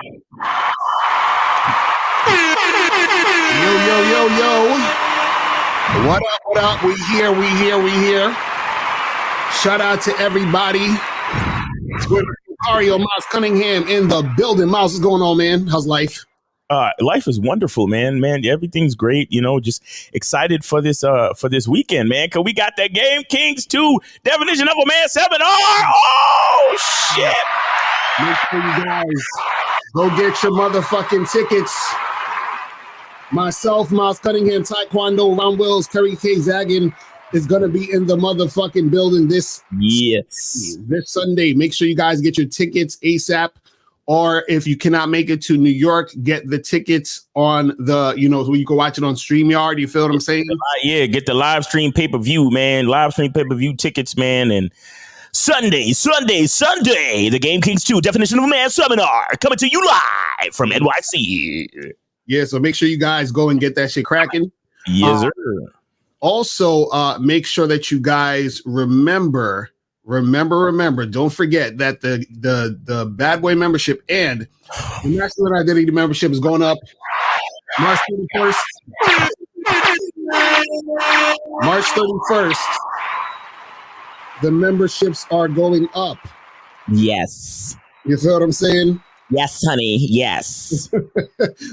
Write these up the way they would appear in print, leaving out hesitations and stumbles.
Yo, yo, yo, yo. What up, what up? We here. Shout out to everybody. It's good. Mario Miles Cunningham in the building. Miles, what's going on, man? How's life? Life is wonderful, man. Everything's great. Just excited for this weekend, man. Cause we got that game, Kings 2, definition of a man seminar. Oh shit! Make sure you guys go get your motherfucking tickets. Myself, Miles Cunningham, Taekwondo, Ron Wills, Kerry K. Zaggin is gonna be in the motherfucking building this Sunday. Make sure you guys get your tickets ASAP. Or if you cannot make it to New York, get the tickets on the, so you can watch it on StreamYard. You feel what I'm saying? Yeah, get the live stream pay-per-view, man. Live stream pay-per-view tickets, man. And Sunday, the Game Kings 2, definition of a man seminar, coming to you live from NYC. Yeah, so make sure you guys go and get that shit cracking. Yes, sir. Also, make sure that you guys remember, don't forget that the Bad Boy membership and the Masculine Identity membership is going up March 31st. March 31st. The memberships are going up. Yes. You feel what I'm saying? Yes, honey. Yes.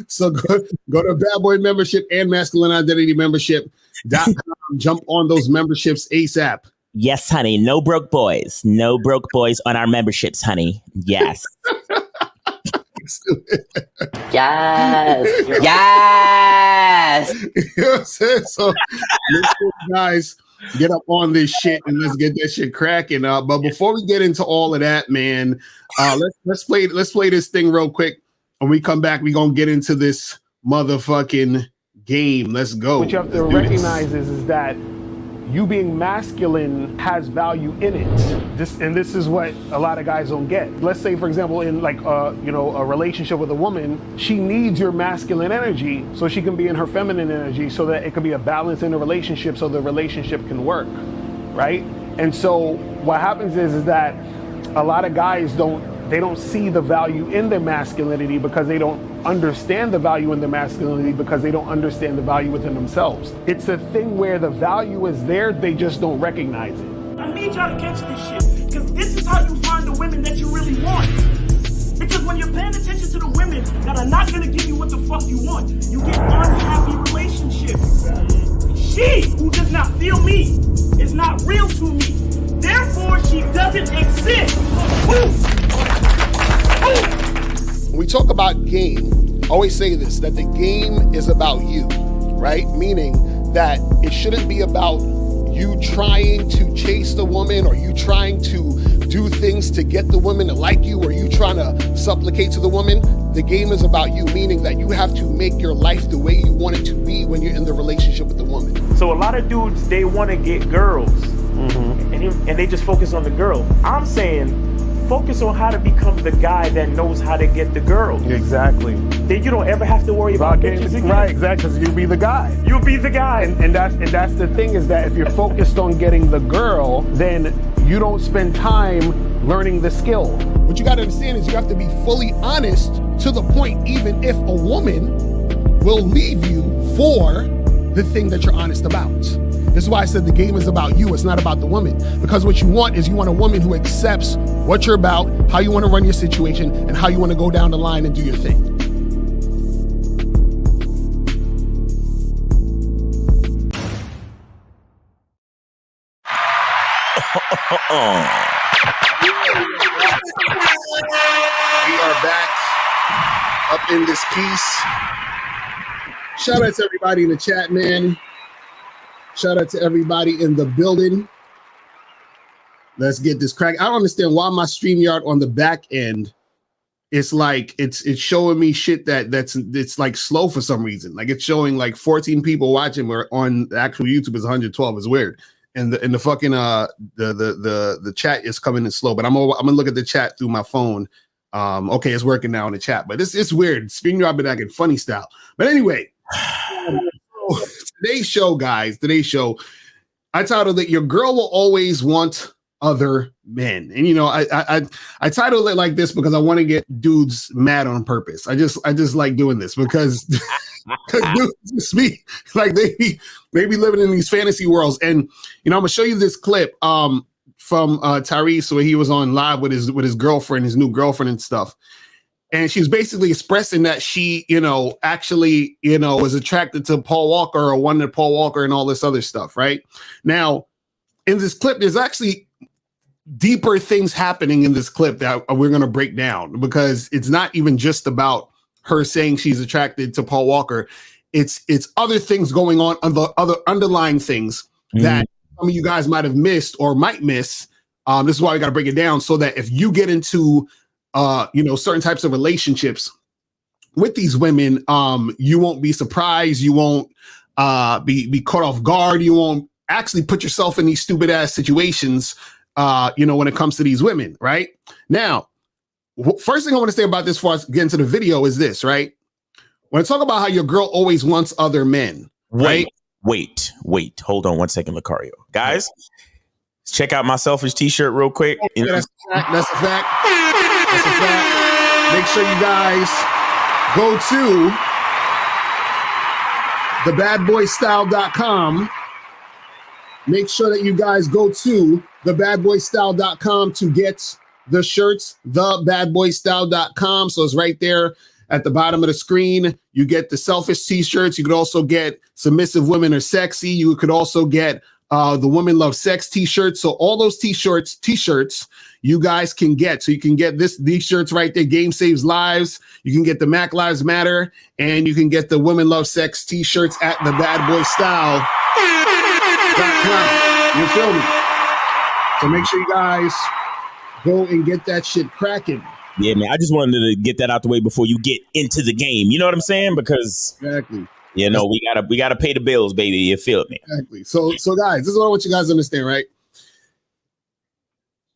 So go to Bad Boy membership and Masculine Identity membership.com. Jump on those memberships ASAP. Yes, honey. No broke boys. No broke boys on our memberships, honey. Yes. Yes. Yes. You know what I'm saying? So make sure you guys get up on this shit and let's get that shit cracking up. But before we get into all of that, man, let's play this thing real quick. When we come back, we're gonna get into this motherfucking game. Let's go. What you have to recognize is that you being masculine has value in it. This is what a lot of guys don't get. Let's say, for example, in a relationship with a woman, she needs your masculine energy so she can be in her feminine energy so that it can be a balance in the relationship so the relationship can work, right? And so what happens is that a lot of guys don't see the value in their masculinity because they don't understand the value in their masculinity because they don't understand the value within themselves. It's a thing where the value is there, they just don't recognize it. I need y'all to catch this shit, because this is how you find the women that you really want. Because when you're paying attention to the women that are not gonna give you what the fuck you want, you get unhappy relationships. She who does not feel me is not real to me. Therefore, she doesn't exist. When we talk about game, I always say this, that the game is about you, right? Meaning that it shouldn't be about you trying to chase the woman or you trying to do things to get the woman to like you or you trying to supplicate to the woman. The game is about you, meaning that you have to make your life the way you want it to be when you're in the relationship with the woman. So a lot of dudes, they want to get girls, and they just focus on the girl. I'm saying focus on how to become the guy that knows how to get the girl. Exactly. Then you don't ever have to worry about bitches again. Right, exactly, because you'll be the guy. You'll be the guy. And that's the thing, is that if you're focused on getting the girl, then you don't spend time learning the skill. What you got to understand is you have to be fully honest to the point, even if a woman will leave you for the thing that you're honest about. This is why I said the game is about you. It's not about the woman. Because what you want is you want a woman who accepts what you're about, how you want to run your situation, and how you want to go down the line and do your thing. We are back up in this piece. Shout out to everybody in the chat, man. Shout out to everybody in the building. Let's get this crack. I don't understand why my StreamYard on the back end, it's like it's showing me shit it's like slow for some reason. Like it's showing like 14 people watching, where on the actual YouTube is 112. It's weird. And the fucking the chat is coming in slow. But I'm gonna look at the chat through my phone. Okay, it's working now in the chat, but it's weird. StreamYard been acting funny style. But anyway. Today's show, guys, I titled it, Your Girl Will Always Want Other Men. And I titled it like this because I want to get dudes mad on purpose. I just like doing this because dudes just be like they be living in these fantasy worlds. And I'm gonna show you this clip from Tyrese where he was on live with his girlfriend, his new girlfriend and stuff. And she's basically expressing that she, actually, was attracted to Paul Walker or wanted Paul Walker and all this other stuff, right? Now, in this clip, there's actually deeper things happening in this clip that we're going to break down because it's not even just about her saying she's attracted to Paul Walker. It's other things going on, other underlying things that some of you guys might have missed or might miss. This is why we got to break it down so that if you get into, certain types of relationships with these women, you won't be surprised. You won't be caught off guard. You won't actually put yourself in these stupid ass situations when it comes to these women, right? Now, first thing I want to say about this before I get into the video is this, right? When I talk about how your girl always wants other men, right? Wait. Hold on one second, Lucario. Guys, check out my selfish t-shirt real quick. Yeah, that's a fact. That's a fact. Make sure you guys go to thebadboystyle.com. Make sure that you guys go to thebadboystyle.com to get the shirts, thebadboystyle.com. So it's right there at the bottom of the screen. You get the selfish t-shirts. You could also get submissive women are sexy. You could also get the women love sex t-shirts. So all those t-shirts you guys can get. So you can get these shirts right there. Game saves lives. You can get the Mac Lives Matter, and you can get the women love sex t-shirts at thebadboystyle.com. You feel me? So make sure you guys go and get that shit cracking. Yeah, man. I just wanted to get that out the way before you get into the game. You know what I'm saying? Because exactly. We gotta pay the bills, baby. You feel me? Exactly. So guys, this is what I want you guys to understand, right?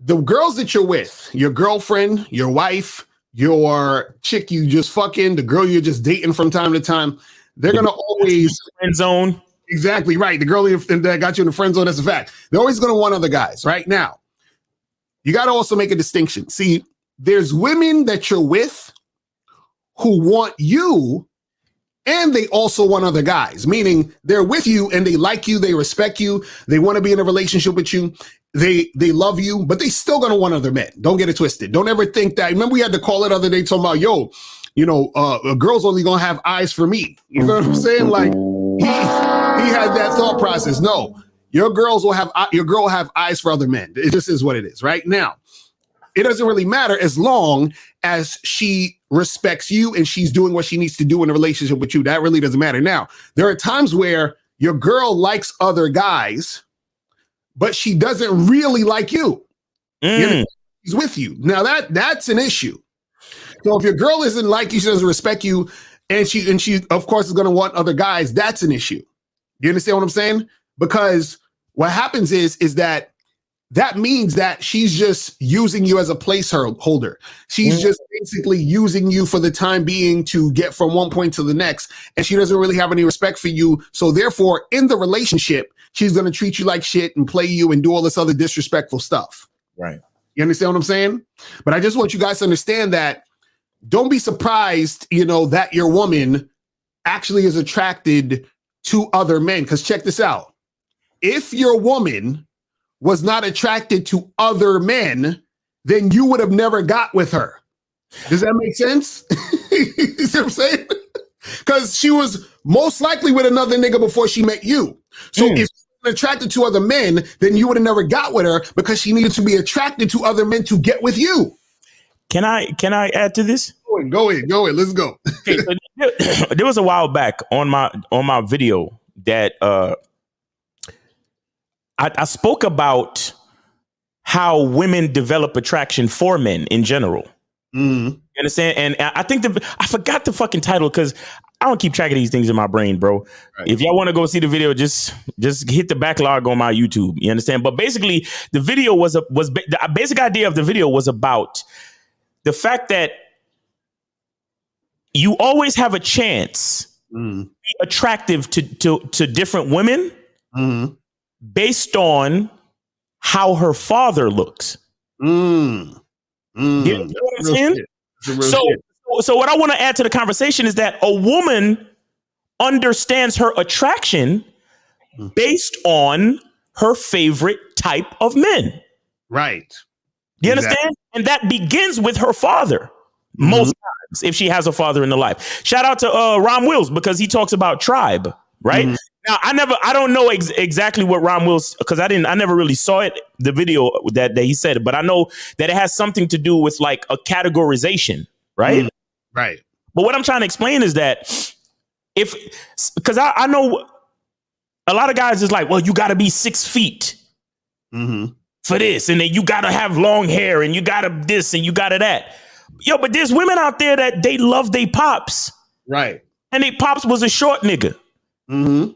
The girls that you're with, your girlfriend, your wife, your chick you just fucking, the girl you're just dating from time to time, they're gonna always friend zone. Exactly right. The girl that got you in the friend zone, that's a fact. They're always gonna want other guys, right? Now, you gotta also make a distinction. See, there's women that you're with who want you, and they also want other guys, meaning they're with you and they like you, they respect you, they want to be in a relationship with you, they love you, but they still gonna want other men. Don't get it twisted. Don't ever think that. Remember, we had to call it the other day talking about, a girl's only gonna have eyes for me. You know what I'm saying? Like he had that thought process. No, your girl will have eyes for other men. It just is what it is, right? Now, it doesn't really matter as long as she respects you and she's doing what she needs to do in a relationship with you. That really doesn't matter. Now, there are times where your girl likes other guys, but she doesn't really like you. She's with you. Now that's an issue. So if your girl isn't like you, she doesn't respect you, and she of course is going to want other guys, that's an issue. You understand what I'm saying? Because what happens is that means that she's just using you as a placeholder. She's just basically using you for the time being to get from one point to the next. And she doesn't really have any respect for you. So therefore, in the relationship, she's going to treat you like shit and play you and do all this other disrespectful stuff. Right. You understand what I'm saying? But I just want you guys to understand that don't be surprised, that your woman actually is attracted to other men. Because check this out. If your woman was not attracted to other men, then you would have never got with her. Does that make sense? You see what I'm saying? Because she was most likely with another nigga before she met you. So if she was attracted to other men, then you would have never got with her because she needed to be attracted to other men to get with you. Can I add to this? Go ahead. Let's go. Okay, so there was a while back on my video that I spoke about how women develop attraction for men in general. You understand? And I think I forgot the fucking title because I don't keep track of these things in my brain, bro. Right. If y'all want to go see the video, just hit the backlog on my YouTube. You understand? But basically, the video the basic idea of the video was about the fact that you always have a chance to be attractive to different women based on how her father looks. Mm. You know what I'm saying? So what I want to add to the conversation is that a woman understands her attraction based on her favorite type of men. Right. Do you understand? And that begins with her father. Most times, if she has a father in the life. Shout out to Ron Wills, because he talks about tribe, right? Now, I don't know exactly what Ron Wills, because I never really saw it, the video that he said it, but I know that it has something to do with like a categorization, right? Right. But what I'm trying to explain is that because I know a lot of guys is like, well, you got to be 6 feet for this, and then you got to have long hair, and you got to this, and you got to that. Yo, but there's women out there that they love they pops. Right. And they pops was a short nigga. And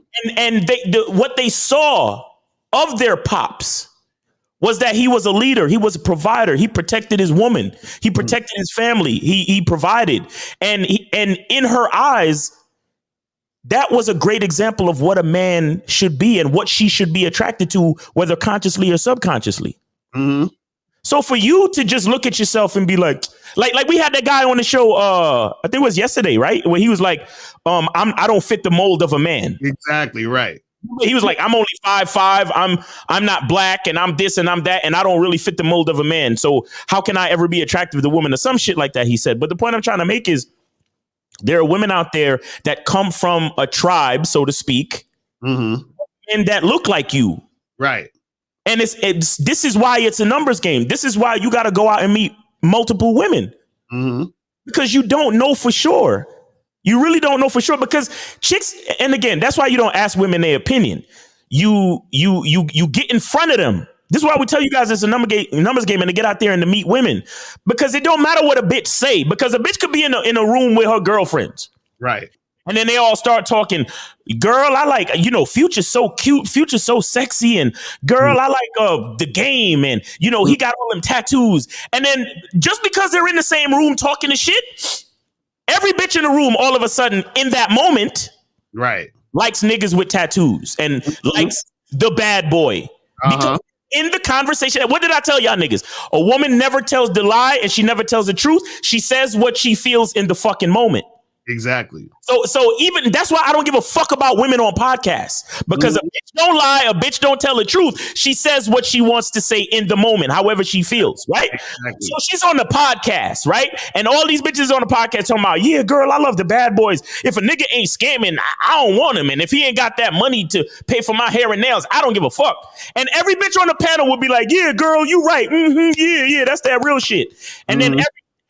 what they saw of their pops was that he was a leader. He was a provider. He protected his woman. He protected his family. He provided. And in her eyes, that was a great example of what a man should be and what she should be attracted to, whether consciously or subconsciously. So for you to just look at yourself and be like we had that guy on the show, I think it was yesterday, right? Where he was like, I don't fit the mold of a man. Exactly right. He was like, I'm only 5'5". I'm not black, and I'm this and I'm that, and I don't really fit the mold of a man. So how can I ever be attractive to the woman, or some shit like that? He said. But the point I'm trying to make is there are women out there that come from a tribe, so to speak, and that look like you. Right. And this is why it's a numbers game. This is why you got to go out and meet multiple women, because you don't know for sure. You really don't know for sure, because chicks, and again, that's why you don't ask women their opinion. You get in front of them. This is why we tell you guys it's a numbers game, and to get out there and to meet women, because it don't matter what a bitch say, because a bitch could be in a room with her girlfriends. Right. And then they all start talking, girl, I like, Future's so cute. Future's so sexy. And girl, I like the game. And, he got all them tattoos. And then just because they're in the same room talking to shit, every bitch in the room, all of a sudden, in that moment, likes niggas with tattoos and likes the bad boy. Because in the conversation, what did I tell y'all niggas? A woman never tells the lie, and she never tells the truth. She says what she feels in the fucking moment. Exactly. So even that's why I don't give a fuck about women on podcasts, because a bitch don't lie, a bitch don't tell the truth. She says what she wants to say in the moment, however she feels, right? Exactly. So she's on the podcast, right? And all these bitches on the podcast talking about, yeah, girl, I love the bad boys. If a nigga ain't scamming, I don't want him. And if he ain't got that money to pay for my hair and nails, I don't give a fuck. And every bitch on the panel would be like, yeah, girl, you right. Yeah, that's that real shit. And then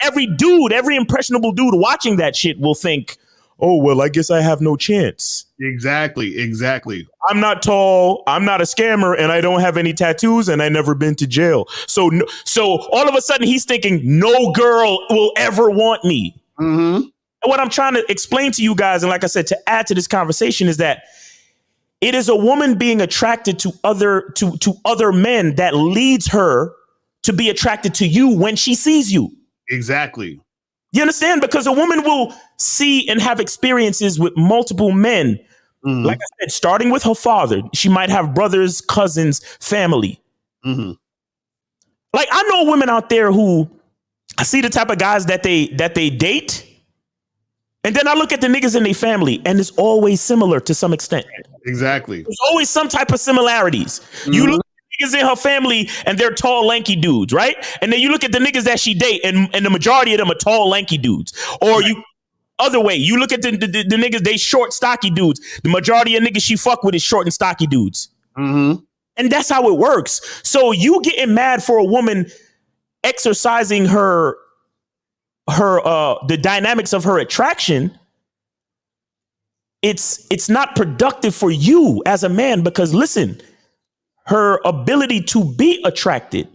every dude, every impressionable dude watching that shit will think, oh, well, I guess I have no chance. Exactly. I'm not tall, I'm not a scammer, and I don't have any tattoos, and I never been to jail. So all of a sudden he's thinking no girl will ever want me. And what I'm trying to explain to you guys, and like I said, to add to this conversation, is that it is a woman being attracted to other men that leads her to be attracted to you when she sees you. Exactly. You understand? Because a woman will see and have experiences with multiple men. Like I said, starting with her father. She might have brothers, cousins, family. Like I know women out there who I see the type of guys that they date. And then I look at the niggas in their family, and it's always similar to some extent. Exactly. There's always some type of similarities. You look niggas in her family and they're tall, lanky dudes, right? And then you look at the niggas that she date, and the majority of them are tall, lanky dudes. Or other way, you look at the niggas, they short, stocky dudes. The majority of niggas she fuck with is short and stocky dudes. And that's how it works. So you getting mad for a woman exercising the dynamics of her attraction, it's not productive for you as a man, because listen, her ability to be attracted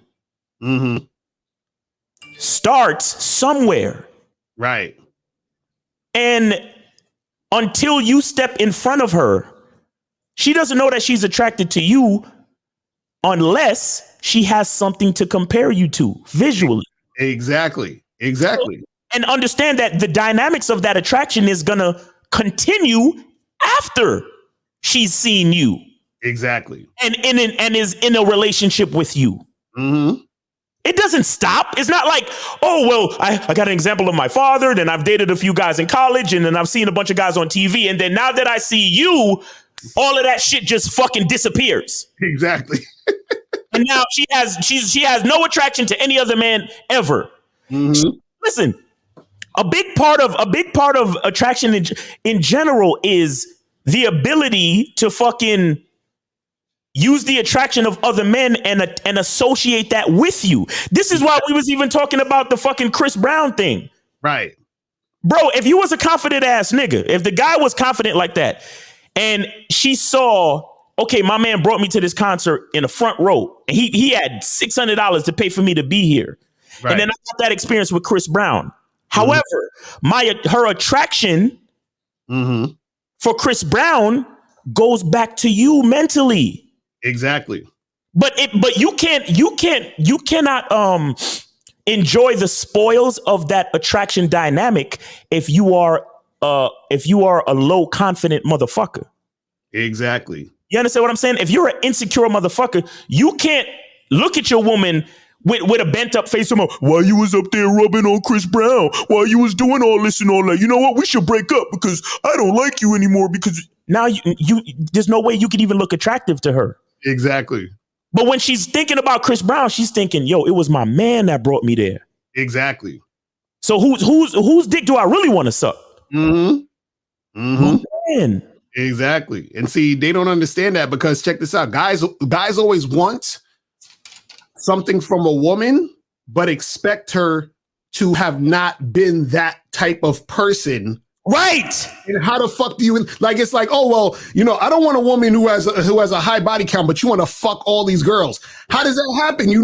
starts somewhere. Right. And until you step in front of her, she doesn't know that she's attracted to you unless she has something to compare you to visually. Exactly. And understand that the dynamics of that attraction is going to continue after she's seen you. Exactly. And is in a relationship with you. It doesn't stop. It's not like, oh, well, I got an example of my father, then I've dated a few guys in college, and then I've seen a bunch of guys on TV, and then now that I see you, all of that shit just fucking disappears. Exactly. And now she has no attraction to any other man ever. Mm-hmm. Listen, a big part of attraction in general is the ability to fucking use the attraction of other men and associate that with you. This is why we was even talking about the fucking Chris Brown thing. Right. Bro, if you was a confident ass nigga, if the guy was confident like that, and she saw, okay, my man brought me to this concert in the front row, and he had $600 to pay for me to be here. Right. And then I got that experience with Chris Brown. However, her attraction for Chris Brown goes back to you mentally. Exactly. But you cannot enjoy the spoils of that attraction dynamic if you are a low confident motherfucker. Exactly. You understand what I'm saying? If you're an insecure motherfucker, you can't look at your woman with a bent up face. Why you was up there rubbing on Chris Brown? Why you was doing all this and all that? You know what? We should break up because I don't like you anymore. Because now you there's no way you could even look attractive to her. Exactly. But when she's thinking about Chris Brown, she's thinking, yo, it was my man that brought me there. Exactly. So whose dick do I really want to suck? Mm-hmm. Mm-hmm. Man. Exactly. And see, they don't understand that because check this out. Guys always want something from a woman, but expect her to have not been that type of person. Right. And how the fuck do you like? It's like, oh well, I don't want a woman who has a high body count, but you want to fuck all these girls. How does that happen? You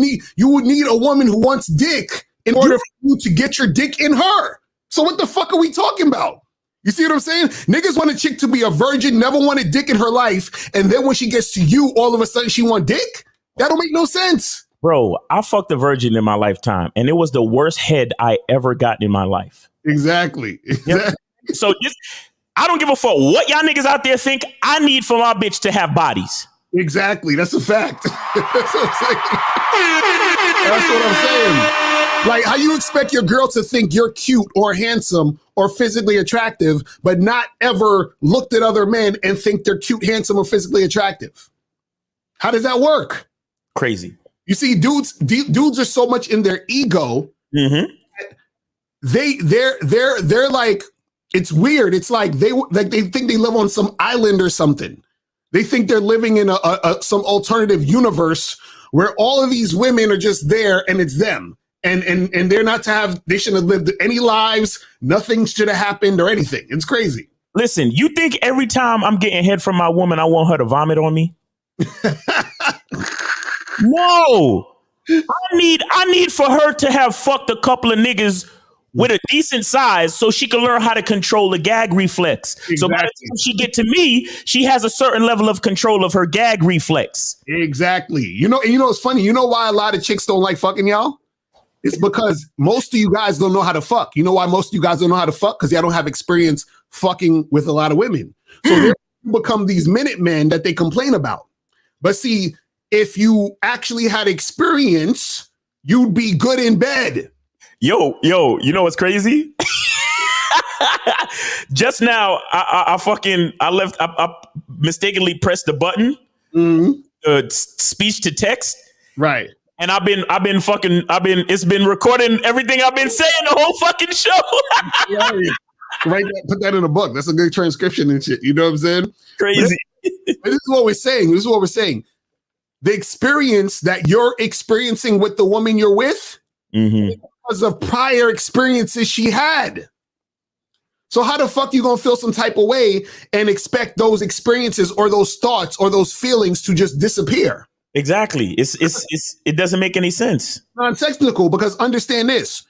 would need a woman who wants dick in order for you to get your dick in her. So what the fuck are we talking about? You see what I'm saying? Niggas want a chick to be a virgin, never wanted dick in her life, and then when she gets to you, all of a sudden she want dick? That don't make no sense. Bro, I fucked a virgin in my lifetime, and it was the worst head I ever gotten in my life. Exactly. Yep. So I don't give a fuck what y'all niggas out there think. I need for my bitch to have bodies. Exactly. That's a fact. That's what I'm saying. That's what I'm saying. Like, how you expect your girl to think you're cute or handsome or physically attractive, but not ever looked at other men and think they're cute, handsome, or physically attractive? How does that work? Crazy. You see, dudes are so much in their ego. Mm-hmm. They're like, it's weird. It's like they think they live on some island or something. They think they're living in some alternative universe where all of these women are just there and it's them. And they're not to have, they shouldn't have lived any lives. Nothing should have happened or anything. It's crazy. Listen, you think every time I'm getting head from my woman, I want her to vomit on me? No. I need for her to have fucked a couple of niggas with a decent size so she can learn how to control the gag reflex. Exactly. So by the time she get to me, she has a certain level of control of her gag reflex. Exactly. It's funny. You know why a lot of chicks don't like fucking y'all? It's because most of you guys don't know how to fuck. You know why most of you guys don't know how to fuck? Because y'all don't have experience fucking with a lot of women. So they become these minute men that they complain about. But see, if you actually had experience, you'd be good in bed. Yo, you know what's crazy? Just now, I mistakenly pressed the button, speech to text. Right. And it's been recording everything I've been saying the whole fucking show. Right. Put that in a book. That's a good transcription and shit. You know what I'm saying? Crazy. But this is what we're saying. The experience that you're experiencing with the woman you're with, because of prior experiences she had. So how the fuck you gonna feel some type of way and expect those experiences or those thoughts or those feelings to just disappear? Exactly. It doesn't make any sense. Non-technical, because understand this.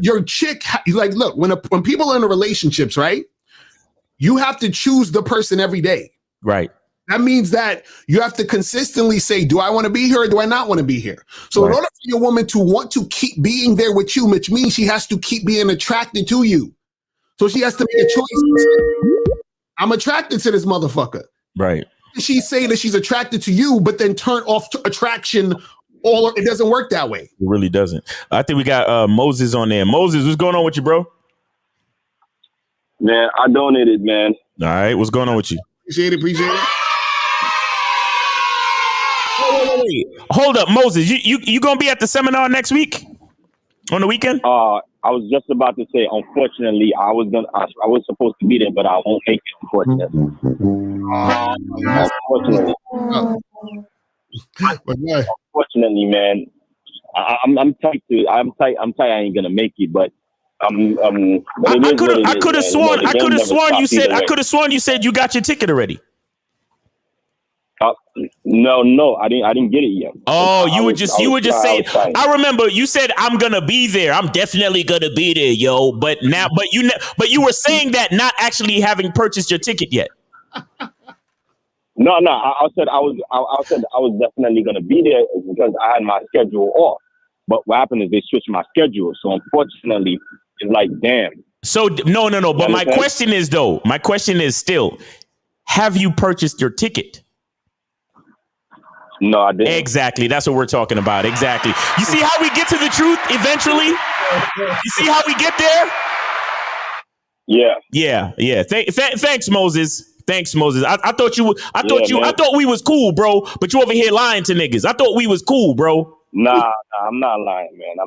Your chick, like, look, when people are in relationships, right? You have to choose the person every day. Right. That means that you have to consistently say, do I want to be here or do I not want to be here? So in order for your woman to want to keep being there with you, which means she has to keep being attracted to you. So she has to make a choice. I'm attracted to this motherfucker. Right. She say that she's attracted to you, but then turn off attraction Or it doesn't work that way. It really doesn't. I think we got Moses on there. Moses, what's going on with you, bro? Man, I donated, man. All right, what's going on with you? Appreciate it. Wait. Hold up, Moses. You gonna be at the seminar next week on the weekend? I was just about to say, unfortunately, I was supposed to be there, but I won't make it. Unfortunately. Unfortunately, man, I'm tight. I ain't gonna make it, but I could have sworn you said you got your ticket already. No, I didn't get it yet. Oh, you were just saying. I remember you said I'm gonna be there. I'm definitely gonna be there, yo. But you were saying that not actually having purchased your ticket yet. No. I said I was definitely gonna be there because I had my schedule off. But what happened is they switched my schedule. So unfortunately, it's like, damn. So no. But my question is still, have you purchased your ticket? No, I didn't. Exactly. That's what we're talking about. Exactly. You see how we get to the truth eventually? You see how we get there? Yeah. Thanks, Moses. I thought we was cool, bro. But you over here lying to niggas. I thought we was cool, bro. Nah, I'm not lying, man.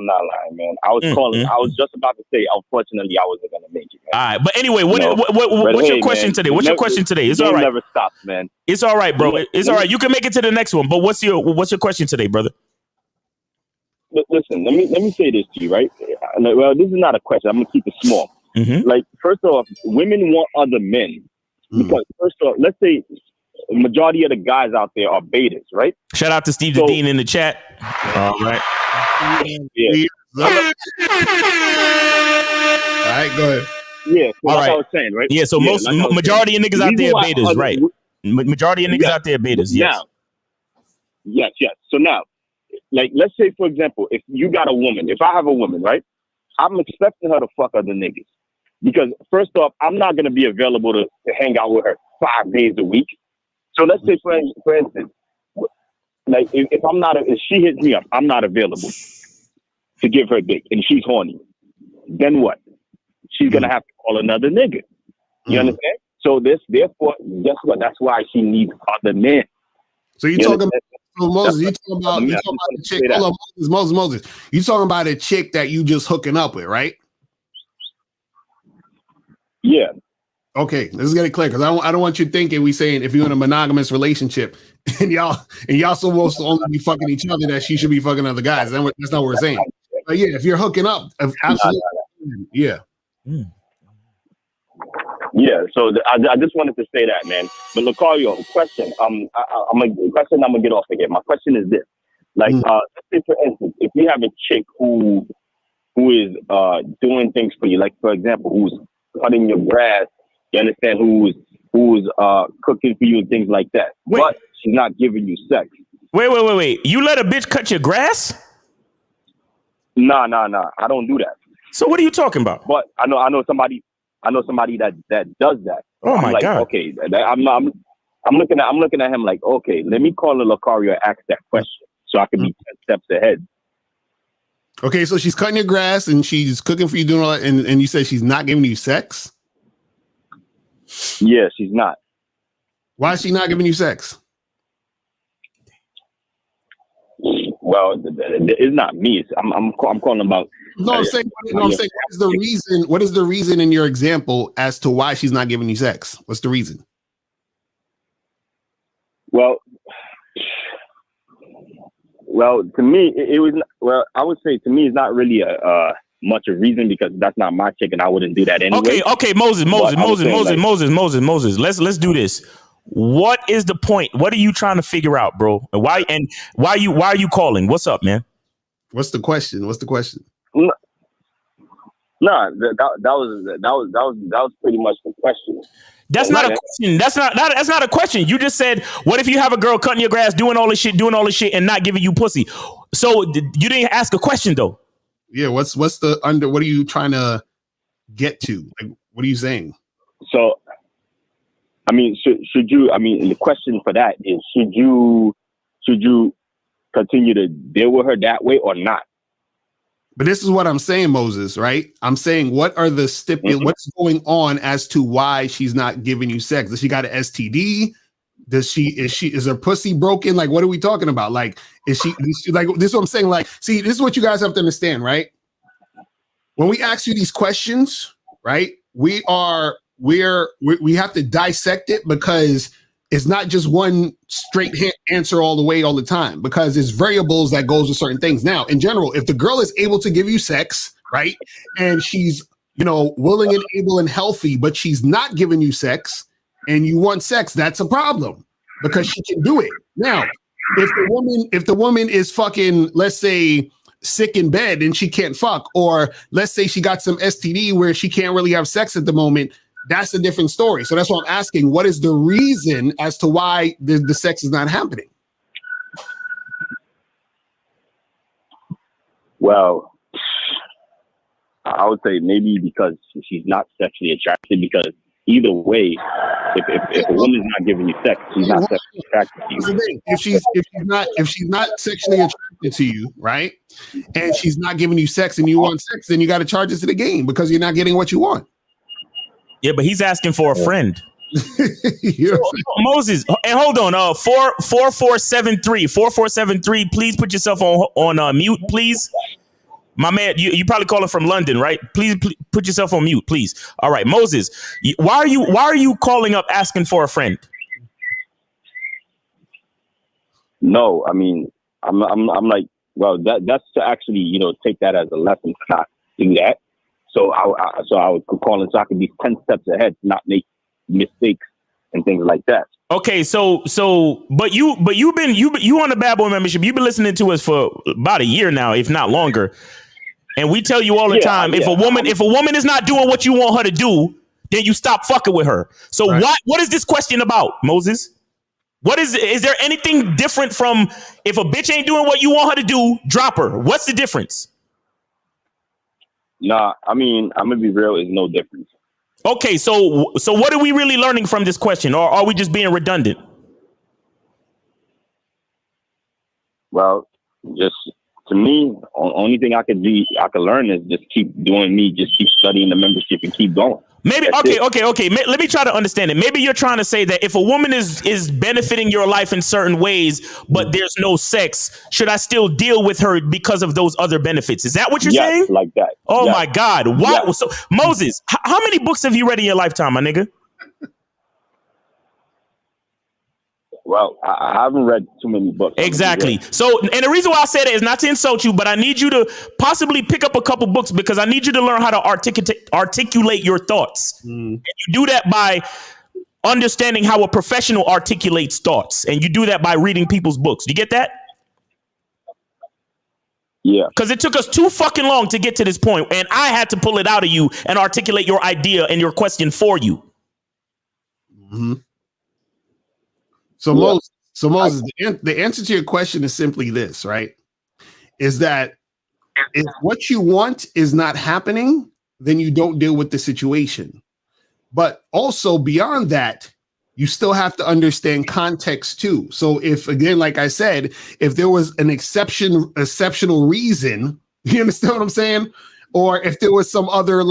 I was calling. I was just about to say, unfortunately, I wasn't gonna make it, man. All right, but anyway, what's your question today? What's your question today? It's all right. Never stops, man. It's all right, bro. It's all right. You can make it to the next one. But what's your question today, brother? Listen, let me say this to you, right? Well, this is not a question. I'm gonna keep it small. Mm-hmm. Like, first off, women want other men because first off, let's say the majority of the guys out there are betas, right? Shout out to Steve the Dean in the chat. All right. Yeah. All right, go ahead. Yeah. So all like right. I was saying, right? Yeah. So majority of niggas out there are betas, right? Majority of niggas out there are betas. Yes. Now, yes. So now, like, let's say, for example, if you got a woman, if I have a woman, right? I'm expecting her to fuck other niggas. Because first off, I'm not going to be available to hang out with her 5 days a week. So let's say, for instance, like if she hits me up, I'm not available to give her dick and she's horny. Then what? She's going to have to call another nigga. You understand? So therefore, guess what? That's why she needs other men. So you talking about Moses? You talking about the chick? Hold on, Moses. You talking about a chick that you just hooking up with, right? Yeah. Okay, this is getting clear because I don't want you thinking we saying if you're in a monogamous relationship and y'all supposed to only be fucking each other that she should be fucking other guys. That's not what we're saying. But yeah, if you're hooking up, absolutely, yeah. Yeah, so I just wanted to say that, man. But Lucario, question. I'm gonna get off again. My question is this: like, let's say for instance, if you have a chick who is doing things for you, like for example, who's cutting your grass, you understand, who's cooking for you and things like that, but she's not giving you sex. Wait. You let a bitch cut your grass? Nah. I don't do that. So what are you talking about? But I know somebody that does that. Oh my God. Okay, I'm looking at him like, okay, let me call Lucario and ask that question so I can be 10 steps ahead. Okay, so she's cutting your grass and she's cooking for you, doing all that, and you said she's not giving you sex? Yeah, she's not. Why is she not giving you sex? Well, it's not me. I'm calling about. I'm saying what is the reason? What is the reason in your example as to why she's not giving you sex? What's the reason? Well, to me, it was. Well, I would say to me, it's not really a much of reason because that's not my chick, and I wouldn't do that anyway. Okay, Moses. Let's do this. What is the point? What are you trying to figure out, bro? Why are you calling? What's up, man? What's the question? No, that was pretty much the question. That's not a question. That's not a question. You just said, what if you have a girl cutting your grass, doing all this shit, and not giving you pussy? So you didn't ask a question though. Yeah. What are you trying to get to? Like, what are you saying? So, I mean, should you? I mean, the question for that is, should you continue to deal with her that way or not? But this is what I'm saying, Moses, right? I'm saying, what are the what's going on as to why she's not giving you sex? Does she got an STD? Is her pussy broken? Like, what are we talking about? Like, is she like, this is what I'm saying? Like, see, this is what you guys have to understand, right? When we ask you these questions, right? We have to dissect it, because it's not just one straight answer all the time, because there's variables that goes with certain things. Now, in general, if the girl is able to give you sex, right, and she's, willing and able and healthy, but she's not giving you sex and you want sex, that's a problem, because she can do it. Now, if the woman is fucking, let's say, sick in bed and she can't fuck, or let's say she got some STD where she can't really have sex at the moment, that's a different story. So that's why I'm asking, what is the reason as to why the sex is not happening? Well, I would say maybe because she's not sexually attracted, because either way, if a woman's not giving you sex, she's not sexually attracted to you. If she's not sexually attracted to you, right, and she's not giving you sex and you want sex, then you got to charge it to the game, because you're not getting what you want. Yeah, but he's asking for a friend. Moses, and hold on, 4473, please put yourself on mute, please. My man, you probably calling from London, right? Please put yourself on mute, please. All right, Moses, why are you calling up asking for a friend? No, I mean, I'm like, well, that's to actually, take that as a lesson to not do that. So I would call in so I could be 10 steps ahead, to not make mistakes and things like that. Okay, but you on the Bad Boy membership, you've been listening to us for about a year now, if not longer. And we tell you all the time, if a woman is not doing what you want her to do, then you stop fucking with her. So right. What is this question about, Moses? Is there anything different from if a bitch ain't doing what you want her to do, drop her? What's the difference? Nah, I mean, I'm gonna be real, there's no difference. Okay, so what are we really learning from this question, or are we just being redundant? Well, just to me, only thing I could learn is just keep doing me, just keep studying the membership and keep going. Maybe okay. Let me try to understand it. Maybe you're trying to say that if a woman is benefiting your life in certain ways, but there's no sex, should I still deal with her because of those other benefits? Is that what you're saying? Like that. Oh yes. My God! Why? Yes. So Moses, how many books have you read in your lifetime, my nigga? Well, I haven't read too many books. Exactly. So, and the reason why I say that is not to insult you, but I need you to possibly pick up a couple books, because I need you to learn how to articulate your thoughts. And you do that by understanding how a professional articulates thoughts. And you do that by reading people's books. Do you get that? Yeah. Because it took us too fucking long to get to this point, and I had to pull it out of you and articulate your idea and your question for you. Mm-hmm. So Moses, the answer to your question is simply this, right? Is that if what you want is not happening, then you don't deal with the situation. But also beyond that, you still have to understand context too. So if, again, like I said, if there was an exceptional reason, you understand what I'm saying? Or if there was some other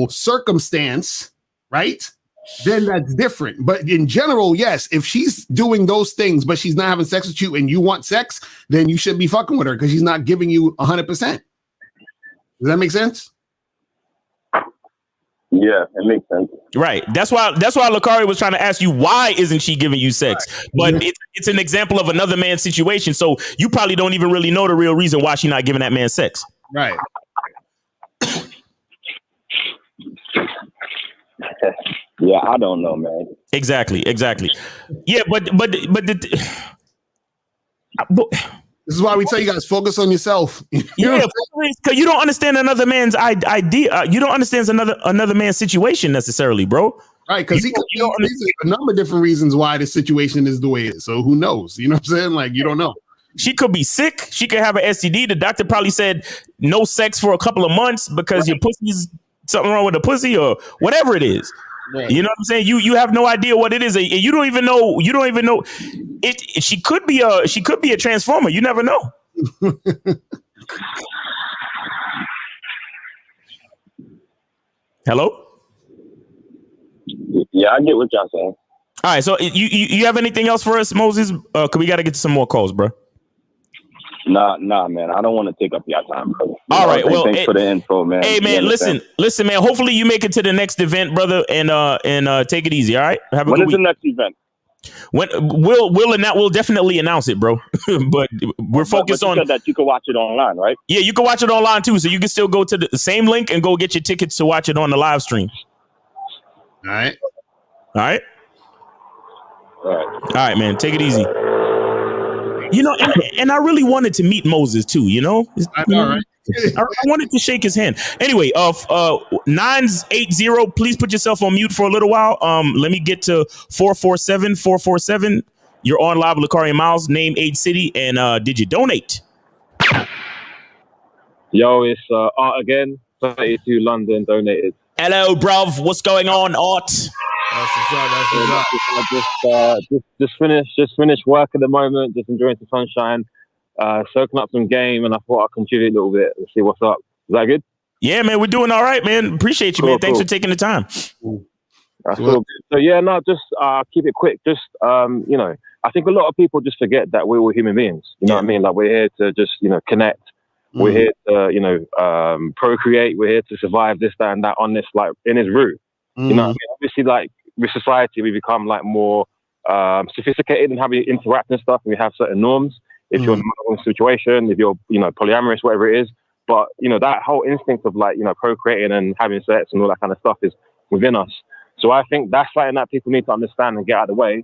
circumstance, right? Then that's different. But in general, yes, if she's doing those things, but she's not having sex with you and you want sex, then you should be fucking with her, because she's not giving you 100%. Does that make sense? Yeah, it makes sense. Right. That's why Lakari was trying to ask you, why isn't she giving you sex? But it's an example of another man's situation. So you probably don't even really know the real reason why she's not giving that man sex. Right. Yeah, I don't know, man. Exactly. Yeah, but this is why we tell you guys, focus on yourself. Because you don't understand another man's idea. You don't understand another man's situation necessarily, bro. Right, because there's a number of different reasons why the situation is the way it is. So who knows? You know what I'm saying? Like, you don't know. She could be sick. She could have an STD. The doctor probably said no sex for a couple of months because your pussy's something wrong with the pussy or whatever it is. Right. You know what I'm saying? You have no idea what it is. You don't even know. She could be a transformer. You never know. Hello? Yeah, I get what y'all saying. All right, so you have anything else for us, Moses? Cause we got to get to some more calls, bro. Nah, man. I don't want to take up your time, brother. All right, well, thanks for the info, man. Hey, man, listen, man. Hopefully, you make it to the next event, brother, and take it easy. All right, have a when good is week. the next event? When we'll definitely announce it, bro. But we're focused but you on said that you can watch it online, right? Yeah, you can watch it online too. So you can still go to the same link and go get your tickets to watch it on the live stream. All right. All right. All right. All right, man. Take it easy. You know, and I really wanted to meet Moses too. You know, I know, right? I wanted to shake his hand. Anyway, 980. Please put yourself on mute for a little while. Let me get to 447. You're on live with Lakari Miles. Name, age, city, and did you donate? Yo, it's Art again. 32 London donated. Hello, bruv. What's going on, Art? Just finished work at the moment. Just enjoying some sunshine. Soaking up some game, and I thought I'd contribute a little bit and see what's up. Is that good? Yeah, man, we're doing all right, man. Appreciate you, man. Thanks for taking the time. That's all good. So yeah, no, just keep it quick. Just you know, I think a lot of people just forget that we're all human beings. You know what I mean? Like we're here to just connect. We're here to procreate. We're here to survive this, that, and that on this in this route. You know what I mean? Obviously, like with society, we become like more sophisticated in how we interact and stuff. And we have certain norms. If you're in a monogamy situation, if you're polyamorous, whatever it is. But that whole instinct of procreating and having sex and all that kind of stuff is within us. So I think that's something that people need to understand and get out of the way.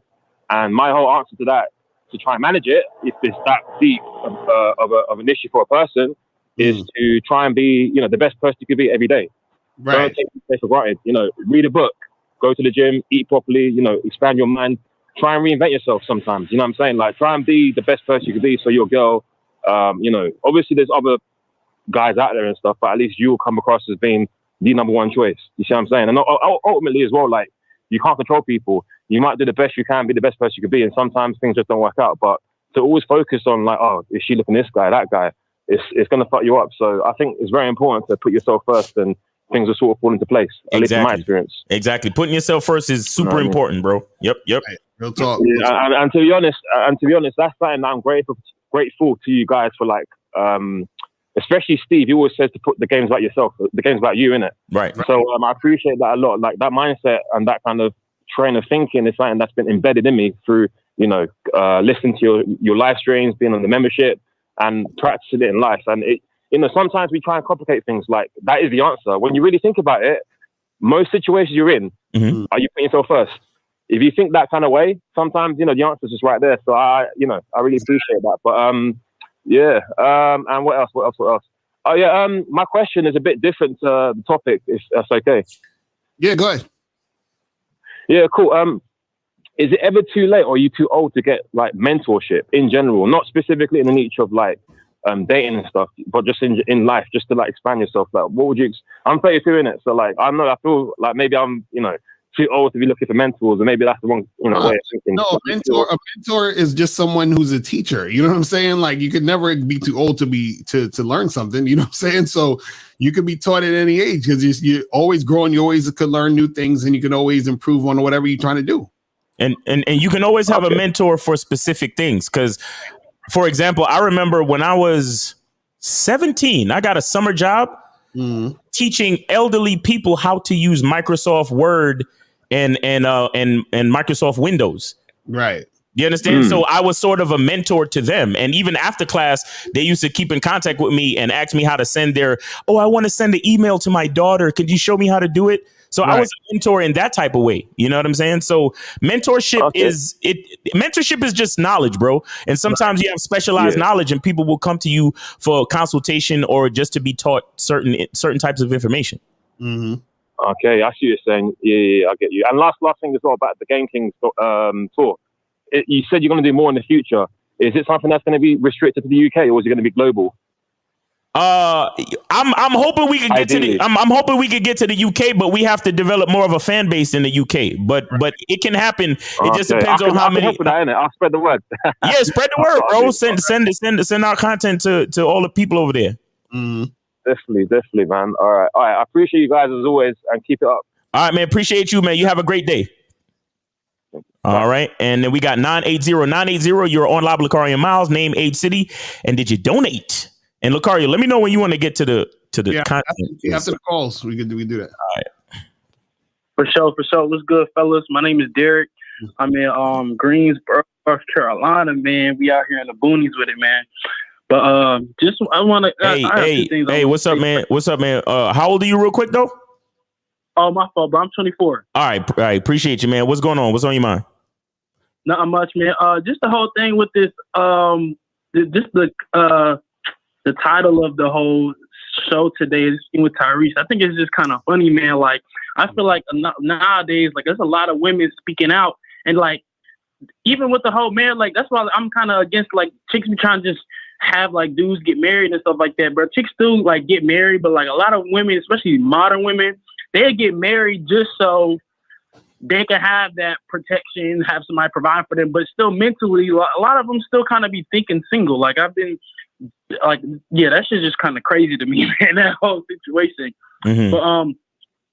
And my whole answer to that, to try and manage it, if it's that deep of an issue for a person, is to try and be the best person you could be every day. Right. Don't take it for granted. Read a book, go to the gym, eat properly. Expand your mind. Try and reinvent yourself sometimes. You know what I'm saying? Like, try and be the best person you could be. So your girl, obviously there's other guys out there and stuff, but at least you will come across as being the number one choice. You see what I'm saying? And ultimately as well, like, you can't control people. You might do the best you can, be the best person you could be, and sometimes things just don't work out. But to always focus on is she looking this guy, that guy, it's going to fuck you up. So I think it's very important to put yourself first, and things will sort of fall into place. At least in my experience. Exactly. Putting yourself first is super important, bro. Yep. Right. Real talk. Yeah, and to be honest, that's something that I'm grateful to you guys for, especially Steve. He always says to put the game's about yourself. The game's about you, innit? Right. So I appreciate that a lot. Like, that mindset and that kind of train of thinking is something that's been embedded in me through, listening to your live streams, being on the membership, and practicing it in life. And sometimes we try and complicate things. Like, that is the answer. When you really think about it, most situations you're in, are you putting yourself first? If you think that kind of way, sometimes, the answer is just right there. So I really appreciate that. But, and what else? Oh yeah, my question is a bit different to the topic, if that's okay. Yeah, go ahead. Yeah, cool. Is it ever too late, or are you too old to get mentorship in general? Not specifically in the niche of dating and stuff, but just in life, just to expand yourself. What would you? I'm 32 in it, so I feel like maybe I'm too old to be looking for mentors, and maybe that's the wrong way of thinking. No, a mentor is just someone who's a teacher. You know what I'm saying? Like, you could never be too old to learn something. You know what I'm saying? So you could be taught at any age, because you're always growing. You always could learn new things, and you can always improve on whatever you're trying to do. And you can always have a mentor for specific things. Because, for example, I remember when I was 17, I got a summer job teaching elderly people how to use Microsoft Word and Microsoft Windows. Right. You understand? So I was sort of a mentor to them. And even after class, they used to keep in contact with me and ask me how to send I want to send an email to my daughter. Could you show me how to do it? So I was a mentor in that type of way. You know what I'm saying? So mentorship mentorship is just knowledge, bro. And sometimes you have specialized knowledge, and people will come to you for consultation or just to be taught certain types of information. Mm-hmm. Okay, I see what you're saying. Yeah, I get you. And last thing as well about the Game Kings tour. You said you're going to do more in the future. Is it something that's going to be restricted to the UK, or is it going to be global? I'm hoping we could get to the. I'm hoping we could get to the UK, but we have to develop more of a fan base in the UK. But it can happen. It just depends on how many. Help with that, innit? I'll spread the word. Yeah, spread the word, bro. Send our content to all the people over there. Definitely, man. All right. I appreciate you guys as always, and keep it up. All right, man. Appreciate you, man. You have a great day. All right. And then we got 980. You're on live with Lucario and Miles. Name, age, city, and did you donate? And Lucario, let me know when you want to get to the content. After the calls, we do that. All right. For sure. What's good, fellas? My name is Derek. I'm in Greensboro, North Carolina, man. We out here in the boonies with it, man. But I want to. Hey, what's up, man? How old are you, real quick, though? Oh, my fault, bro. I'm 24. All right. Appreciate you, man. What's going on? What's on your mind? Not much, man. Just the whole thing with this. The title of the whole show today is with Tyrese. I think it's just kind of funny, man. Like, I feel like nowadays, like, there's a lot of women speaking out, and like, even with the whole man, like, that's why I'm kind of against like chicks be trying to just have like dudes get married and stuff like that. But chicks still like get married, but like a lot of women, especially modern women, they get married just so they can have that protection, have somebody provide for them, but still mentally, a lot of them still kind of be thinking single. Like, I've been like, yeah, that shit's just kind of crazy to me, man, that whole situation.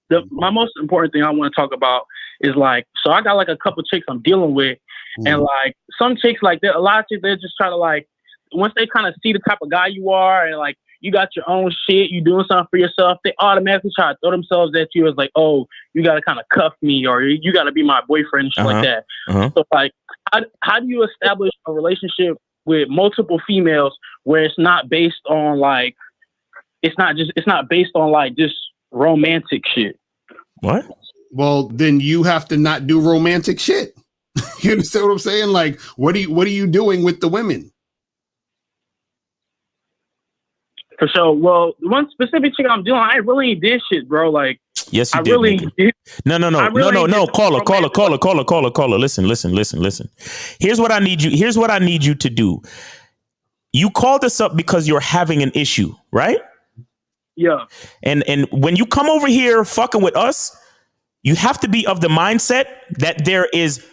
But my most important thing I want to talk about is like, so I got like a couple chicks I'm dealing with, and like some chicks like that, a lot of chicks, they just try to like, once they kind of see the type of guy you are and like you got your own shit, you doing something for yourself, they automatically try to throw themselves at you as like, oh, you got to kind of cuff me, or you got to be my boyfriend and shit like that. So like, how do you establish a relationship with multiple females where it's not based on like, it's not based on like just romantic shit? What? Well, then you have to not do romantic shit. You understand what I'm saying? Like, what are you doing with the women? For sure. Well, one specific chick I'm doing, I really did shit, bro. Like, yes, you I did. Really did. No. Caller. Listen. Here's what I need you to do. You called us up because you're having an issue, right? Yeah. And when you come over here fucking with us, you have to be of the mindset that there is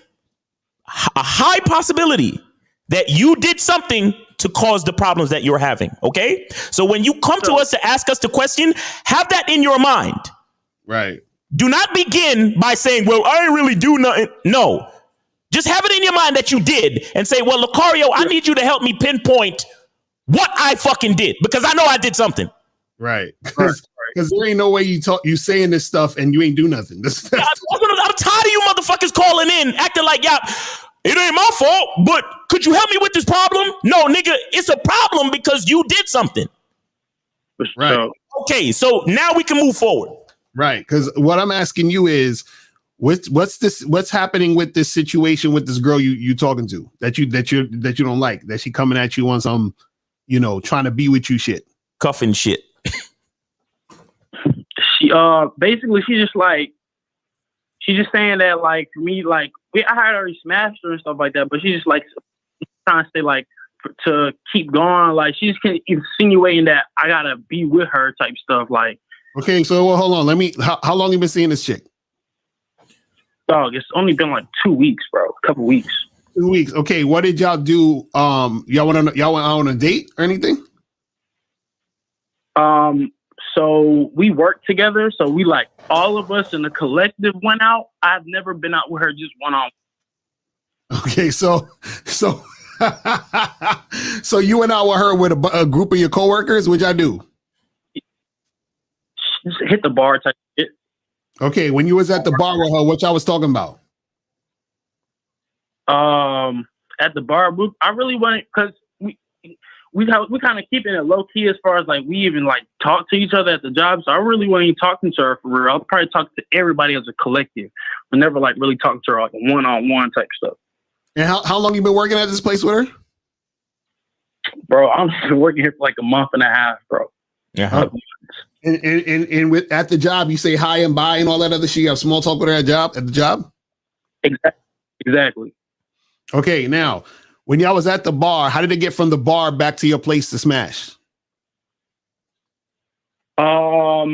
a high possibility that you did something to cause the problems that you're having. Okay. So when you come to us to ask us the question, have that in your mind. Right. Do not begin by saying, well, I didn't really do nothing. No, just have it in your mind that you did and say, well, Lucario, I need you to help me pinpoint what I fucking did, because I know I did something. Right. Because there ain't no way you saying this stuff and you ain't do nothing. I'm tired of you motherfuckers calling in, acting like, yeah, it ain't my fault, but could you help me with this problem? No, nigga, it's a problem because you did something. Right. Okay, so now we can move forward. Right. Because what I'm asking you is, what's happening with this situation with this girl you talking to that you don't like, that she coming at you on some, trying to be with you shit, cuffing shit. She basically she's just saying that like for me, like I had already smashed her and stuff like that, but she's just like trying to say like to keep going, like she's insinuating that I gotta be with her type stuff. Like, okay, so hold on, how long you been seeing this chick? Dog, it's only been like 2 weeks, bro. A couple weeks. 2 weeks. Okay, what did y'all do? Y'all went on a date or anything? So we worked together. So we like all of us in the collective went out. I've never been out with her just one on. Okay, so so you went out with her with a group of your coworkers, which I do. Just hit the bar type shit. Okay, when you was at the bar with her, what y'all was talking about? At the bar, I really wanted, because we kind of keeping it low key as far as like we even like talk to each other at the job. So I really wasn't talking to her for real. I'll probably talk to everybody as a collective, but never like really talking to her like one-on-one type stuff. And how long you been working at this place with her? Bro, I'm been working here for like a month and a half, bro. Yeah. And with at the job, you say hi and bye and all that other shit. You have small talk with her at the job? Exactly. Okay, now, when y'all was at the bar, how did it get from the bar back to your place to smash? Let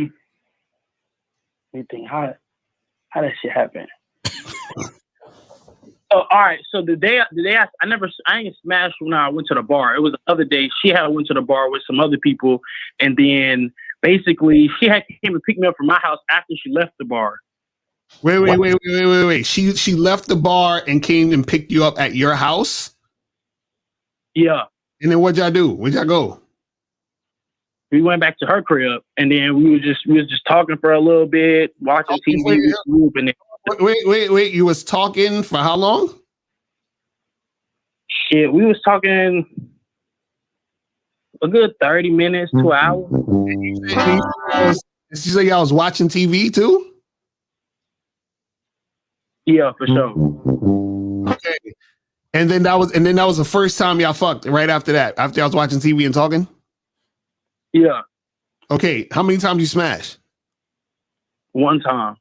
me think. How that shit happen? Oh, all right. So the day I ain't smashed when I went to the bar. It was the other day. She had went to the bar with some other people, and then basically she had came and picked me up from my house after she left the bar. Wait. She left the bar and came and picked you up at your house? Yeah. And then what'd y'all do? Where'd y'all go? We went back to her crib, and then we was just talking for a little bit, watching TV. Wait. You was talking for how long? Shit, we was talking a good 30 minutes to an hour. She said y'all was watching TV too? Yeah, for sure. Okay. And then that was the first time y'all fucked right after that. After y'all was watching TV and talking? Yeah. Okay. How many times you smash? One time.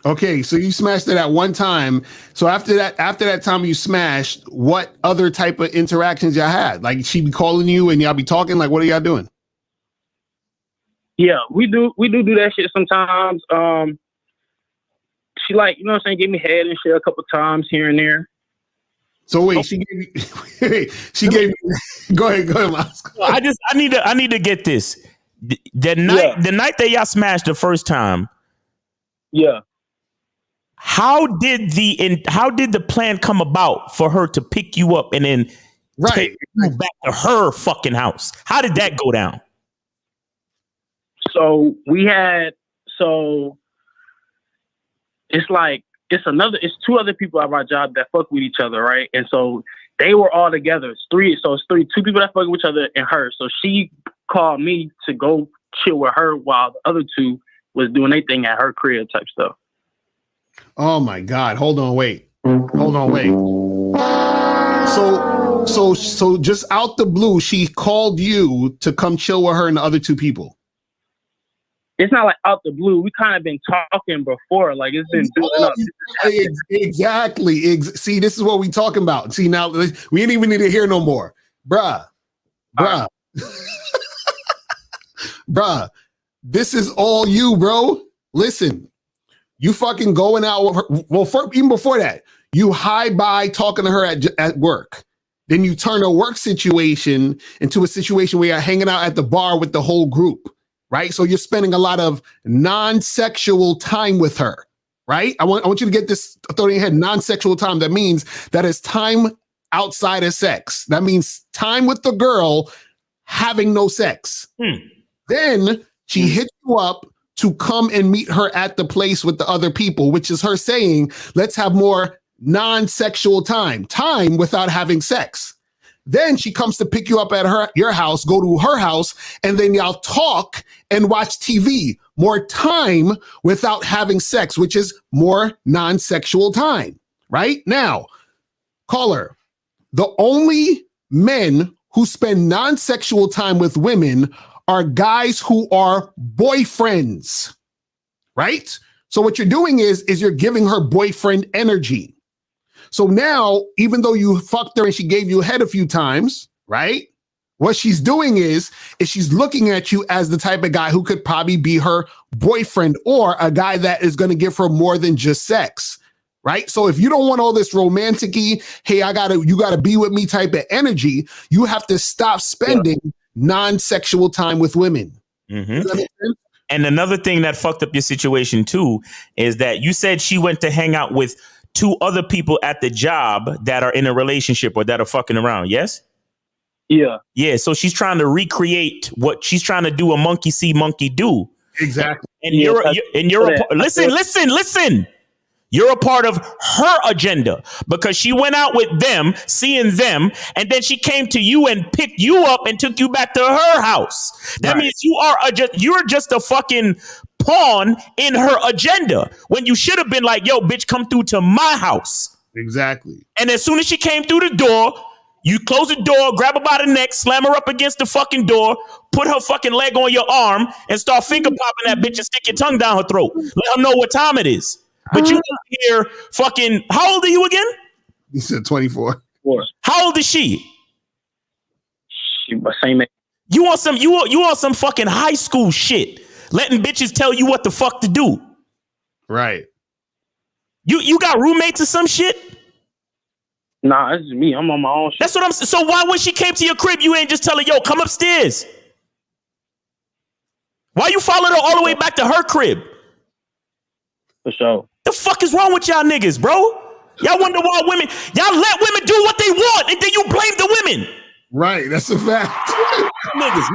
Okay, so you smashed it at one time. So after that time you smashed, what other type of interactions y'all had? Like she be calling you and y'all be talking? Like what are y'all doing? Yeah, we do that shit sometimes. She like, you know what I'm saying, gave me head and shit a couple times here and there. So wait, she gave me go ahead, Moscow. I need to get this. The night that y'all smashed the first time. Yeah. How did the plan come about for her to pick you up and then take you back to her fucking house? How did that go down? So it's two other people at my job that fuck with each other, right? And so they were all together. It's two people that fuck with each other and her. So she called me to go chill with her while the other two was doing their thing at her crib type stuff. Oh my God. Hold on, wait. So just out the blue, she called you to come chill with her and the other two people. It's not like out the blue. We kind of been talking before. Like it's been building up. Exactly. See, this is what we talking about. See, now we ain't even need to hear no more. Bruh. Bruh. This is all you, bro. Listen, you fucking going out with her. Well, even before that, you by talking to her at work. Then you turn a work situation into a situation where you're hanging out at the bar with the whole group, right? So you're spending a lot of non-sexual time with her, right? I want you to get this thought in your head, non-sexual time. That means that is time outside of sex. That means time with the girl having no sex. Then she hits you up to come and meet her at the place with the other people, which is her saying, let's have more non-sexual time without having sex. Then she comes to pick you up at your house, go to her house, and then y'all talk and watch TV. More time without having sex, which is more non-sexual time, right? Now, caller, the only men who spend non-sexual time with women are guys who are boyfriends, right? So what you're doing is you're giving her boyfriend energy. So now, even though you fucked her and she gave you a head a few times, right? What she's doing is she's looking at you as the type of guy who could probably be her boyfriend or a guy that is going to give her more than just sex, right? So if you don't want all this romantic-y, hey, you gotta be with me type of energy, you have to stop spending non-sexual time with women. Does that make sense? And another thing that fucked up your situation too is that you said she went to hang out with two other people at the job that are in a relationship or that are fucking around. Yes. Yeah. So she's trying to recreate what she's trying to do. A monkey see, monkey do. Exactly. And listen. You're a part of her agenda because she went out with them, seeing them, and then she came to you and picked you up and took you back to her house. That means you're just a fucking pawn in her agenda when you should have been like, yo, bitch, come through to my house. Exactly. And as soon as she came through the door, you close the door, grab her by the neck, slam her up against the fucking door, put her fucking leg on your arm, and start finger popping that bitch and stick your tongue down her throat. Let her know what time it is. But you here fucking, how old are you again? He said 24. How old is she? She was same age. You want some fucking high school shit. Letting bitches tell you what the fuck to do. Right. You got roommates or some shit? Nah, it's just me. I'm on my own shit. That's what I'm saying. So why when she came to your crib, you ain't just tell her, yo, come upstairs? Why you followed her all the way back to her crib? For sure. The fuck is wrong with y'all niggas, bro? Y'all wonder why y'all let women do what they want and then you blame the women. Right, that's a fact. Niggas,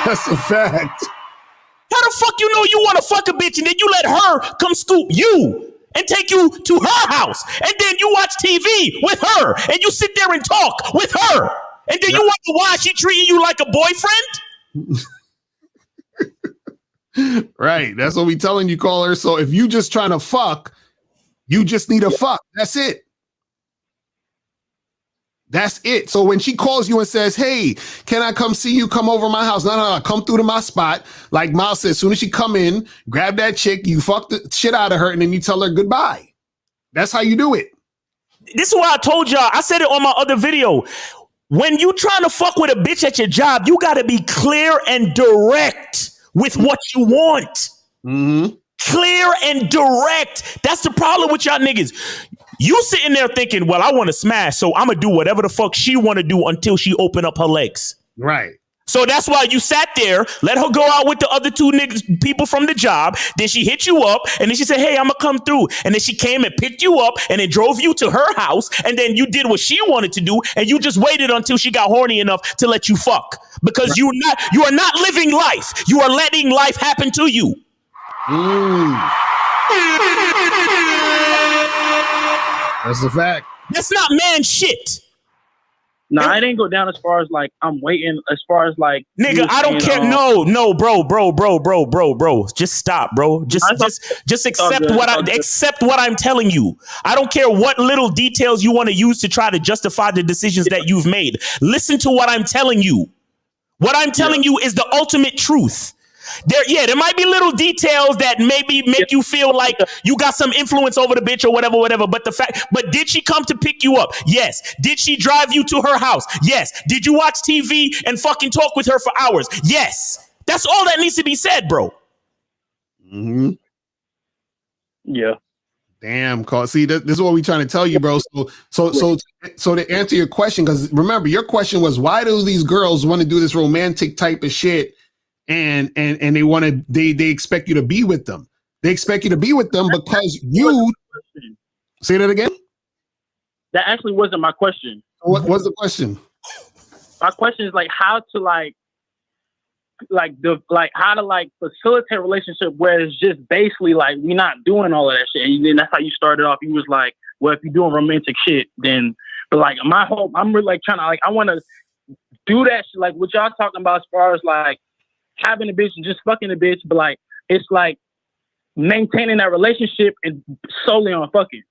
That's a fact. How the fuck you know you want to fuck a bitch and then you let her come scoop you and take you to her house and then you watch TV with her and you sit there and talk with her and then you wonder why she treating you like a boyfriend? Right, that's what we telling you, caller. So if you just trying to fuck, you just need to fuck. That's it. That's it. So when she calls you and says, hey, can I come see you? Come over my house. No. Come through to my spot. Like Miles said, as soon as she come in, grab that chick, you fuck the shit out of her, and then you tell her goodbye. That's how you do it. This is why I told y'all. I said it on my other video. When you trying to fuck with a bitch at your job, you got to be clear and direct with what you want. Mm-hmm. Clear and direct. That's the problem with y'all niggas. You sitting there thinking, well, I want to smash, so I'm going to do whatever the fuck she want to do until she open up her legs. Right. So that's why you sat there, let her go out with the other two niggas, people from the job. Then she hit you up, and then she said, hey, I'm going to come through. And then she came and picked you up, and then drove you to her house, and then you did what she wanted to do, and you just waited until she got horny enough to let you fuck. Because right. You are not living life. You are letting life happen to you. That's a fact. That's not man shit. Nah, I didn't go down as far as like I'm waiting. As far as like, nigga, I don't care. No, bro. Just stop, bro. Just accept what I'm telling you. I don't care what little details you want to use to try to justify the decisions that you've made. Listen to what I'm telling you. What I'm telling you is the ultimate truth. There might be little details that maybe make you feel like you got some influence over the bitch or whatever. But did she come to pick you up? Yes. Did she drive you to her house? Yes. Did you watch TV and fucking talk with her for hours? Yes. That's all that needs to be said, bro. Mm-hmm. Yeah. Damn, call. See, this is what we're trying to tell you, bro. So to answer your question, because remember, your question was, why do these girls want to do this romantic type of shit? And they expect you to be with them. They expect you to be with them because you say that again. That actually wasn't my question. What was the question? My question is like how to how to facilitate a relationship where it's just basically like we're not doing all of that shit. And then that's how you started off. You was like, well, if you're doing romantic shit, then but like I'm really like trying to I want to do that shit like what y'all talking about as far as like having a bitch and just fucking a bitch, but like it's like maintaining that relationship and solely on fucking.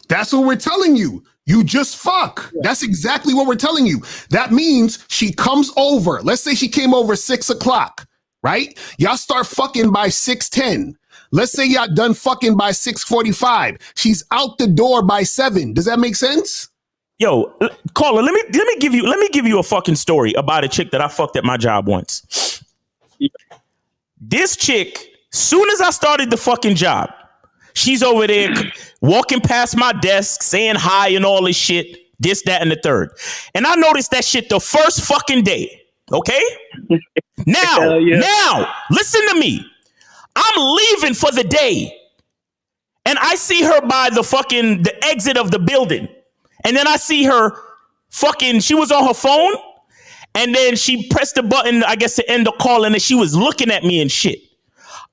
That's what we're telling you. You just fuck. Yeah. That's exactly what we're telling you. That means she comes over. Let's say she came over 6 o'clock, right? Y'all start fucking by 6:10. Let's say y'all done fucking by 6:45. She's out the door by 7. Does that make sense? Yo, caller, let me give you a fucking story about a chick that I fucked at my job once. This chick, soon as I started the fucking job, she's over there walking past my desk, saying hi and all this shit, this, that, and the third. And I noticed that shit the first fucking day. Okay? Now, listen to me. I'm leaving for the day. And I see her by the exit of the building. And then I see her she was on her phone. And then she pressed the button, I guess, to end the call. And then she was looking at me and shit.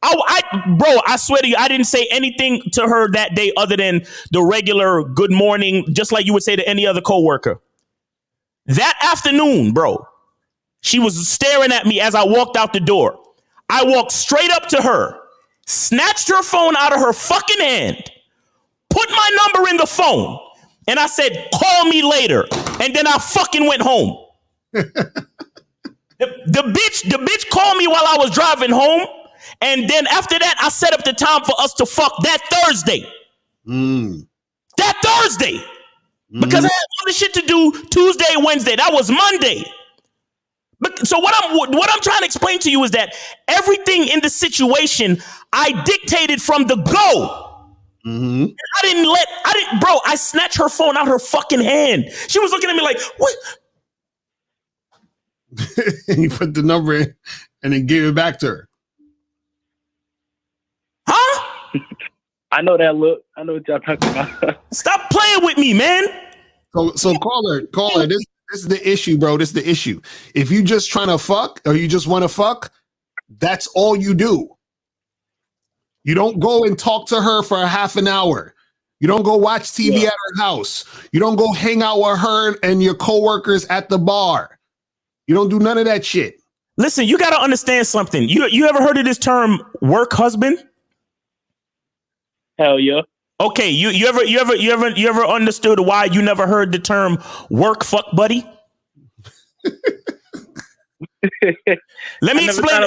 I swear to you, I didn't say anything to her that day other than the regular good morning, just like you would say to any other coworker. That afternoon, bro, she was staring at me as I walked out the door. I walked straight up to her, snatched her phone out of her fucking hand, put my number in the phone, and I said, call me later. And then I fucking went home. The bitch called me while I was driving home, and then after that, I set up the time for us to fuck that Thursday. That Thursday. because I had other shit to do Tuesday, Wednesday. That was Monday. So what I'm trying to explain to you is that everything in the situation I dictated from the go. Mm-hmm. I snatched her phone out her fucking hand. She was looking at me like, what? And you put the number in and then gave it back to her. Huh? I know that look. I know what y'all talking about. Stop playing with me, man. So caller, this is the issue, bro. This is the issue. If you just trying to fuck or you just want to fuck, that's all you do. You don't go and talk to her for a half an hour. You don't go watch TV at her house. You don't go hang out with her and your coworkers at the bar. You don't do none of that shit. Listen, you got to understand something. You ever heard of this term work husband? Hell yeah. Okay, you ever understood why you never heard the term work fuck buddy? Let me explain.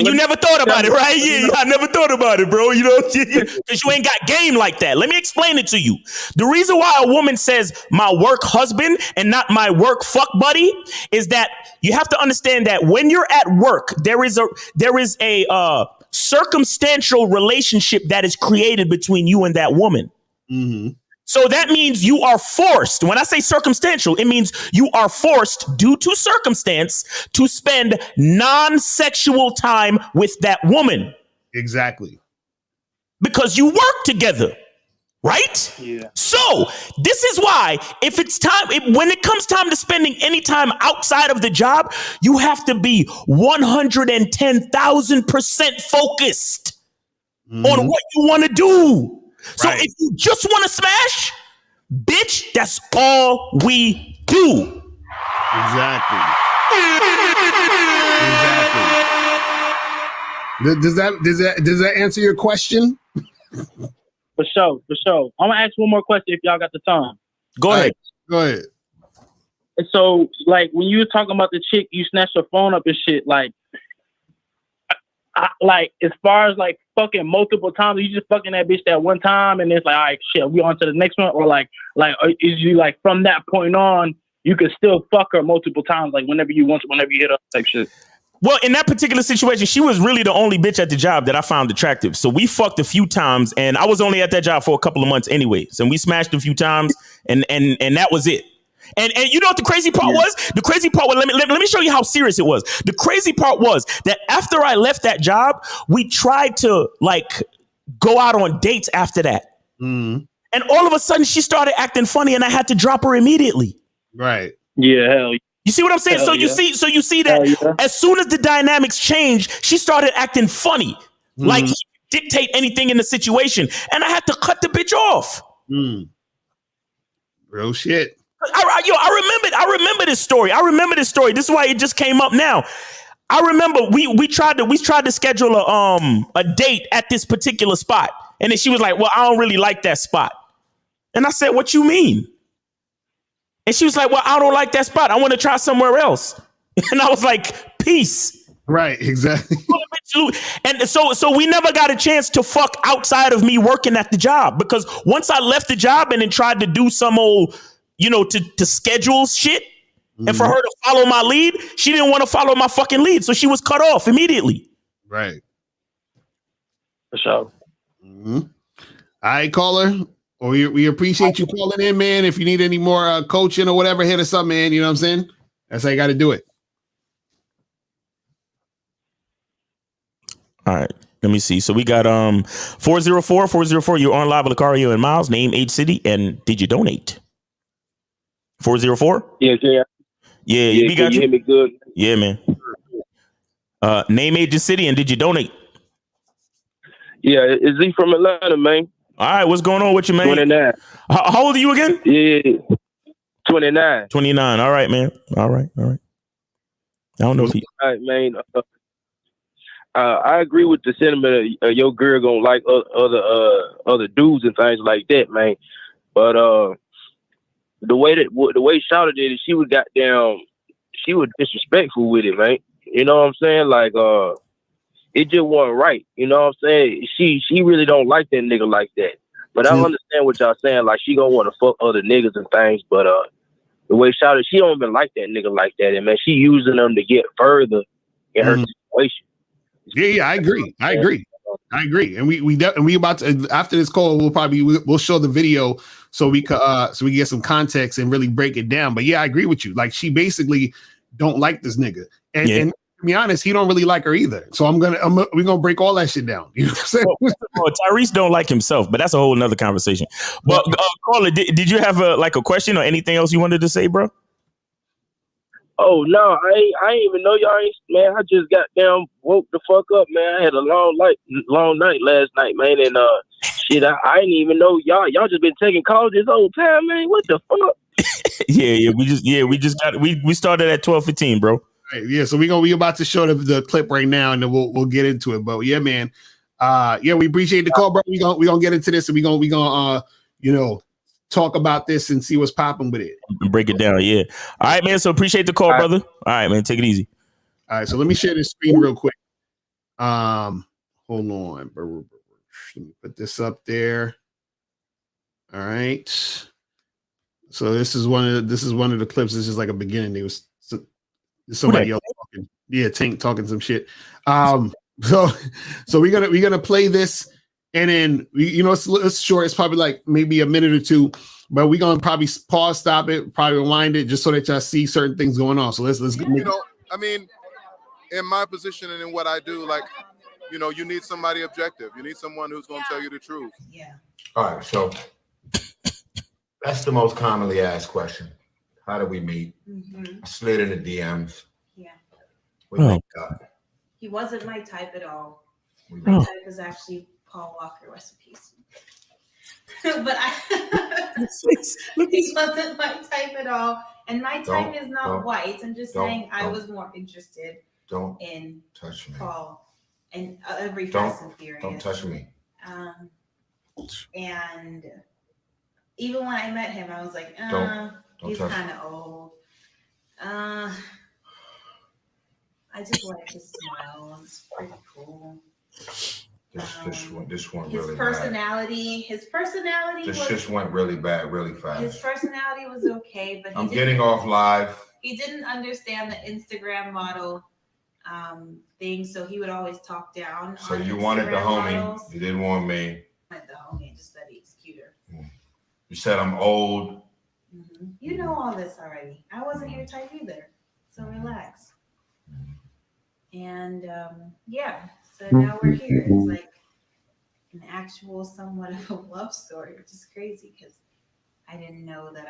You never thought about it, right? Yeah, I never thought about it, bro. You know, because you ain't got game like that. Let me explain it to you. The reason why a woman says my work husband and not my work fuck buddy is that you have to understand that when you're at work, there is a circumstantial relationship that is created between you and that woman. Mm-hmm. So that means you are forced. When I say circumstantial, it means you are forced due to circumstance to spend non-sexual time with that woman. Exactly. Because you work together, right? Yeah. So this is why if it's time, when it comes time to spending any time outside of the job, you have to be 110,000% focused on what you want to do. So if you just want to smash, bitch, that's all we do. Exactly. Does that answer your question? For sure. I'm gonna ask one more question if y'all got the time. Go ahead. And so, like, when you were talking about the chick, you snatched her phone up and shit, like as far as like fucking multiple times, you just fucking that bitch that one time and it's like, all right, shit, we on to the next one, or like is you like from that point on you could still fuck her multiple times, like whenever you want to, whenever you hit up type shit? Well, in that particular situation, she was really the only bitch at the job that I found attractive. So we fucked a few times, and I was only at that job for a couple of months anyways. And we smashed a few times, and that was it. And you know what the crazy part was? The crazy part was, let me show you how serious it was. The crazy part was that after I left that job, we tried to like go out on dates after that. And all of a sudden she started acting funny and I had to drop her immediately. Right. Yeah, hell yeah. You see what I'm saying? You see that as soon as the dynamics changed, she started acting funny. Like she could dictate anything in the situation. And I had to cut the bitch off. Real shit. I remember this story. This is why it just came up now. I remember we tried to schedule a date at this particular spot. And then she was like, well, I don't really like that spot. And I said, what you mean? And she was like, well, I don't like that spot. I want to try somewhere else. And I was like, peace. Right, exactly. And so we never got a chance to fuck outside of me working at the job, because once I left the job and then tried to do some old, to schedule shit and for her to follow my lead, she didn't want to follow my fucking lead. So she was cut off immediately. Right. For sure. All right, caller. Well, we appreciate you calling in, man. If you need any more coaching or whatever, hit us up, man. You know what I'm saying? That's how you got to do it. All right. Let me see. So we got 404. You're on live with Lucario and Miles. Name, age, city, and did you donate? 404? Yeah. Yeah, we got you. Hear me good? Yeah, man. Name, age, and city, and did you donate? Yeah, is he from Atlanta, man? All right, what's going on with you, man? 29. How old are you again? Yeah, 29. 29. All right, man. All right. I don't know if he... All right, man. I agree with the sentiment of your girl gonna like other dudes and things like that, man. But the way Shawty did it, she was disrespectful with it, man. You know what I'm saying? Like it just wasn't right. You know what I'm saying? She really don't like that nigga like that. But I understand what y'all saying. Like, she gonna want to fuck other niggas and things, but the way Shawty, she don't even like that nigga like that, and man, she using them to get further in her situation. Yeah, I agree. And we about to, after this call, we'll show the video so we get some context and really break it down. But yeah, I agree with you. Like, she basically don't like this nigga, and to be honest, he don't really like her either. So we're gonna break all that shit down. You know what I'm saying? Well, Tyrese don't like himself, but that's a whole nother conversation. But caller, did you have a question or anything else you wanted to say, bro? Oh no, I ain't even know y'all ain't, man. I just got down, woke the fuck up, man. I had a long night last night, man, and shit, I didn't even know y'all just been taking calls this whole time, man. What the fuck? We started at 12:15, bro. Right, yeah, so we about to show the clip right now, and then we'll get into it. But yeah, man, we appreciate the call, bro. We gonna get into this, and we gonna talk about this and see what's popping with it. Break it down, yeah. All right, man. So appreciate the call, brother. All right, man. Take it easy. All right, so let me share this screen real quick. Hold on. Let me put this up there. All right. So this is one of the clips. This is like a beginning. It was somebody else talking. Yeah, Tank talking some shit. So we're gonna play this. And then, it's short. It's probably like maybe a minute or two, but we're going to probably pause, stop it, probably rewind it just so that y'all see certain things going on. So let's get I mean, in my position and in what I do, like, you need somebody objective. You need someone who's going to tell you the truth. Yeah. All right. So that's the most commonly asked question. How do we meet? I slid in the DMs. Yeah. We linked up. He wasn't my type at all. My type is actually Paul Walker, rest in peace. But he wasn't my type at all. And my type is not white. I'm just saying I was more interested in touch me. Paul and every Fast and Furious. Don't touch me. And even when I met him, I was like, he's kind of old. I just like his smile. It's pretty cool. This one his really personality. bad. His personality. This just went really bad, really fast. His personality was okay, but I'm getting off live. He didn't understand the Instagram model thing, so he would always talk down. So you wanted the homie, models. You didn't want me. I wanted the homie, just that he's cuter. You said I'm old. You know all this already. I wasn't your type either, so relax. And so now we're here. It's like an actual somewhat of a love story, which is crazy because I didn't know that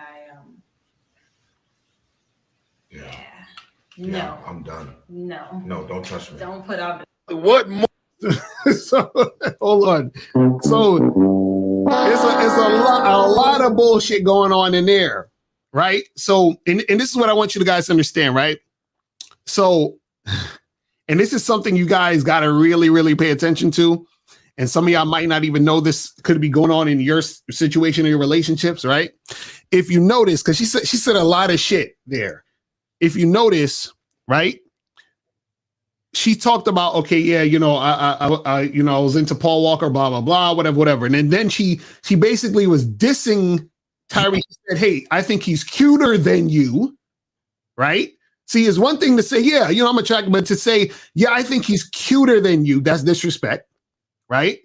No. I'm done. No, don't touch me. Don't put on what more? So hold on. So it's a lot of bullshit going on in there, right? So and this is what I want you guys to understand, right? So and this is something you guys got to really, really pay attention to. And some of y'all might not even know this could be going on in your situation in your relationships, right? If you notice, because she said a lot of shit there. If you notice, right? She talked about, okay, yeah, I was into Paul Walker, blah, blah, blah, whatever. And then she basically was dissing Tyrese. She said, hey, I think he's cuter than you, right? See, it's one thing to say, yeah, I'm attracted, but to say, yeah, I think he's cuter than you, that's disrespect, right?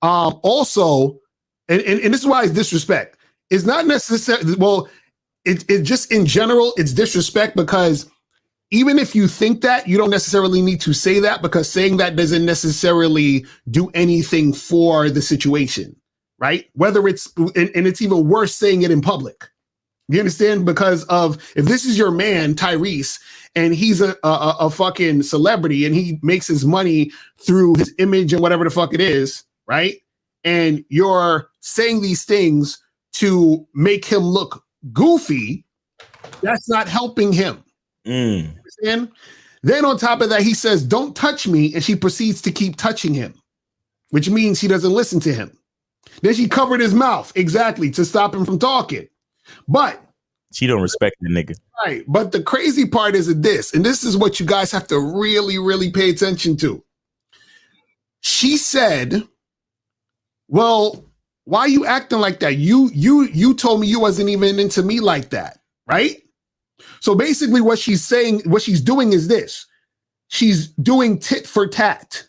Also, and this is why it's disrespect. It's not necessarily, it just in general, it's disrespect because even if you think that, you don't necessarily need to say that because saying that doesn't necessarily do anything for the situation, right? Whether it's, and it's even worse saying it in public. You understand? Because of if this is your man, Tyrese, and he's a fucking celebrity and he makes his money through his image and whatever the fuck it is, right? And you're saying these things to make him look goofy, that's not helping him. You understand? Then on top of that, he says, don't touch me. And she proceeds to keep touching him, which means she doesn't listen to him. Then she covered his mouth exactly to stop him from talking. But she don't respect the nigga. Right. But the crazy part is this, and this is what you guys have to really, really pay attention to. She said, well, Why are you acting like that? You told me you wasn't even into me like that, right? So basically what she's saying, what she's doing is this. She's doing tit for tat,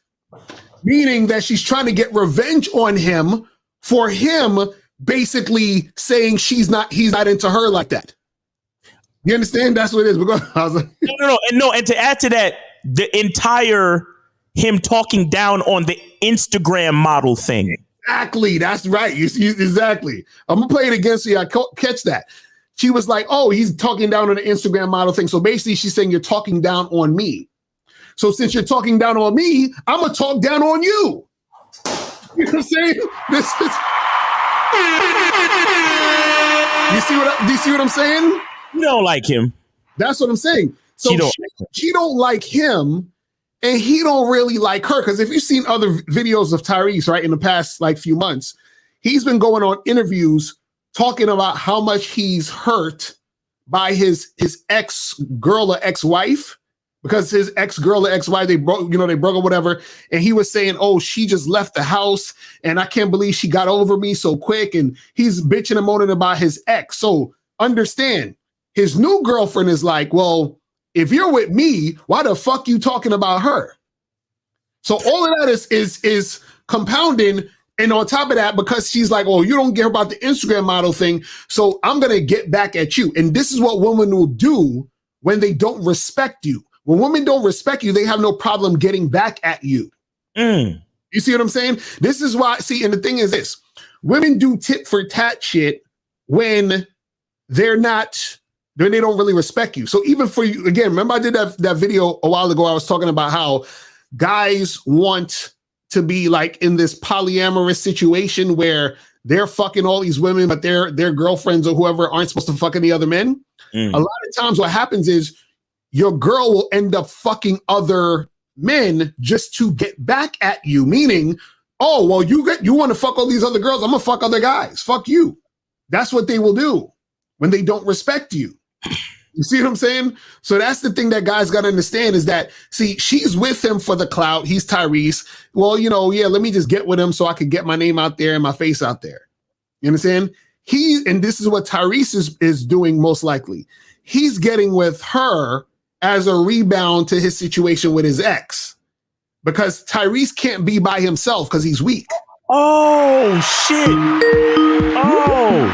meaning that she's trying to get revenge on him for him basically saying he's not into her like that. You understand? That's what it is. Because I was like, no. And to add to that, the entire him talking down on the Instagram model thing. Exactly. That's right. You see, exactly. I'm gonna play it again so y'all catch that. She was like, "Oh, he's talking down on the Instagram model thing." So basically, she's saying you're talking down on me. So since you're talking down on me, I'm gonna talk down on you. You know what I'm saying? This is. You see what I'm saying? You don't like him. That's what I'm saying. So she don't like him, and he don't really like her. Because if you've seen other videos of Tyrese, right, in the past like few months, he's been going on interviews talking about how much he's hurt by his ex-girl or ex-wife, because his ex-girl or ex-wife, they broke or whatever. And he was saying, oh, she just left the house and I can't believe she got over me so quick. And he's bitching and moaning about his ex. So understand, his new girlfriend is like, well, if you're with me, why the fuck you talking about her? So all of that is compounding. And on top of that, because she's like, oh, you don't care about the Instagram model thing, so I'm going to get back at you. And this is what women will do when they don't respect you. When women don't respect you, they have no problem getting back at you. You see what I'm saying? This is why, see, and the thing is this, women do tit for tat shit when they don't really respect you. So even for you, again, remember I did that video a while ago, I was talking about how guys want to be like in this polyamorous situation where they're fucking all these women, but their girlfriends or whoever aren't supposed to fuck any other men. A lot of times what happens is your girl will end up fucking other men just to get back at you, meaning, oh, well, you want to fuck all these other girls, I'm gonna fuck other guys. Fuck you. That's what they will do when they don't respect you. You see what I'm saying? So that's the thing that guys got to understand is that, see, she's with him for the clout. He's Tyrese. Well, let me just get with him so I can get my name out there and my face out there. You understand? And this is what Tyrese is doing most likely. He's getting with her as a rebound to his situation with his ex, because Tyrese can't be by himself because he's weak. Oh, shit. Oh.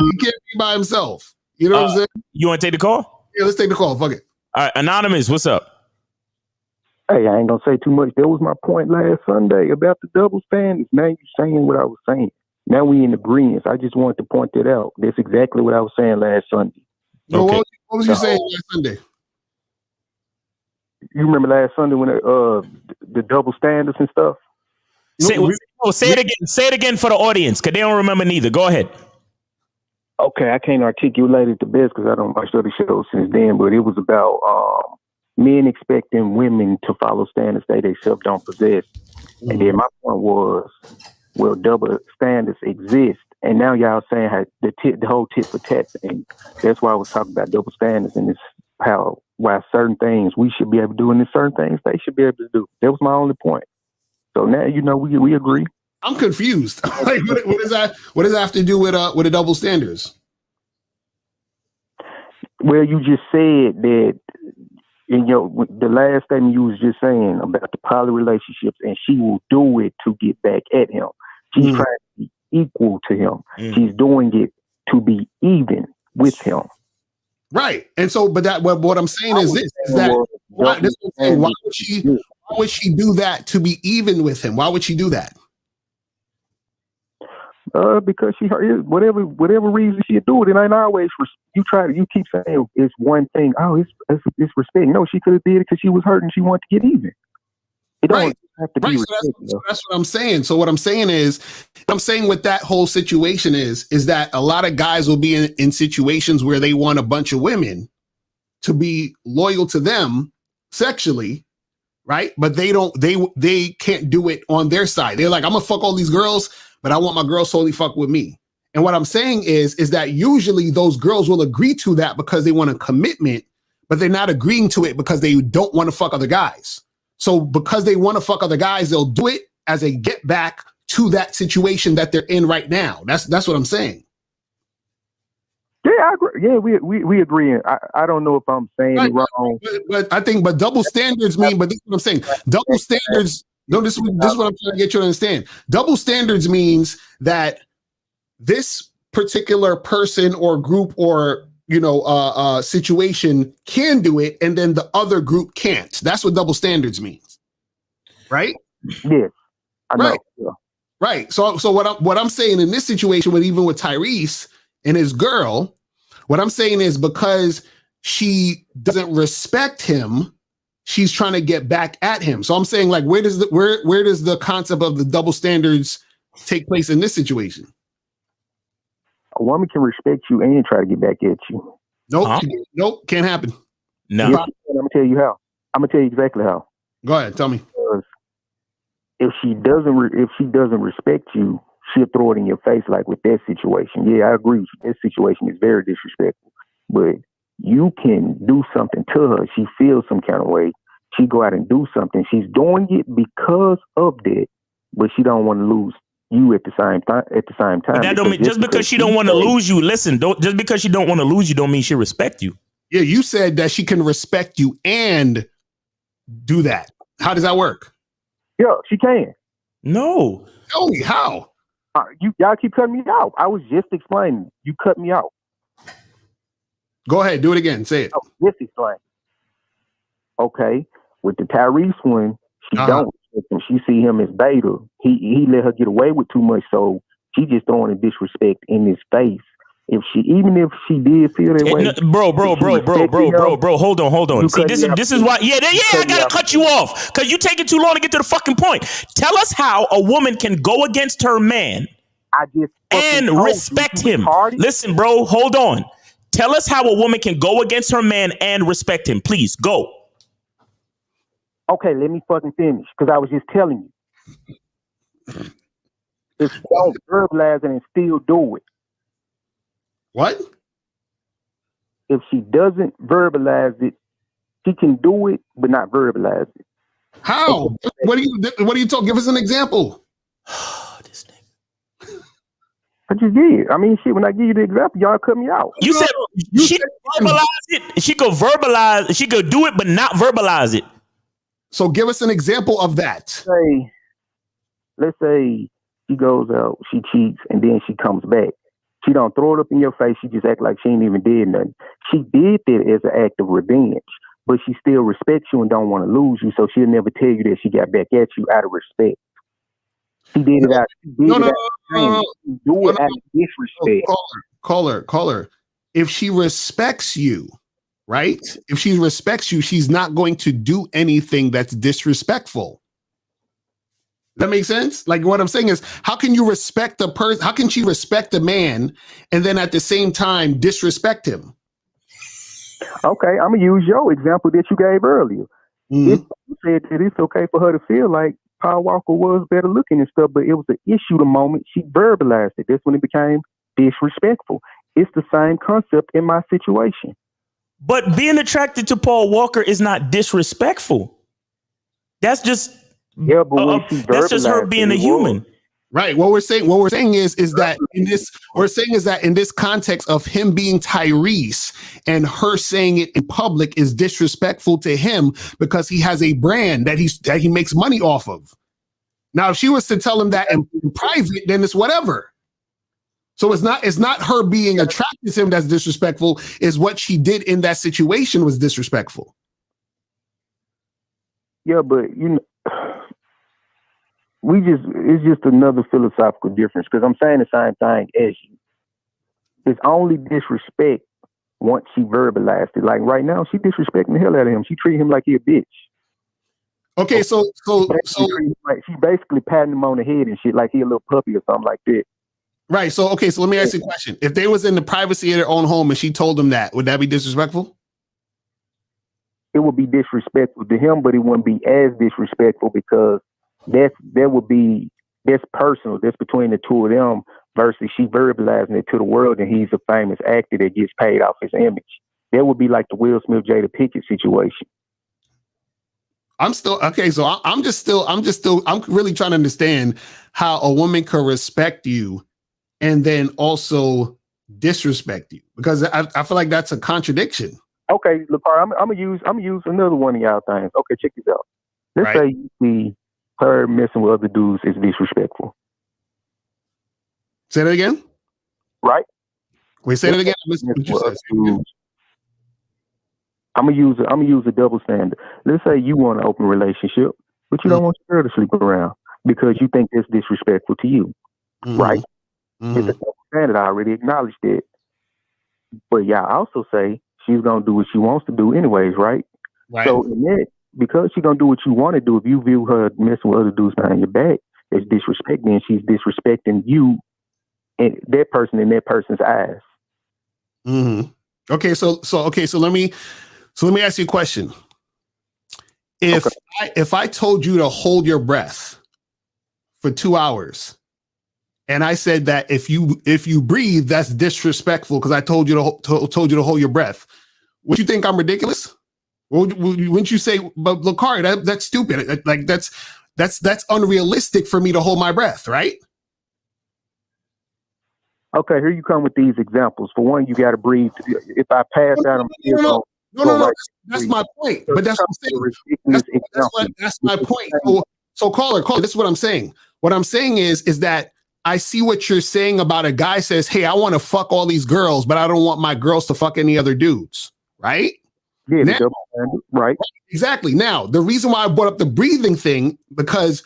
He can't be by himself. You know what I'm saying? You want to take the call? Yeah, let's take the call. Fuck it. All right, Anonymous, what's up? Hey, I ain't gonna say too much. That was my point last Sunday about the double standards. Now you're saying what I was saying. Now we in agreement. I just wanted to point that out. That's exactly what I was saying last Sunday. Okay. What was you saying last Sunday? You remember last Sunday when the double standards and stuff? Say it again. Say it again for the audience, because they don't remember neither. Go ahead. Okay, I can't articulate it the best because I don't watch other shows since then, but it was about men expecting women to follow standards they themselves don't possess. And then my point was, well, double standards exist. And now y'all saying how the whole tit for tat thing. That's why I was talking about double standards, and it's why certain things we should be able to do and there's certain things they should be able to do. That was my only point. So now we agree. I'm confused. Like, what does that have to do with the double standards? Well, you just said that in the last statement you was just saying about the poly relationships, and she will do it to get back at him. She's trying to be equal to him. She's doing it to be even with him. Right. And so, but what I'm saying is this: is that why would she do that to be even with him? Why would she do that? Because she heard whatever reason she do it. It ain't always you keep saying it's one thing. Oh, it's respect. No, she could have did it because she was hurt and she wanted to get even. It don't have to be respect. So that's what I'm saying. So what I'm saying is, with that whole situation is that a lot of guys will be in situations where they want a bunch of women to be loyal to them sexually, right? But they can't do it on their side. They're like, I'm gonna fuck all these girls, but I want my girls solely fuck with me. And what I'm saying is that usually those girls will agree to that because they want a commitment, but they're not agreeing to it because they don't want to fuck other guys. So because they want to fuck other guys, they'll do it as a get back to that situation that they're in right now. That's what I'm saying. Yeah, I agree. Yeah, we agree. I don't know if I'm saying it wrong. But I think, double standards mean, but this is what I'm saying. Double standards, no, this is what I'm trying to get you to understand. Double standards means that this particular person or group or, situation can do it, and then the other group can't. That's what double standards means. Right? Yes. I know. Right. Yeah. Right. So what I'm saying in this situation, even with Tyrese and his girl, what I'm saying is because she doesn't respect him, she's trying to get back at him. So I'm saying, like, where does the concept of the double standards take place in this situation? A woman can respect you and try to get back at you. Nope, can't happen. No. Yes, I'm gonna tell you how. I'm gonna tell you exactly how. Go ahead, tell me. Because if she doesn't respect you, she'll throw it in your face, like with that situation. Yeah, I agree with you. That situation is very disrespectful. But you can do something to her. She feels some kind of way. She go out and do something. She's doing it because of that, but she don't want to lose you at the same time. But that don't mean, just because she don't want to lose you. Listen, just because she don't want to lose you, don't mean she respect you. Yeah, you said that she can respect you and do that. How does that work? Yeah, she can. No. Tell me how. Y'all keep cutting me out. I was just explaining. You cut me out. Go ahead, do it again. Say it. Oh, just explain. Okay, with the Tyrese one, she don't respect him. She see him as beta. He let her get away with too much, so she just throwing a disrespect in his face. Even if she did feel that way, bro, hold on. See, this is why. Yeah, I gotta cut you off because you taking too long to get to the fucking point. Tell us how a woman can go against her man and respect him. Listen, bro, hold on. Tell us how a woman can go against her man and respect him. Please go. Okay, let me fucking finish because I was just telling you. If you don't verbalize it and still do it. What? If she doesn't verbalize it, she can do it, but not verbalize it. How? Okay. What are you talking? Give us an example. This nigga. I just did. I mean, shit, when I give you the example, y'all cut me out. You said she could verbalize it. She could verbalize. She could do it, but not verbalize it. So give us an example of that. Let's say she goes out, she cheats, and then she comes back. She don't throw it up in your face. She just act like she ain't even did nothing. She did that as an act of revenge, but she still respects you and don't want to lose you. So she'll never tell you that she got back at you out of respect. She did it out. Do it out of disrespect. Caller. If she respects you, right? If she respects you, she's not going to do anything that's disrespectful. That makes sense? Like, what I'm saying is, how can you respect the person? How can she respect the man and then at the same time disrespect him? Okay, I'm going to use your example that you gave earlier. You said that it's okay for her to feel like Paul Walker was better looking and stuff, but it was an issue the moment she verbalized it. That's when it became disrespectful. It's the same concept in my situation. But being attracted to Paul Walker is not disrespectful. That's just that's just her being a human. Right. What we're saying is that in this context of him being Tyrese and her saying it in public is disrespectful to him because he has a brand that he makes money off of. Now, if she was to tell him that in private, then it's whatever. So it's not her being attracted to him that's disrespectful, is what she did in that situation was disrespectful. Yeah, but it's just another philosophical difference because I'm saying the same thing as you. It's only disrespect once she verbalized it. Like right now, she disrespecting the hell out of him. She treat him like he a bitch. Okay, so she basically patting him on the head and shit like he a little puppy or something like that. Right. So let me ask you a question. If they was in the privacy of their own home and she told them that, would that be disrespectful? It would be disrespectful to him, but it wouldn't be as disrespectful because that's personal. That's between the two of them versus she verbalizing it to the world and he's a famous actor that gets paid off his image. That would be like the Will Smith Jada Pinkett situation. I'm really trying to understand how a woman could respect you and then also disrespect you, because I feel like that's a contradiction. Okay, LeCar, I'm gonna use another one of y'all things. Okay, check this out. Let's say you see her messing with other dudes is disrespectful. Say that again. Right? Wait, say that again. I'm gonna use a double standard. Let's say you want an open relationship, but you don't want your girl to sleep around because you think it's disrespectful to you. Right? It's a double standard. I already acknowledged it. But y'all also say she's gonna do what she wants to do anyways, right? So in that, because she's gonna do what you want to do, if you view her messing with other dudes behind your back as disrespect, then she's disrespecting you and that person in that person's eyes. Okay, so let me ask you a question. If I told you to hold your breath for 2 hours, and I said that if you breathe, that's disrespectful because I told you to hold your breath, would you think I'm ridiculous? Wouldn't you say, but LeCar, that's stupid? Like that's unrealistic for me to hold my breath, right? Okay, here you come with these examples. For one, you got to breathe. If I pass out, I'm no. That's my point. But that's what I'm saying. That's my point. So caller, this is what I'm saying. What I'm saying is that I see what you're saying about a guy says, hey, I want to fuck all these girls, but I don't want my girls to fuck any other dudes. Right? Yeah, now, right. Exactly. Now, the reason why I brought up the breathing thing, because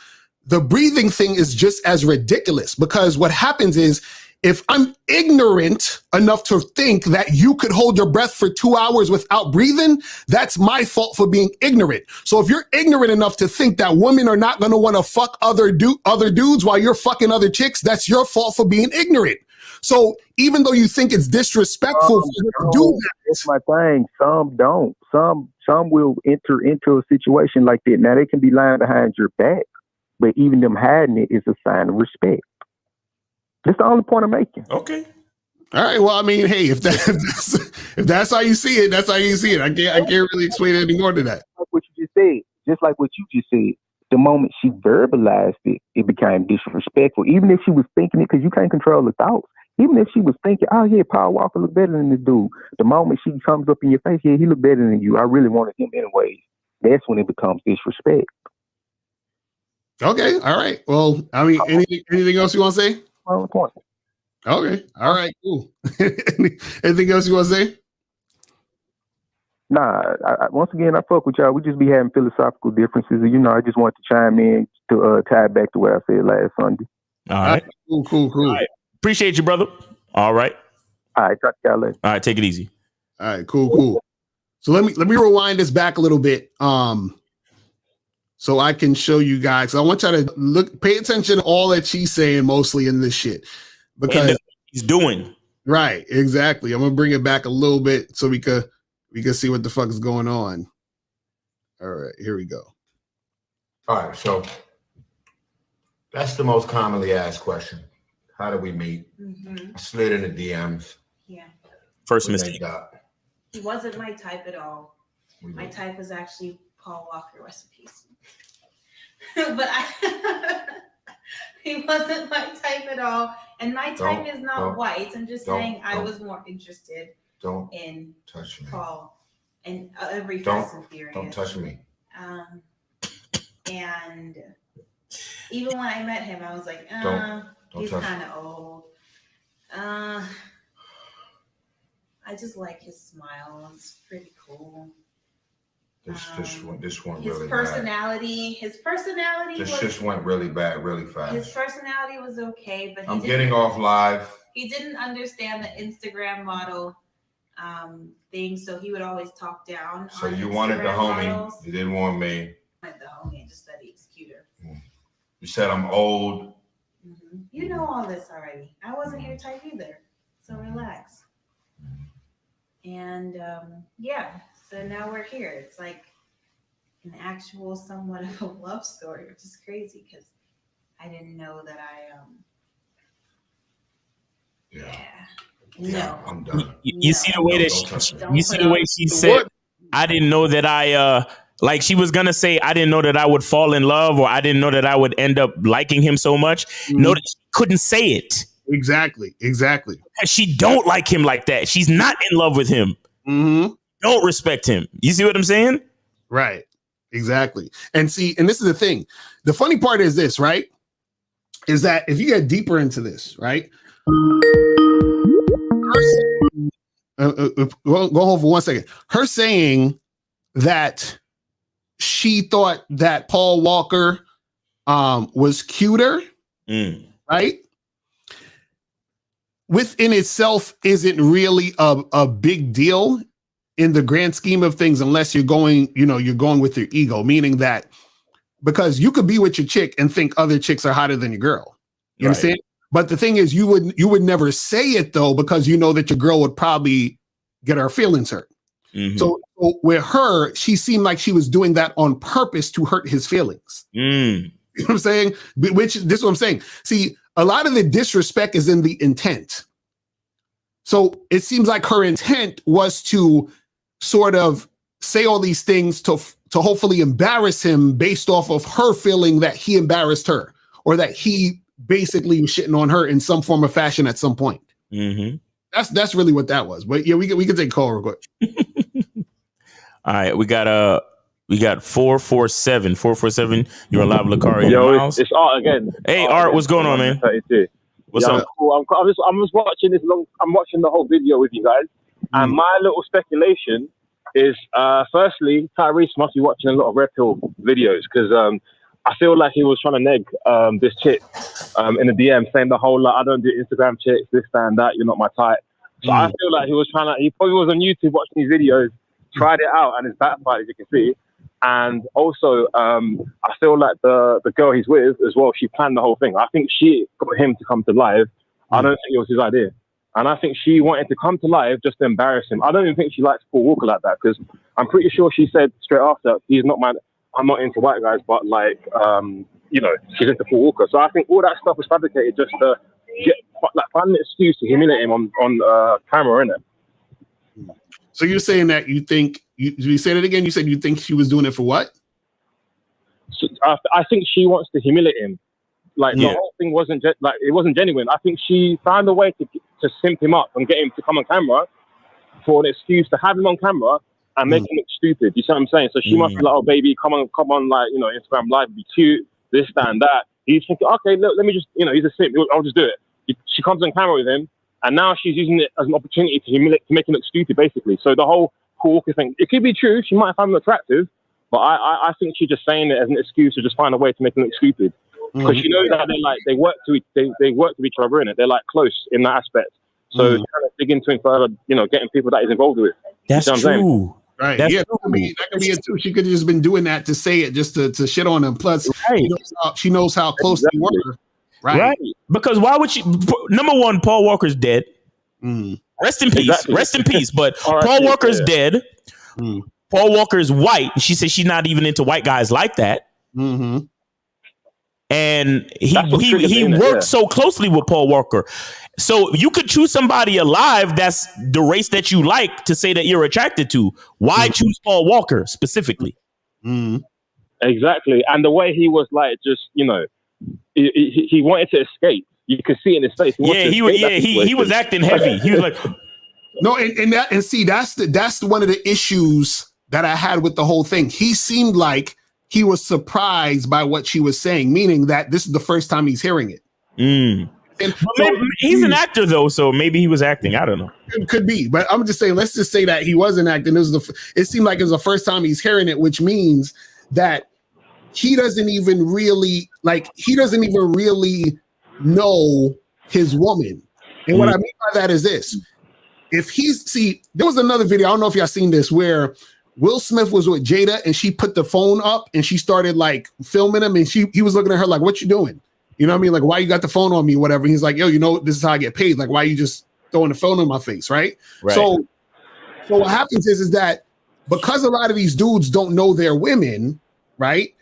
the breathing thing is just as ridiculous, because what happens is if I'm ignorant enough to think that you could hold your breath for 2 hours without breathing, that's my fault for being ignorant. So if you're ignorant enough to think that women are not going to want to fuck other dudes while you're fucking other chicks, that's your fault for being ignorant. So even though you think it's disrespectful for you to do that, that's my thing. Some don't. Some will enter into a situation like that. Now they can be lying behind your back, but even them hiding it is a sign of respect. That's the only point I'm making. Okay. All right. Well, I mean, hey, if that's how you see it, that's how you see it. I can't really explain it any more than that. Like what you just said, just like what you just said. The moment she verbalized it, it became disrespectful. Even if she was thinking it, because you can't control the thoughts. Even if she was thinking, oh yeah, Paul Walker look better than this dude. The moment she comes up in your face, yeah, he look better than you. I really wanted him anyways. That's when it becomes disrespect. Okay. All right. Well, I mean, anything else you want to say? Point. Okay. All right. Cool. Anything else you want to say? Nah. Once again, I fuck with y'all. We just be having philosophical differences. You know, I just want to chime in to tie back to what I said last Sunday. All right. Cool. All right. Appreciate you, brother. All right. All right. Talk to y'all later. All right. Take it easy. All right. Cool. So let me rewind this back a little bit. So I can show you guys. I want y'all to pay attention to all that she's saying mostly in this shit. Because he's doing. Right, exactly. I'm gonna bring it back a little bit so we can see what the fuck is going on. All right, here we go. All right, so that's the most commonly asked question. How do we meet? I slid in the DMs. Yeah. First mistake. He wasn't my type at all. My type was actually Paul Walker, rest in peace. But he wasn't my type at all. And my type is not white. I'm just saying I was more interested in touch me. Paul and every Fast and Furious. Don't touch me. And even when I met him, I was like, he's kind of old. I just like his smile. It's pretty cool. This one his really personality. bad. His personality. This just went really bad, really fast. His personality was okay, but I'm getting off live. He didn't understand the Instagram model thing, so he would always talk down. So you wanted the homie, models. You didn't want me. I wanted the homie, and just said he was cuter. You said I'm old. You know all this already. I wasn't your type either, so relax. And so now we're here. It's like an actual somewhat of a love story, which is crazy because I didn't know that No. I'm done. You see the way that she said, I didn't know that I Like she was gonna say, I didn't know that I would fall in love, or I didn't know that I would end up liking him so much. No, she couldn't say it. Exactly. She don't like him like that. She's not in love with him. Don't respect him. You see what I'm saying? Right. Exactly. And see, and this is the thing. The funny part is this, right? Is that if you get deeper into this, right? Go hold for 1 second. Her saying that she thought that Paul Walker was cuter, right? Within itself isn't really a big deal in the grand scheme of things, unless you're going with your ego, meaning that because you could be with your chick and think other chicks are hotter than your girl. You understand? But the thing is, you would never say it though, because you know that your girl would probably get her feelings hurt. So with her, she seemed like she was doing that on purpose to hurt his feelings. You know what I'm saying? This is what I'm saying. See, a lot of the disrespect is in the intent. So it seems like her intent was to sort of say all these things to hopefully embarrass him based off of her feeling that he embarrassed her, or that he basically was shitting on her in some form or fashion at some point. That's really what that was. But yeah, we can take a call real quick. All right, we got 447. 447. You're alive, Lakari. Yo, it's Art again. Hey, Art, what's going on, man? 32. What's up? Cool. I'm just watching this I'm watching the whole video with you guys, and my little speculation is, firstly, Tyrese must be watching a lot of Red Pill videos, because I feel like he was trying to neg this chick in the DM, saying the whole I don't do Instagram chicks, this, that, and that. You're not my type. So I feel like he probably was on YouTube watching these videos, tried it out, and it's backfired, as you can see. And also, I feel like the girl he's with as well, she planned the whole thing. I think she got him to come to live. I don't think it was his idea. And I think she wanted to come to live just to embarrass him. I don't even think she likes Paul Walker like that, because I'm pretty sure she said straight after, I'm not into white guys, but she's into Paul Walker. So I think all that stuff was fabricated just to find an excuse to humiliate him on camera, innit? So you're saying that you think you said it again? You said you think she was doing it for what? So I think she wants to humiliate him. The whole thing wasn't it wasn't genuine. I think she found a way to simp him up and get him to come on camera for an excuse to have him on camera and make him look stupid. You see what I'm saying? So she must be like, "Oh baby, come on, Instagram live, be cute, this, that, and that." He's thinking, "Okay, look, let me just, he's a simp. I'll just do it." She comes on camera with him, and now she's using it as an opportunity to make him look stupid, basically. So the whole Paul Walker thing, it could be true. She might find him attractive, but I think she's just saying it as an excuse to just find a way to make him look stupid. Because she knows that they work to each other, in it. They're close in that aspect. So trying to dig into him further, getting people that he's involved with. That's true. Right. That's that could be it too. She could have just been doing that to say it, just to shit on him. Plus, she knows how close they were. Right. Because why would she? Number one, Paul Walker's dead. Rest in peace. Exactly. Rest in peace. But Paul Walker's dead. Paul Walker's white. She says she's not even into white guys like that. And he worked so closely with Paul Walker. So you could choose somebody alive that's the race that you like to say that you're attracted to. Why choose Paul Walker specifically? Exactly. And the way he was he wanted to escape. You could see in his face. He was acting heavy. He was like, no, and see, that's one of the issues that I had with the whole thing. He seemed like he was surprised by what she was saying, meaning that this is the first time he's hearing it. And he's an actor though, so maybe he was acting. I don't know. It could be, but I'm just saying. Let's just say that he wasn't acting. It seemed like it was the first time he's hearing it, which means that he doesn't even really know his woman. And what I mean by that is this: there was another video. I don't know if y'all seen this where Will Smith was with Jada and she put the phone up and she started filming him, and he was looking at her like, "What you doing?" You know what I mean? Like, why you got the phone on me, whatever. He's like, "Yo, this is how I get paid. Like, why you just throwing the phone in my face?" Right. So what happens is that because a lot of these dudes don't know their women, right?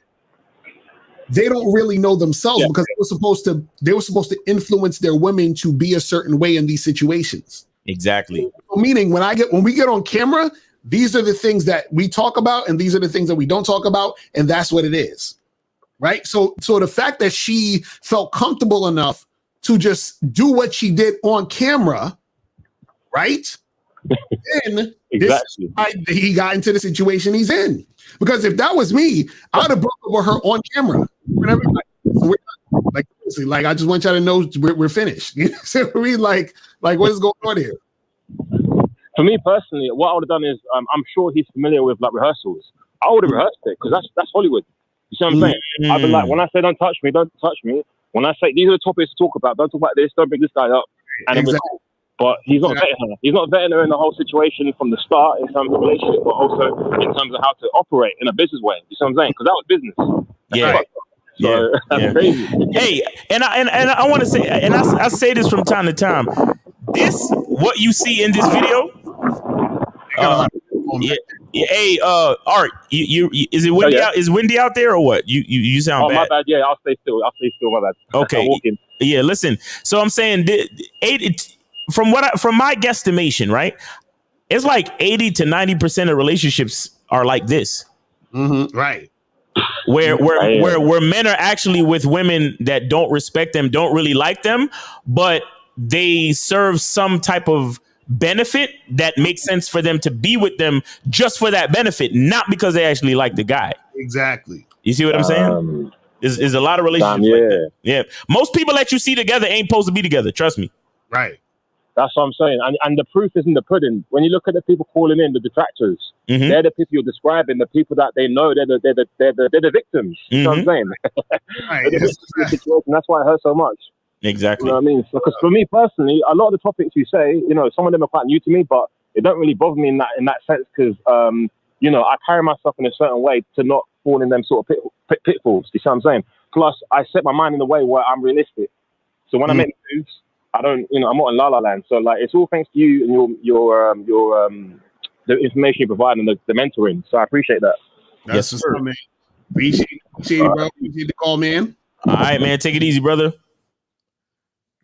They don't really know themselves because they were supposed to influence their women to be a certain way in these situations. Exactly. Meaning when we get on camera, these are the things that we talk about, and these are the things that we don't talk about, and that's what it is, right? So the fact that she felt comfortable enough to just do what she did on camera, right? Then exactly. He got into the situation he's in. Because if that was me, I would have broke up with her on camera. Like, seriously, like, I just want y'all to know we're finished. You know what I mean? Like what is going on here? For me personally, what I would have done is, I'm sure he's familiar with like rehearsals. I would have rehearsed it because that's Hollywood. You see what I'm saying? I'd be like, when I say don't touch me, don't touch me. When I say these are the topics to talk about, don't talk about this, don't bring this guy up. And exactly. Cool. But he's not vetting her. He's not vetting her in the whole situation from the start in terms of relationship, but also in terms of how to operate in a business way. You see what I'm saying? Because that was business. Yeah. So that's crazy. Hey, and I want to say, and I say this from time to time. This, what you see in this video, hey, Art, you is it windy out? Is windy out there or what? You sound bad. My bad. Yeah, I'll stay still. My bad. Okay. Yeah, listen. So I'm saying, from my guesstimation, right? It's like 80 to 90% of relationships are like this. Mm-hmm. Right. Where men are actually with women that don't respect them, don't really like them, but they serve some type of benefit that makes sense for them to be with them just for that benefit, not because they actually like the guy. Exactly. You see what I'm saying? There's a lot of relationships like that. Yeah. Most people that you see together ain't supposed to be together. Trust me. Right. That's what I'm saying. And the proof is in the pudding. When you look at the people calling in, the detractors, they're the people you're describing, the people that they know they're the victims. You know what I'm saying? Right. That's why it hurts so much. Exactly. You know what I mean? Because for me personally, a lot of the topics you say, some of them are quite new to me, but it don't really bother me in that sense because, I carry myself in a certain way to not fall in them sort of pitfalls. You see what I'm saying? Plus, I set my mind in a way where I'm realistic. So when I make moves, I don't, I'm not in la la land. So like, it's all thanks to you and your the information you provide and the mentoring. So I appreciate that. That's what's up, man. Appreciate it, bro. Appreciate the call, man. All right, man. Take it easy, brother.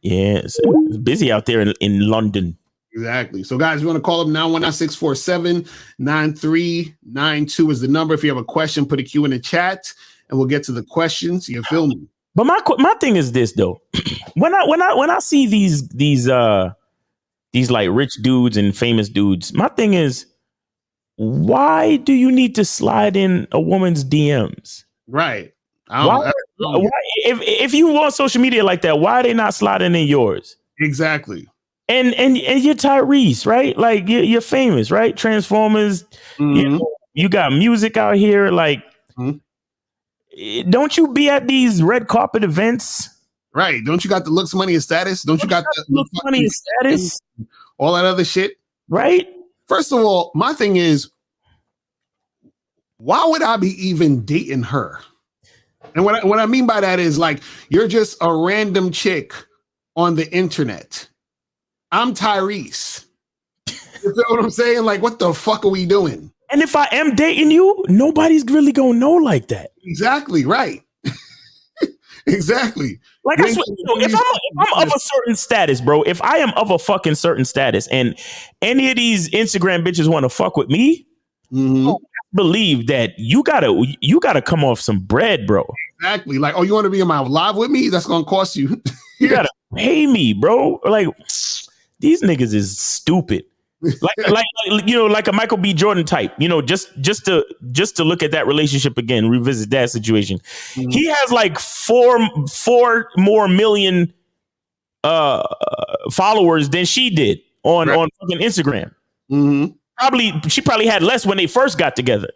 Yeah, it's busy out there in London. Exactly. So, guys, you want to call up 919-647-9392 is the number. If you have a question, put a Q in the chat, and we'll get to the questions. You feel me? But my thing is this though, when I see these like rich dudes and famous dudes, my thing is, why do you need to slide in a woman's DMs? Right. Why, if you want social media like that, why are they not sliding in yours? Exactly. And you're Tyrese, right? Like you're famous, right? Transformers. You got music out here, like. Don't you be at these red carpet events? Right. Don't you got the looks, money, and status? Don't you got the looks, money, and status? All that other shit? Right. First of all, my thing is, why would I be even dating her? And what I mean by that is like, you're just a random chick on the internet. I'm Tyrese. You know what I'm saying? Like, what the fuck are we doing? And if I am dating you, nobody's really gonna know like that. Exactly, right. Exactly. Like, I swear, if I'm of a certain status, bro, if I am of a fucking certain status and any of these Instagram bitches want to fuck with me, believe that you gotta come off some bread, bro. Exactly. Like, oh, you want to be in my live with me? That's gonna cost you. You gotta pay me, bro. Like, these niggas is stupid. like a Michael B. Jordan type, just to look at that relationship again, revisit that situation. He has like 4 more million followers than she did on fucking Instagram. She probably had less when they first got together.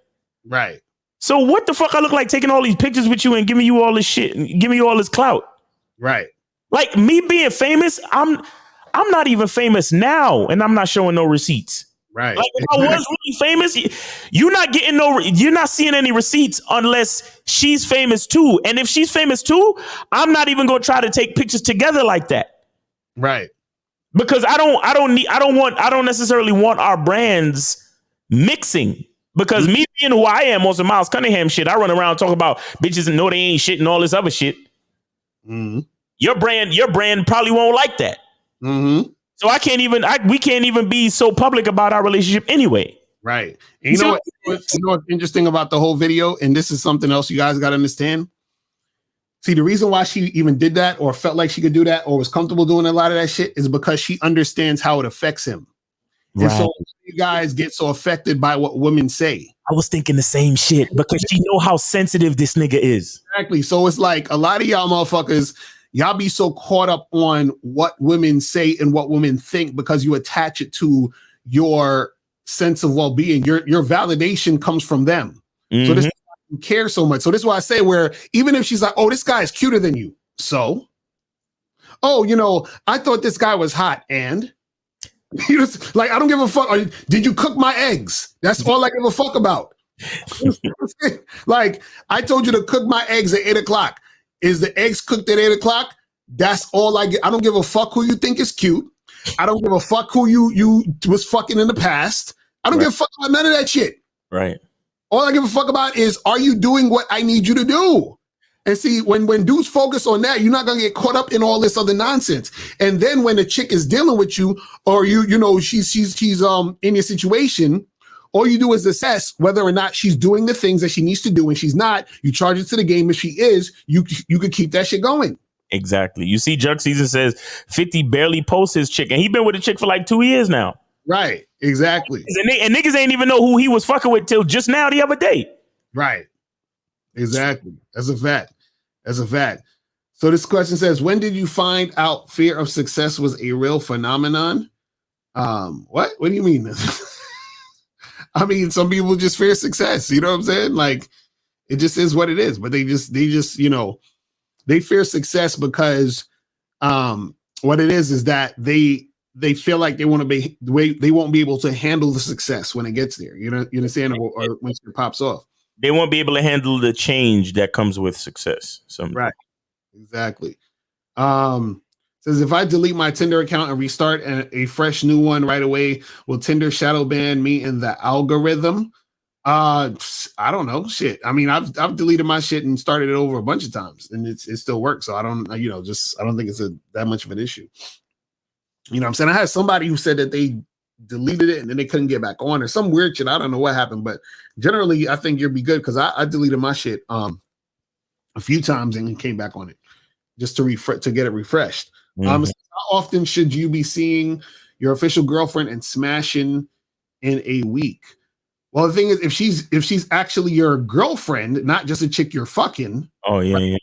Right. So what the fuck I look like taking all these pictures with you and giving you all this shit and giving you all this clout? Right. Like me being famous, I'm not even famous now, and I'm not showing no receipts. Right. Like if I was really famous, you're not seeing any receipts unless she's famous too. And if she's famous too, I'm not even gonna try to take pictures together like that. Right. Because I don't necessarily want our brands mixing. Because me being who I am on some Miles Cunningham shit, I run around talking about bitches and know they ain't shit and all this other shit. Your brand probably won't like that. So we can't even be so public about our relationship anyway. Right. And you know what's interesting about the whole video, and this is something else you guys got to understand. See, the reason why she even did that or felt like she could do that or was comfortable doing a lot of that shit is because she understands how it affects him. Right. And so you guys get so affected by what women say. I was thinking the same shit because she know how sensitive this nigga is. Exactly. So it's like a lot of y'all motherfuckers, y'all be so caught up on what women say and what women think because you attach it to your sense of well-being. Your validation comes from them. Mm-hmm. So this is why you care so much. So this is why I say where even if she's like, oh, this guy is cuter than you. So, oh, you know, I thought this guy was hot and you just like, I don't give a fuck. Did you cook my eggs? That's all I give a fuck about. Like, I told you to cook my eggs at 8:00. Is the eggs cooked at 8:00? That's all I get. I don't give a fuck who you think is cute. I don't give a fuck who you was fucking in the past. I don't give a fuck about none of that shit. Right. All I give a fuck about is, are you doing what I need you to do? And see, when dudes focus on that, you're not gonna get caught up in all this other nonsense. And then when the chick is dealing with you, or you know she's in your situation, all you do is assess whether or not she's doing the things that she needs to do. And she's not, you charge it to the game. If she is, you could keep that shit going. Exactly. You see, Jug Season says 50 barely posts his chick, and he been with a chick for like 2 years now. Right. Exactly. And niggas ain't even know who he was fucking with till just now the other day. Right. Exactly. That's a fact. That's a fact. So this question says, when did you find out fear of success was a real phenomenon? What do you mean? I mean, some people just fear success. You know what I'm saying? Like, it just is what it is. But they just, you know, they fear success because what it is that they feel like they won't be able to handle the success when it gets there. You know, you understand, or when it pops off. They won't be able to handle the change that comes with success. Right. Exactly. Says, if I delete my Tinder account and restart a fresh new one right away, will Tinder shadow ban me in the algorithm? I don't know. Shit. I mean, I've deleted my shit and started it over a bunch of times, and it still works. So I don't think it's that much of an issue. You know what I'm saying? I had somebody who said that they deleted it and then they couldn't get back on or some weird shit. I don't know what happened, but generally I think you'll be good because I deleted my shit a few times and came back on it just to get it refreshed. Mm-hmm. How often should you be seeing your official girlfriend and smashing in a week? Well, the thing is, if she's actually your girlfriend, not just a chick you're fucking. Oh yeah, right? Yeah.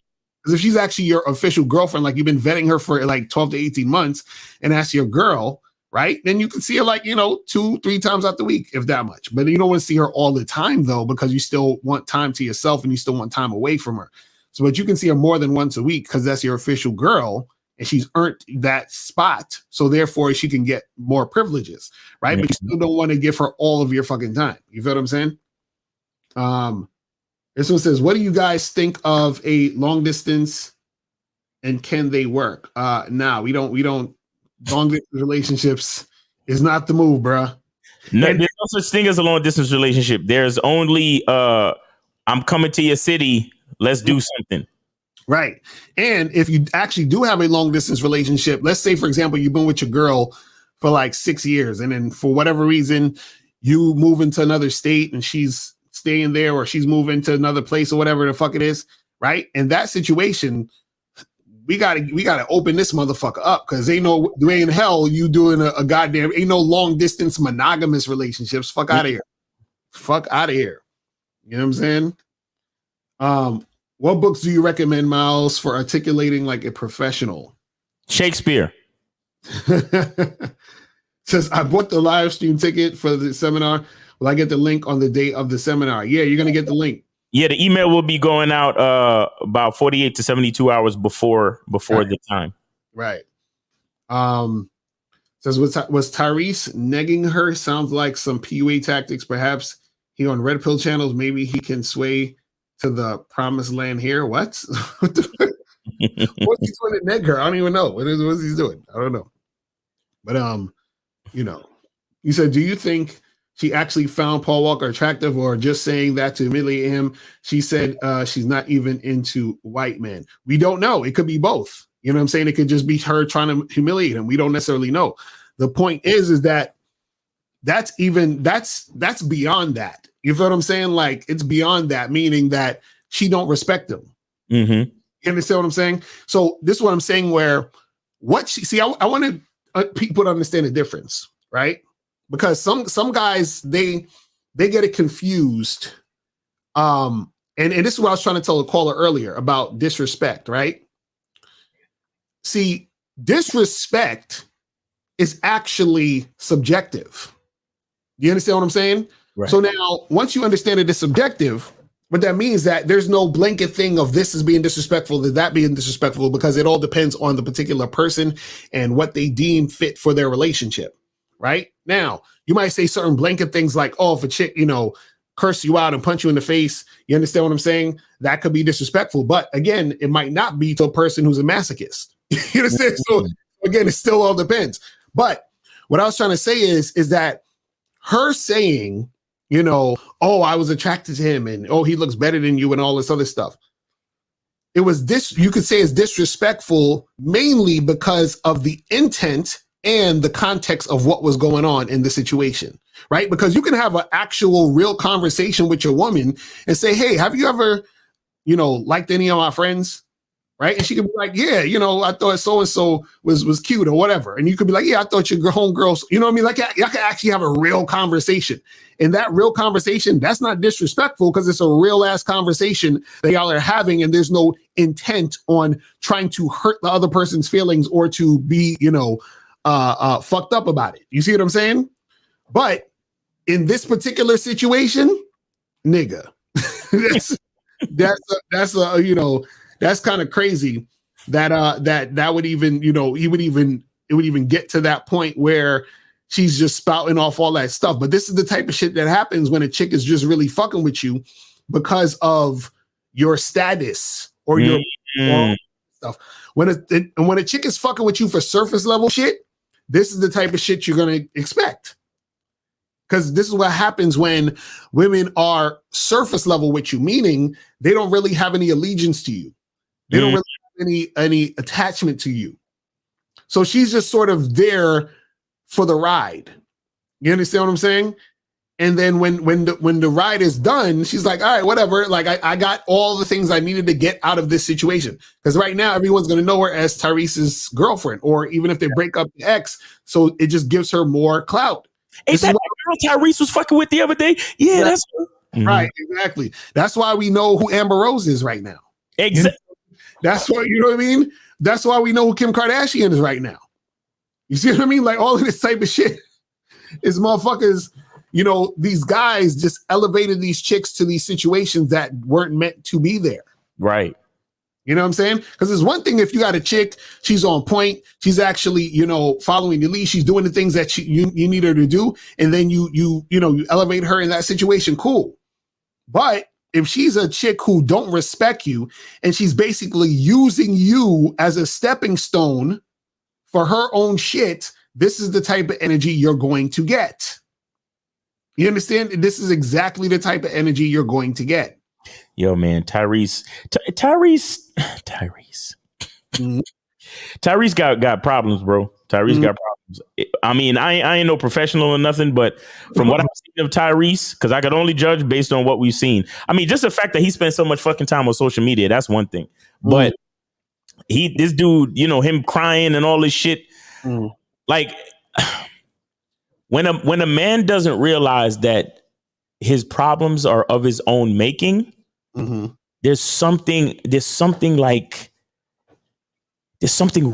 Because if she's actually your official girlfriend, like you've been vetting her for like 12 to 18 months, and that's your girl, right? Then you can see her like, 2-3 times out the week, if that much. But you don't want to see her all the time though, because you still want time to yourself and you still want time away from her. So, but you can see her more than once a week because that's your official girl and she's earned that spot. So therefore she can get more privileges, right? Yeah. But you still don't want to give her all of your fucking time. You feel what I'm saying? This one says, what do you guys think of a long distance and can they work? Nah, we don't long distance relationships is not the move, bruh. No, there's no such thing as a long distance relationship. There's only I'm coming to your city, let's do something. Right. And if you actually do have a long distance relationship, let's say, for example, you've been with your girl for like 6 years, and then for whatever reason, you move into another state and she's staying there, or she's moving to another place or whatever the fuck it is, right? In that situation, we gotta open this motherfucker up because ain't no way in hell you doing a goddamn ain't no long distance monogamous relationships. Fuck out of here. Fuck out of here. You know what I'm saying? What books do you recommend, Miles, for articulating like a professional? Shakespeare. Says, I bought the live stream ticket for the seminar. Will I get the link on the day of the seminar? Yeah, you're gonna get the link. Yeah, the email will be going out about 48 to 72 hours before right. The time. Right. Says, was Tyrese negging her? Sounds like some PUA tactics. Perhaps he on Red Pill channels. Maybe he can sway to the promised land here. What? What's he doing to neg her? I don't even know. What is he doing? I don't know. But you said, do you think she actually found Paul Walker attractive or just saying that to humiliate him? She said she's not even into white men. We don't know. It could be both. You know what I'm saying? It could just be her trying to humiliate him. We don't necessarily know. The point is that that's beyond that. You feel what I'm saying? Like, it's beyond that, meaning that she don't respect him. Mm-hmm. You understand what I'm saying? So this is what I'm saying, where I want people to understand the difference, right? Because some guys, they get it confused. And this is what I was trying to tell the caller earlier about disrespect, right? See, disrespect is actually subjective. You understand what I'm saying? Right. So now, once you understand it is subjective, what that means that there's no blanket thing of this is being disrespectful, that being disrespectful, because it all depends on the particular person and what they deem fit for their relationship, right? Now, you might say certain blanket things like, oh, if a chick, curse you out and punch you in the face, you understand what I'm saying? That could be disrespectful. But again, it might not be to a person who's a masochist. You understand? So again, it still all depends. But what I was trying to say is that her saying, oh, I was attracted to him and oh, he looks better than you and all this other stuff. It was you could say it's disrespectful mainly because of the intent and the context of what was going on in the situation, right? Because you can have an actual real conversation with your woman and say, hey, have you ever, liked any of my friends? Right. And she could be like, yeah, I thought so-and-so was cute or whatever. And you could be like, yeah, I thought your homegirls, you know what I mean? Like, y'all could actually have a real conversation. And that real conversation, that's not disrespectful because it's a real ass conversation that y'all are having. And there's no intent on trying to hurt the other person's feelings or to be, fucked up about it. You see what I'm saying? But in this particular situation, nigga, that's kind of crazy that would even, it would even get to that point where she's just spouting off all that stuff. But this is the type of shit that happens when a chick is just really fucking with you because of your status or your stuff. When a chick is fucking with you for surface level shit, this is the type of shit you're going to expect. Because this is what happens when women are surface level with you, meaning they don't really have any allegiance to you. They don't really have any attachment to you. So she's just sort of there for the ride. You understand what I'm saying? And then when the ride is done, she's like, all right, whatever. Like I got all the things I needed to get out of this situation. Because right now everyone's going to know her as Tyrese's girlfriend, or even if they break up the ex, so it just gives her more clout. Ain't that girl Tyrese was fucking with the other day? Yeah, that's right. Exactly. That's why we know who Amber Rose is right now. Exactly. That's why, you know what I mean? That's why we know who Kim Kardashian is right now. You see what I mean? Like all of this type of shit is motherfuckers, these guys just elevated these chicks to these situations that weren't meant to be there. Right. You know what I'm saying? Because there's one thing if you got a chick, she's on point, she's actually, following the lead, she's doing the things that you need her to do, and then you elevate her in that situation, cool. But if she's a chick who don't respect you and she's basically using you as a stepping stone for her own shit, this is the type of energy you're going to get. You understand? This is exactly the type of energy you're going to get. Yo, man, Tyrese. Mm-hmm. Tyrese got problems, bro. Tyrese got problems. I mean, I ain't no professional or nothing, but from what I've seen of Tyrese, because I could only judge based on what we've seen. I mean, just the fact that he spent so much fucking time on social media, that's one thing. But this dude, him crying and all this shit, like when a man doesn't realize that his problems are of his own making, there's something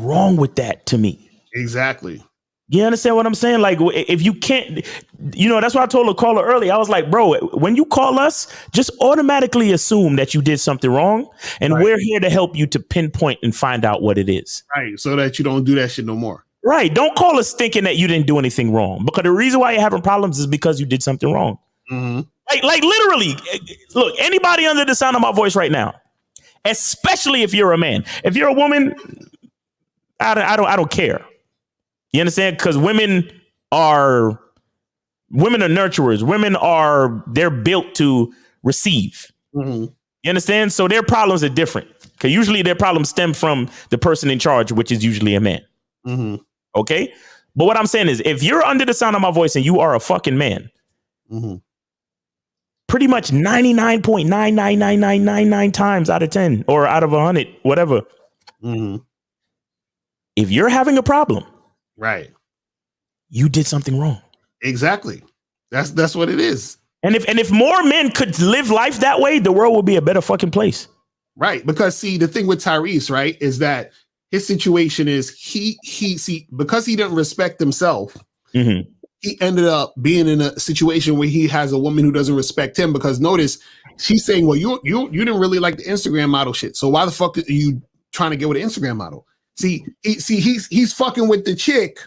wrong with that to me. Exactly. You understand what I'm saying? Like, if you can't, that's why I told a caller earlier. I was like, bro, when you call us, just automatically assume that you did something wrong. And we're here to help you to pinpoint and find out what it is. Right. So that you don't do that shit no more. Right. Don't call us thinking that you didn't do anything wrong, because the reason why you're having problems is because you did something wrong. Like literally, look, anybody under the sound of my voice right now, especially if you're a man, if you're a woman, I don't care. You understand? Because women are nurturers. They're built to receive. You understand? So their problems are different, because usually their problems stem from the person in charge, which is usually a man. Okay. But what I'm saying is, if you're under the sound of my voice and you are a fucking man, pretty much 99.99999 times out of 10 or out of 100, whatever, if you're having a problem, right, you did something wrong. Exactly. That's what it is. And if more men could live life that way, the world would be a better fucking place. Right. Because see, the thing with Tyrese, right, is that his situation is because he didn't respect himself, he ended up being in a situation where he has a woman who doesn't respect him. Because notice, she's saying, well, you didn't really like the Instagram model shit. So why the fuck are you trying to get with an Instagram model? See, he's fucking with the chick,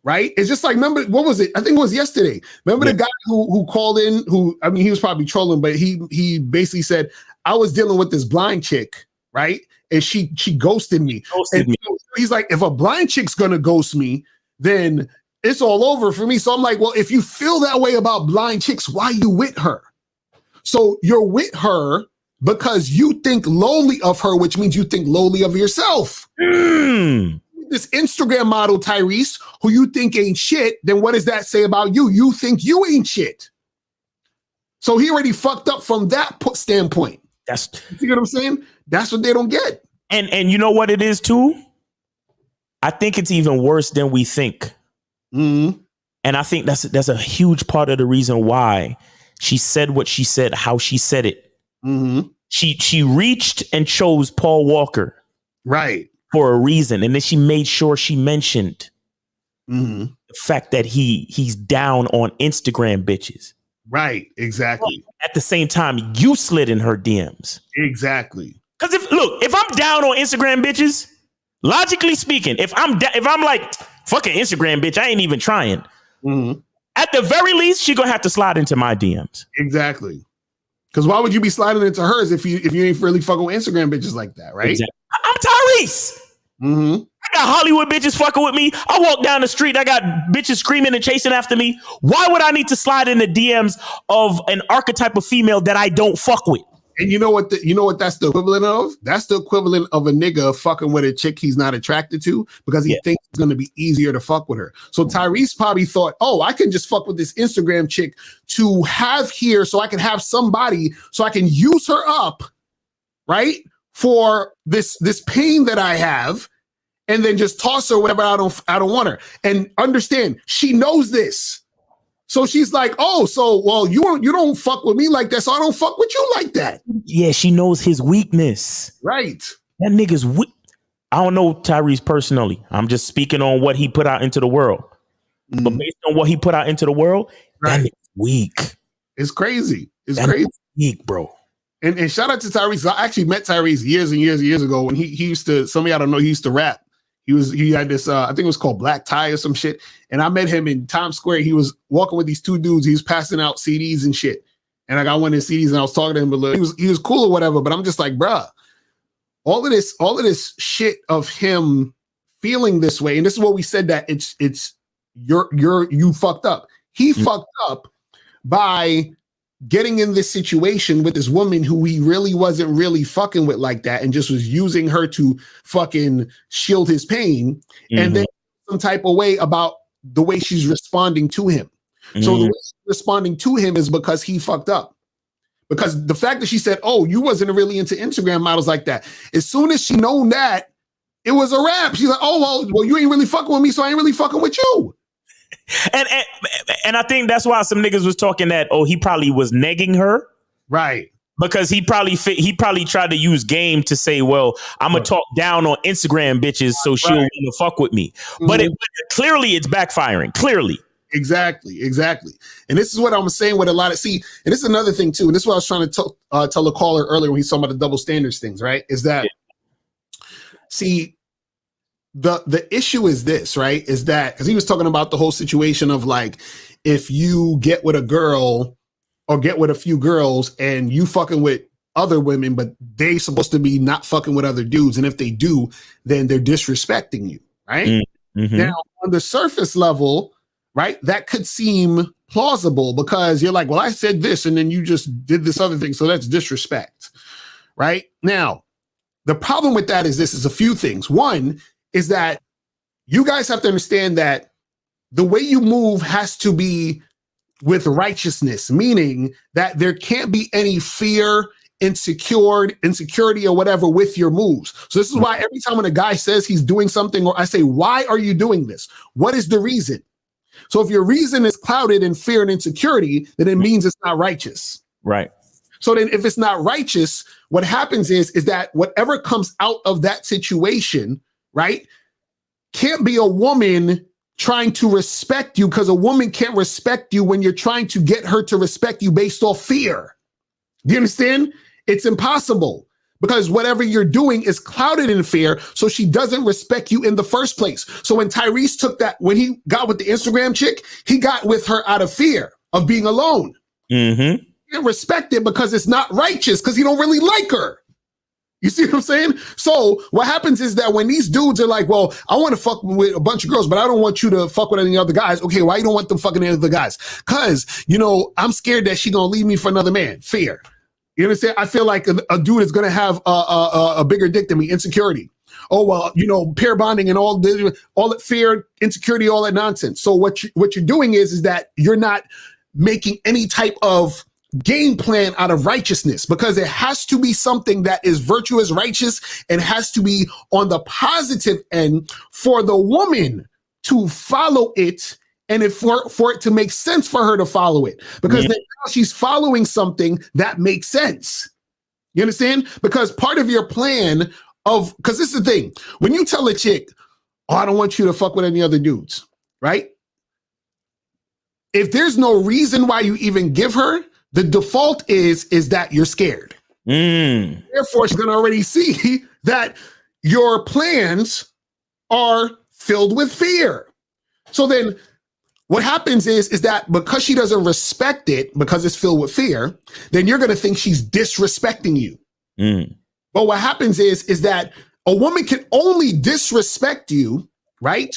right? It's just like, remember, what was it? I think it was yesterday. Remember the guy who called in, he was probably trolling, but he basically said, I was dealing with this blind chick, right? And she ghosted me. He's like, if a blind chick's gonna ghost me, then it's all over for me. So I'm like, well, if you feel that way about blind chicks, why you with her? So you're with her because you think lowly of her, which means you think lowly of yourself. This Instagram model, Tyrese, who you think ain't shit, then what does that say about you? You think you ain't shit. So he already fucked up from that standpoint. You see what I'm saying? That's what they don't get. And you know what it is too? I think it's even worse than we think. And I think that's a huge part of the reason why she said what she said, how she said it. She reached and chose Paul Walker, right, for a reason, and then she made sure she mentioned the fact that he's down on Instagram bitches. Right, exactly. At the same time, you slid in her DMs. Exactly. Because if I'm down on Instagram bitches, logically speaking, if I'm like fucking Instagram bitch, I ain't even trying. At the very least, she gonna have to slide into my DMs. Exactly. Because why would you be sliding into hers if you ain't really fucking with Instagram bitches like that, right? Exactly. I'm Tyrese. I got Hollywood bitches fucking with me. I walk down the street, I got bitches screaming and chasing after me. Why would I need to slide in the DMs of an archetype of female that I don't fuck with? And you know what that's the equivalent of? That's the equivalent of a nigga fucking with a chick he's not attracted to because he thinks it's going to be easier to fuck with her. So Tyrese probably thought, oh, I can just fuck with this Instagram chick to have here so I can have somebody so I can use her up, right? For this pain that I have, and then just toss her whenever I don't want her. And understand, she knows this. So she's like, oh, so, well, you don't fuck with me like that, so I don't fuck with you like that. Yeah, she knows his weakness. Right. That nigga's weak. I don't know Tyrese personally. I'm just speaking on what he put out into the world. But based on what he put out into the world, that nigga's weak. It's crazy. It's crazy. Weak, bro. And shout out to Tyrese. I actually met Tyrese years and years and years ago when he used to, some of y'all don't know, he used to rap. He had this, I think it was called Black Tie or some shit. And I met him in Times Square. He was walking with these two dudes. He was passing out CDs and shit. And I got one of his CDs and I was talking to him, but he was cool or whatever. But I'm just like, bruh, all of this shit of him feeling this way. And this is what we said, that you fucked up. He fucked up by getting in this situation with this woman who he really wasn't really fucking with like that and just was using her to fucking shield his pain, and then some type of way about the way she's responding to him. So the way she's responding to him is because he fucked up. Because the fact that she said, oh, you wasn't really into Instagram models like that. As soon as she known that, it was a wrap. She's like, oh, well, you ain't really fucking with me, so I ain't really fucking with you. And I think that's why some niggas was talking that, oh, he probably was negging her. Right. Because he probably tried to use game to say, well, I'm going to talk down on Instagram bitches so she'll want to fuck with me. But clearly it's backfiring. Clearly. Exactly. And this is what I'm saying with a lot of, and this is another thing too. And this is what I was trying to tell the caller earlier when he's talking about the double standards things, right? Is that, the issue is this, right? Is that, because he was talking about the whole situation of like, if you get with a girl or get with a few girls and you fucking with other women, but they supposed to be not fucking with other dudes. And if they do, then they're disrespecting you, right? Now, on the surface level, right, that could seem plausible because you're like, well, I said this and then you just did this other thing. So that's disrespect, right? Now, the problem with that is a few things. One is that you guys have to understand that, if you get with a girl or get with a few girls and you fucking with other dudes, and if they do, then they're disrespecting you, right? Now, the problem with that is this, is a few things. One is that you guys have to understand that the way you move has to be with righteousness, meaning that there can't be any fear, insecurity or whatever with your moves. So this is why every time when a guy says he's doing something, or I say, why are you doing this? What is the reason? So if your reason is clouded in fear and insecurity, then it means it's not righteous. Right. So then if it's not righteous, what happens is that whatever comes out of that situation, right, can't be a woman trying to respect you, because a woman can't respect you when you're trying to get her to respect you based off fear. Do you understand? It's impossible, because whatever you're doing is clouded in fear, so she doesn't respect you in the first place. So when Tyrese took that, when he got with the Instagram chick, he got with her out of fear of being alone. Mm-hmm. He didn't respect it because it's not righteous, because he don't really like her. You see what I'm saying? So what happens is that when these dudes are like, well, I want to fuck with a bunch of girls, but I don't want you to fuck with any other guys. Okay, why you don't want them fucking any other guys? Because, I'm scared that she gonna leave me for another man. Fear. You understand? I feel like a dude is gonna have a bigger dick than me. Insecurity. Oh, well, pair bonding and all that fear, insecurity, all that nonsense. So what you're doing is that you're not making any type of game plan out of righteousness, because it has to be something that is virtuous, righteous, and has to be on the positive end for the woman to follow it, and for it to make sense for her to follow it, because then now she's following something that makes sense. You understand? Because part of your plan because this is the thing, when you tell a chick, oh, I don't want you to fuck with any other dudes, right? If there's no reason why you even give her, the default is that you're scared. Therefore, she's going to already see that your plans are filled with fear. So then what happens is that because she doesn't respect it, because it's filled with fear, then you're going to think she's disrespecting you. But what happens is that a woman can only disrespect you, right,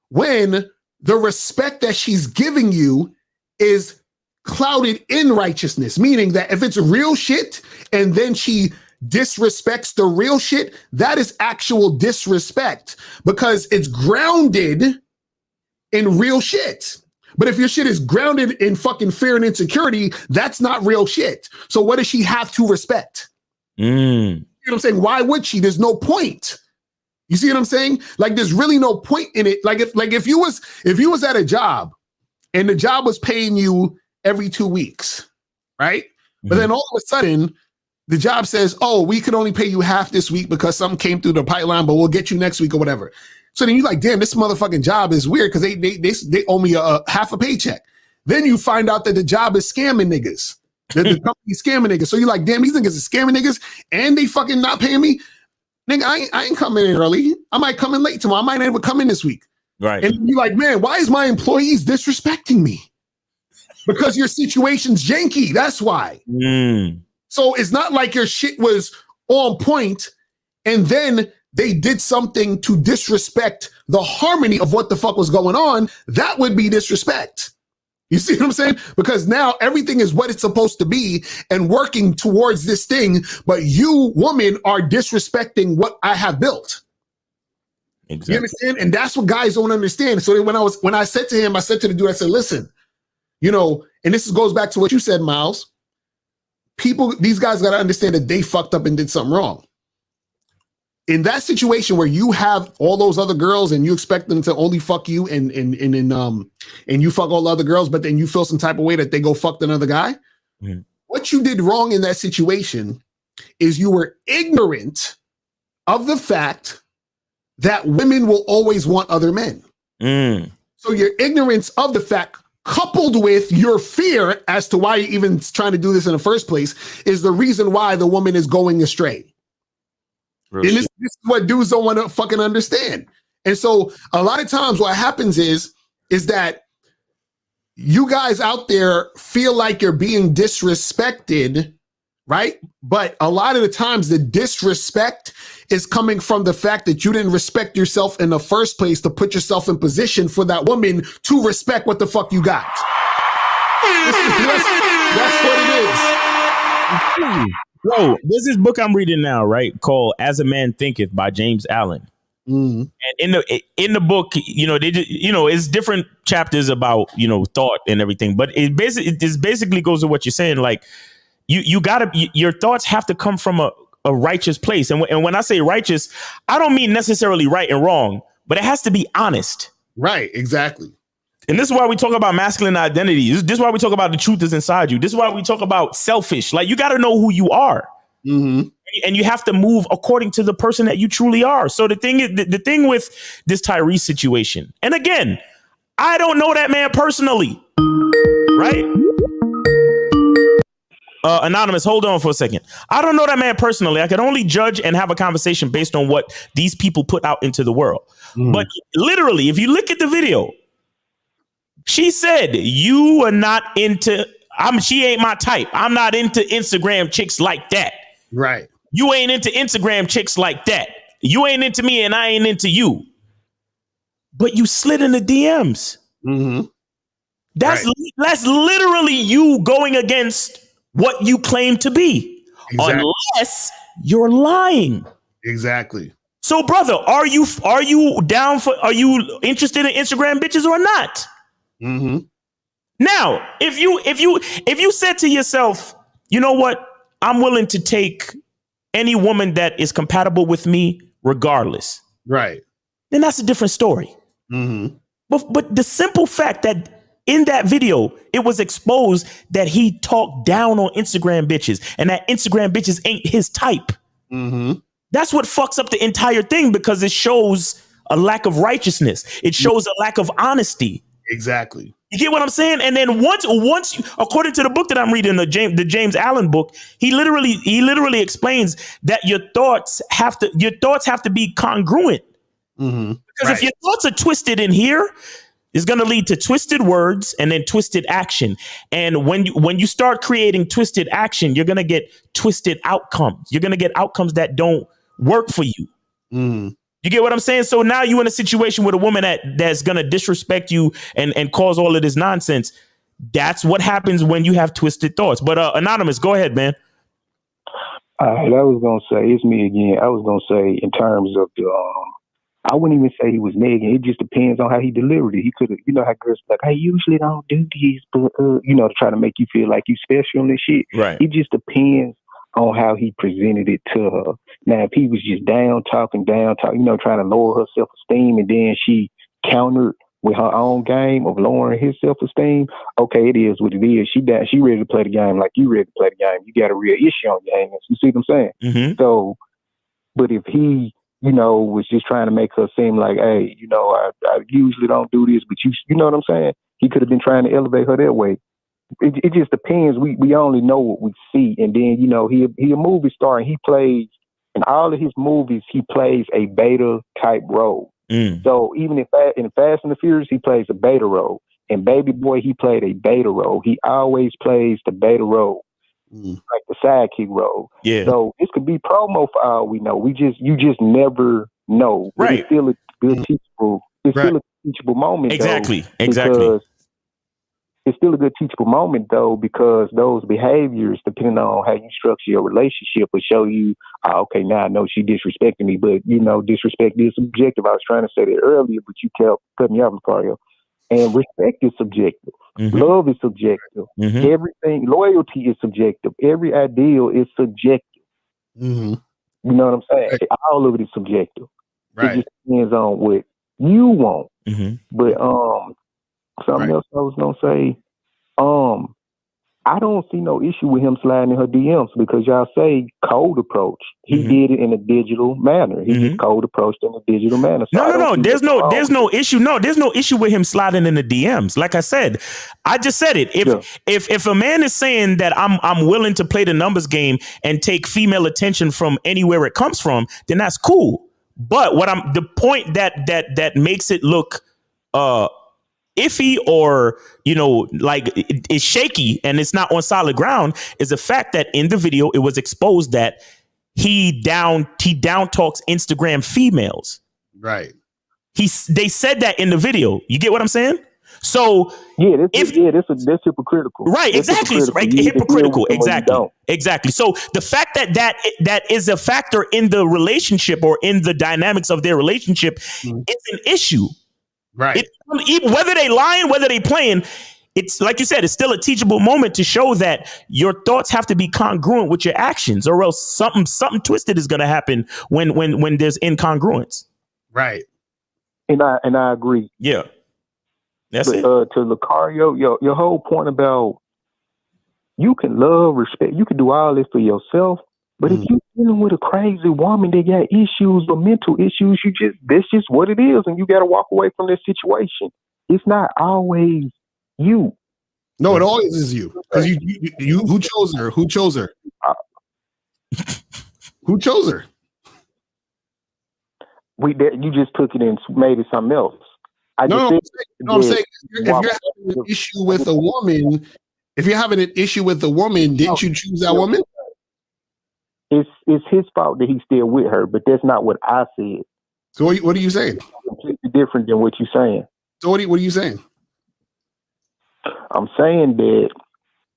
when the respect that she's giving you is clouded in righteousness, meaning that if it's real shit and then she disrespects the real shit, that is actual disrespect, because it's grounded in real shit. But if your shit is grounded in fucking fear and insecurity, that's not real shit. So what does she have to respect? You know what I'm saying? Why would she? There's no point. You see what I'm saying? Like, there's really no point in it. Like if you was at a job and the job was paying you every 2 weeks, right? But then all of a sudden, the job says, oh, we could only pay you half this week because something came through the pipeline, but we'll get you next week or whatever. So then you're like, damn, this motherfucking job is weird because they owe me a half a paycheck. Then you find out that the job is scamming niggas. That the company's scamming niggas. So you're like, damn, these niggas are scamming niggas and they fucking not paying me. Nigga, I ain't coming in early. I might come in late tomorrow. I might not even come in this week. Right. And you're like, man, why is my employees disrespecting me? Because your situation's janky. That's why. So it's not like your shit was on point and then they did something to disrespect the harmony of what the fuck was going on. That would be disrespect. You see what I'm saying? Because now everything is what it's supposed to be and working towards this thing, but you, woman, are disrespecting what I have built. Exactly. You understand? And that's what guys don't understand. So when I said to him, I said to the dude, I said, listen, and this goes back to what you said, Miles. These guys got to understand that they fucked up and did something wrong. In that situation where you have all those other girls and you expect them to only fuck you and you fuck all the other girls, but then you feel some type of way that they go fuck another guy. What you did wrong in that situation is you were ignorant of the fact that women will always want other men. So your ignorance of the fact, coupled with your fear as to why you're even trying to do this in the first place, is the reason why the woman is going astray. And this is what dudes don't want to fucking understand. And so a lot of times what happens is that you guys out there feel like you're being disrespected, right? But a lot of the times the disrespect is coming from the fact that you didn't respect yourself in the first place to put yourself in position for that woman to respect what the fuck you got. That's what it is. Bro, there's this book I'm reading now, right? Called As a Man Thinketh by James Allen. And in the book, it's different chapters about thought and everything, but it basically goes to what you're saying. Like you gotta, your thoughts have to come from a righteous place, and when I say righteous, I don't mean necessarily right and wrong, but it has to be honest. Right, exactly. And this is why we talk about masculine identity. This is why we talk about the truth is inside you. This is why we talk about selfish. Like you got to know who you are. And you have to move according to the person that you truly are. So the thing is, the thing with this Tyrese situation, and again, I don't know that man personally, right? Anonymous, hold on for a second. I don't know that man personally. I can only judge and have a conversation based on what these people put out into the world. But literally, if you look at the video, she said, "You are not into. She ain't my type. I'm not into Instagram chicks like that." Right. You ain't into Instagram chicks like that. You ain't into me and I ain't into you. But you slid in the DMs. That's literally you going against what you claim to be. Exactly. Unless you're lying. Exactly. So, brother, are you are you interested in Instagram bitches or not? Now, if you said to yourself, you know what? I'm willing to take any woman that is compatible with me regardless. Right. Then that's a different story. But the simple fact that in that video, it was exposed that he talked down on Instagram bitches and that Instagram bitches ain't his type. That's what fucks up the entire thing, because it shows a lack of righteousness. It shows a lack of honesty. Exactly. You get what I'm saying? And then once, according to the book that I'm reading, the James Allen book, he literally explains that your thoughts have to be congruent. Because if your thoughts are twisted in here, it's going to lead to twisted words and then twisted action. And when you start creating twisted action, you're going to get twisted outcomes. You're going to get outcomes that don't work for you. You get what I'm saying? So now you're in a situation with a woman that's going to disrespect you and cause all of this nonsense. That's what happens when you have twisted thoughts. But Anonymous, go ahead, man. I was going to say, it's me again. I was going to say, in terms of I wouldn't even say he was nagging. It just depends on how he delivered it. He could have, how girls like, I usually don't do this, but, to try to make you feel like you special and shit. Right. It just depends on how he presented it to her. Now, if he was just down talking, trying to lower her self-esteem, and then she countered with her own game of lowering his self-esteem, okay, it is what it is. She ready to play the game like you ready to play the game. You got a real issue on your hands. You see what I'm saying? So, but if he, was just trying to make her seem like, hey, I usually don't do this, but you know what I'm saying? He could have been trying to elevate her that way. It just depends. We only know what we see. And then, he a movie star, and he plays, in all of his movies, he plays a beta type role. So even in Fast and the Furious, he plays a beta role. In Baby Boy, he played a beta role. He always plays the beta role, like the sidekick role. Yeah. So this could be promo for all we know. You just never know. But right. It's still a good teachable. It's still a teachable moment. Exactly. It's still a good teachable moment, though, because those behaviors, depending on how you structure your relationship, will show you, okay, now I know she disrespecting me, but, disrespect is subjective. I was trying to say that earlier, but you kept cutting me off, Macario. And respect is subjective. Love is subjective. Everything, loyalty is subjective. Every ideal is subjective. You know what I'm saying? Right. All of it is subjective. Right. It just depends on what you want. But, something else I was gonna say, I don't see no issue with him sliding in her DMs, because y'all say cold approach. He did it in a digital manner. He just cold approached in a digital manner. So no. There's no issue. No, there's no issue with him sliding in the DMs. Like I said, I just said it. If a man is saying that I'm willing to play the numbers game and take female attention from anywhere it comes from, then that's cool. But the point that makes it look iffy, or like it's shaky and it's not on solid ground, is the fact that in the video it was exposed that he down talks Instagram females. Right. They said that in the video. You get what I'm saying? So that's hypocritical. Right, that's exactly. Hypocritical, exactly. So the fact that is a factor in the relationship or in the dynamics of their relationship is an issue. Right. Whether they lying, whether they playing, it's like you said, it's still a teachable moment to show that your thoughts have to be congruent with your actions, or else something twisted is going to happen when there's incongruence. Right. And I agree. Yeah. That's it. To Lucario, your whole point about you can love, respect, you can do all this for yourself, but if you're dealing with a crazy woman that got issues or mental issues, that's just what it is, and you got to walk away from that situation. It's not always you. No, it always is you, because you who chose her? Who chose her? Who chose her? You just took it and made it something else. I'm saying if you're having an issue with a woman, didn't you choose that woman? It's his fault that he's still with her, but that's not what I said. So what are you saying? It's completely different than what you're saying. So what are you saying? I'm saying that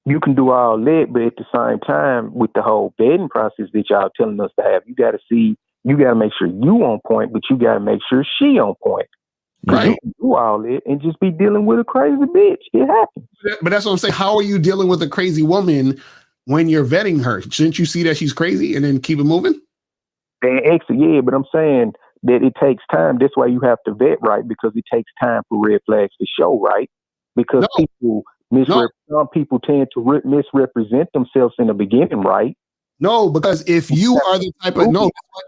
you can do all that, but at the same time, with the whole vetting process that y'all telling us to have, you got to make sure you on point, but you got to make sure she on point. Right. You can do all that and just be dealing with a crazy bitch. It happens. But that's what I'm saying. How are you dealing with a crazy woman when you're vetting her? Shouldn't you see that she's crazy and then keep it moving? Yeah, but I'm saying that it takes time. That's why you have to vet right, because it takes time for red flags to show right. Because some people tend to misrepresent themselves in the beginning, right? No, because if you are the type of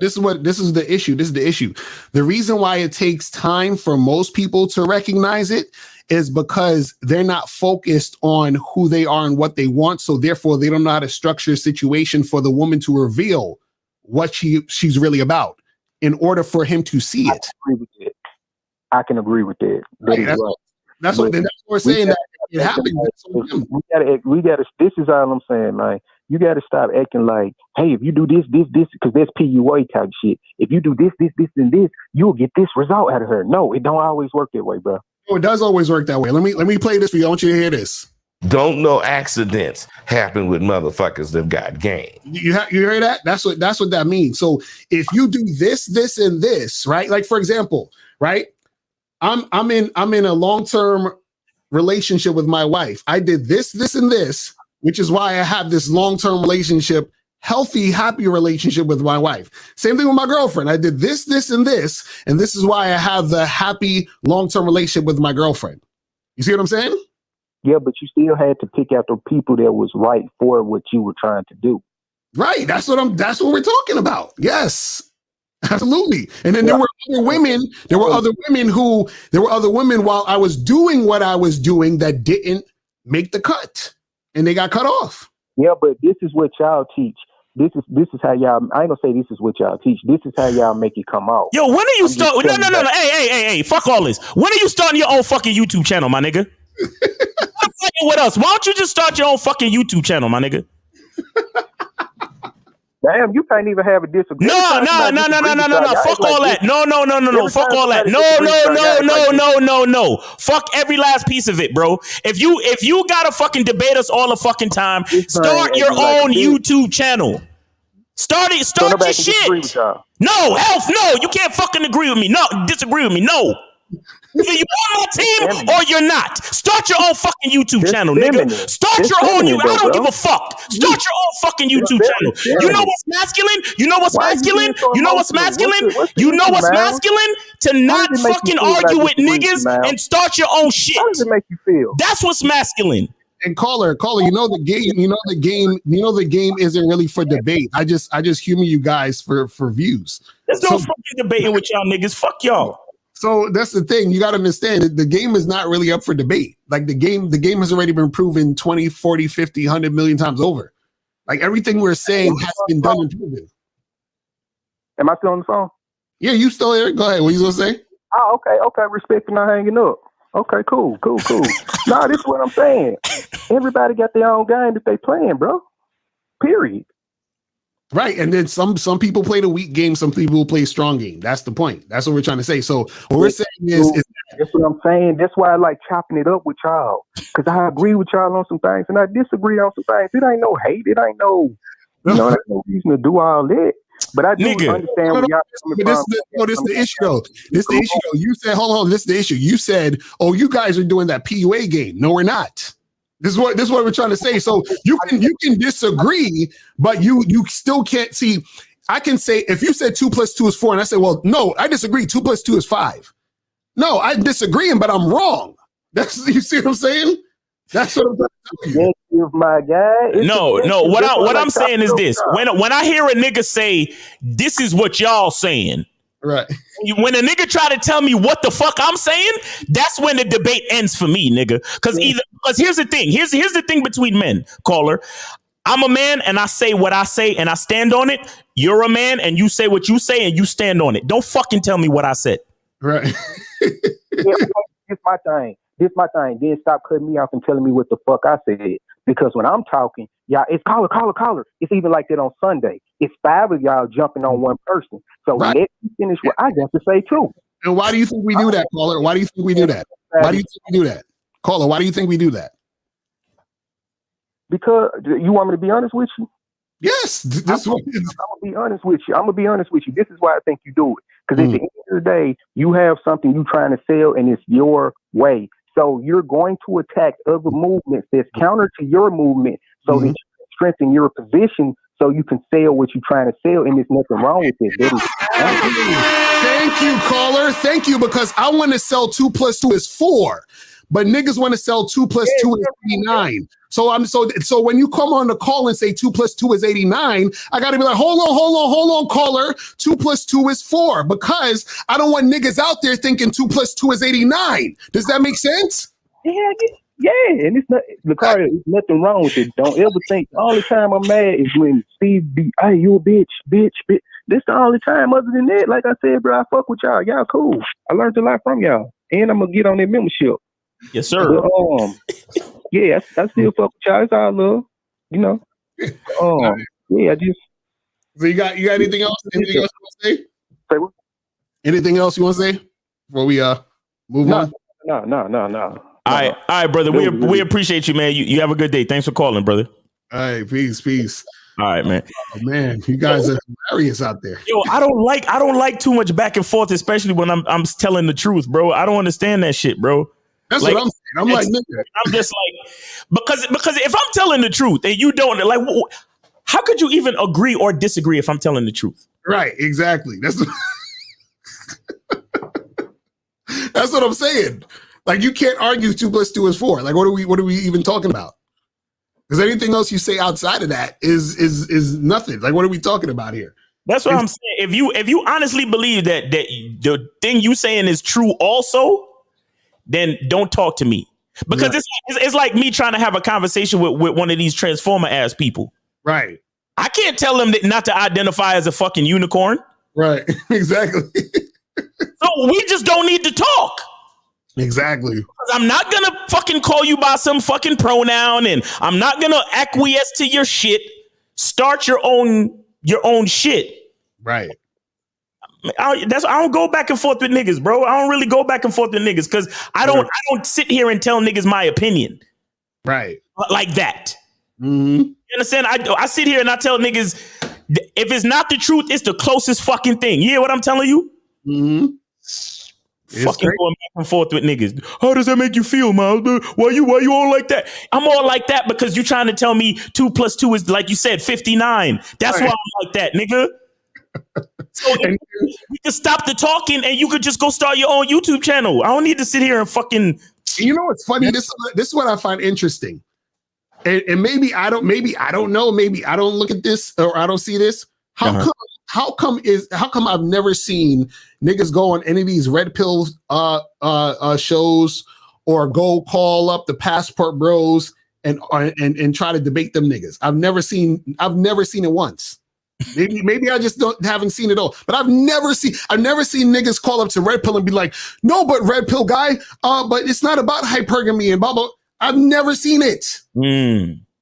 this is the issue. This is the issue. The reason why it takes time for most people to recognize it is because they're not focused on who they are and what they want. So therefore, they don't know how to structure a situation for the woman to reveal what she's really about in order for him to see it. I can agree with that. That's what we're saying. That it happens. We gotta. This is all I'm saying, man. You got to stop acting like, hey, if you do this, because that's PUA type shit. If you do this, and this, you'll get this result out of her. No, it don't always work that way, bro. Oh, it does always work that way. Let me play this for you. I want you to hear this. Don't know accidents happen with motherfuckers that got game. You hear that? That's what that means. So if you do this, and this, right? Like for example, right? I'm in a long-term relationship with my wife. I did this, and this, which is why I have this long-term relationship, healthy, happy relationship with my wife. Same thing with my girlfriend. I did this, and this is why I have the happy long-term relationship with my girlfriend. You see what I'm saying? Yeah, but you still had to pick out the people that was right for what you were trying to do. Right. That's what we're talking about. Yes. Absolutely. And then there were other women while I was doing what I was doing that didn't make the cut. And they got cut off. Yeah, but this is what y'all teach. This is how y'all. I ain't gonna say this is what y'all teach. This is how y'all make it come out. Yo, when are you start? No. Hey, fuck all this. When are you starting your own fucking YouTube channel, my nigga? What else? Why don't you just start your own fucking YouTube channel, my nigga? Damn, you can't even have a disagreement. No. Fuck all that. No. Fuck all that. No. Fuck every last piece of it, bro. If you gotta fucking debate us all the fucking time, start your own YouTube channel. Start your shit. No, health, no. You can't fucking agree with me. No, disagree with me. No. Either you on my team or you're not. Start your own fucking YouTube channel, nigga. Start your own. I don't give a fuck. Start your own fucking YouTube channel. You know what's masculine? You know what's masculine? You know what's masculine? You know what's masculine? To not fucking argue with niggas and start your own shit. How does it make you feel? That's what's masculine. And caller, the game isn't really for debate. I just humor you guys for views. There's no fucking debating with y'all niggas. Fuck y'all. So that's the thing. You got to understand that the game is not really up for debate. Like the game has already been proven 20, 40, 50, 100 million times over. Like everything we're saying has been done and proven. Am I still on the phone? Yeah, you still here? Go ahead. What you gonna say? Oh, okay. Respect for not hanging up. Okay, cool. Nah, this is what I'm saying. Everybody got their own game that they playing, bro. Period. Right. And then some people play the weak game, some people play strong game. That's the point. That's what we're trying to say. So what we're saying is that's what I'm saying. That's why I like chopping it up with y'all. Because I agree with y'all on some things and I disagree on some things. It ain't no hate. It ain't no, there's no reason to do all that. But I do understand where y'all coming from. This is the issue though. This is the issue though. You said, hold on, this is the issue. You said, oh, you guys are doing that PUA game. No, we're not. This is what we're trying to say. So you can disagree, but you still can't see. I can say if you said 2 + 2 is 4, and I say, well, no, I disagree. 2 + 2 is 5. No, I disagree, but I'm wrong. You see what I'm saying? That's what I'm trying to tell you. My guy. No. What I'm saying is this: when I hear a nigga say, "This is what y'all saying," right? When a nigga try to tell me what the fuck I'm saying, that's when the debate ends for me, nigga. Because here's the thing. Here's the thing between men, caller. I'm a man and I say what I say and I stand on it. You're a man and you say what you say and you stand on it. Don't fucking tell me what I said. Right. It's my thing. This my thing. Then stop cutting me off and telling me what the fuck I said. Because when I'm talking, y'all, it's caller. It's even like that on Sunday. It's 5 of y'all jumping on one person. So let me finish what I got to say too. And why do you think we do that, caller? Why do you think we do that? Why do you think we do that? Caller, why do you think we do that? Because you want me to be honest with you? Yes. I'm gonna be honest with you. This is why I think you do it. Because at the end of the day, you have something you're trying to sell and it's your way. So you're going to attack other movements that's counter to your movement so that you can strengthen your position so you can sell what you're trying to sell. And there's nothing wrong with it. Thank you, caller. Thank you, because I want to sell 2 + 2 is 4. But niggas want to sell 2 + 2 is 89. So when you come on the call and say 2 + 2 is 89, I gotta be like, hold on, caller. 2 + 2 is 4, because I don't want niggas out there thinking 2 + 2 is 89. Does that make sense? Yeah, and it's not, Lucario, there's nothing wrong with it. Don't ever think all the time I'm mad is when Steve be, hey, you a bitch. This the only time. Other than that, like I said, bro, I fuck with y'all. Y'all cool. I learned a lot from y'all, and I'm gonna get on that membership. Yes, sir. But, yeah, I still fuck with y'all. It's all love, you know. Yeah, I just. So you got anything else? Anything else you want to say? Say what? Anything else you want to say before we move on? No. All right, brother. We appreciate you, man. You have a good day. Thanks for calling, brother. All right, peace. All right, man. Oh, man, you guys are hilarious out there. Yo, I don't like too much back and forth, especially when I'm telling the truth, bro. I don't understand that shit, bro. That's what I'm saying. I'm like, nigga. I'm just like, because if I'm telling the truth and you don't, like, how could you even agree or disagree if I'm telling the truth? Right, exactly. That's what I'm saying. Like, you can't argue 2 + 2 is 4. Like, what are we even talking about? Because anything else you say outside of that is nothing. Like, what are we talking about here? That's what I'm saying. If you honestly believe that the thing you saying is true also, then don't talk to me. Because it's like me trying to have a conversation with one of these transformer ass people. Right. I can't tell them not to identify as a fucking unicorn. Right. Exactly. So we just don't need to talk. Exactly. I'm not gonna fucking call you by some fucking pronoun, and I'm not gonna acquiesce to your shit. Start your own shit. Right. I don't go back and forth with niggas, bro. I don't really go back and forth with niggas because I don't sit here and tell niggas my opinion. Right. Like that. Mm-hmm. You understand? I sit here and I tell niggas, if it's not the truth, it's the closest fucking thing. You hear what I'm telling you? Mm-hmm. Fucking going back and forth with niggas. How does that make you feel, Miles? Why you all like that? I'm all like that because you're trying to tell me 2 + 2 is, like you said, 59. That's why I'm like that, nigga. So we could stop the talking and you could just go start your own YouTube channel. I don't need to sit here and fucking. You know what's funny? This is what I find interesting. And maybe I don't know. Maybe I don't look at this or I don't see this. How come I've never seen niggas go on any of these red pill shows or go call up the Passport Bros and try to debate them niggas? I've never seen it once. Maybe I just haven't seen it all. But I've never seen niggas call up to red pill and be like, no, but red pill guy, but it's not about hypergamy and blah blah. I've never seen it.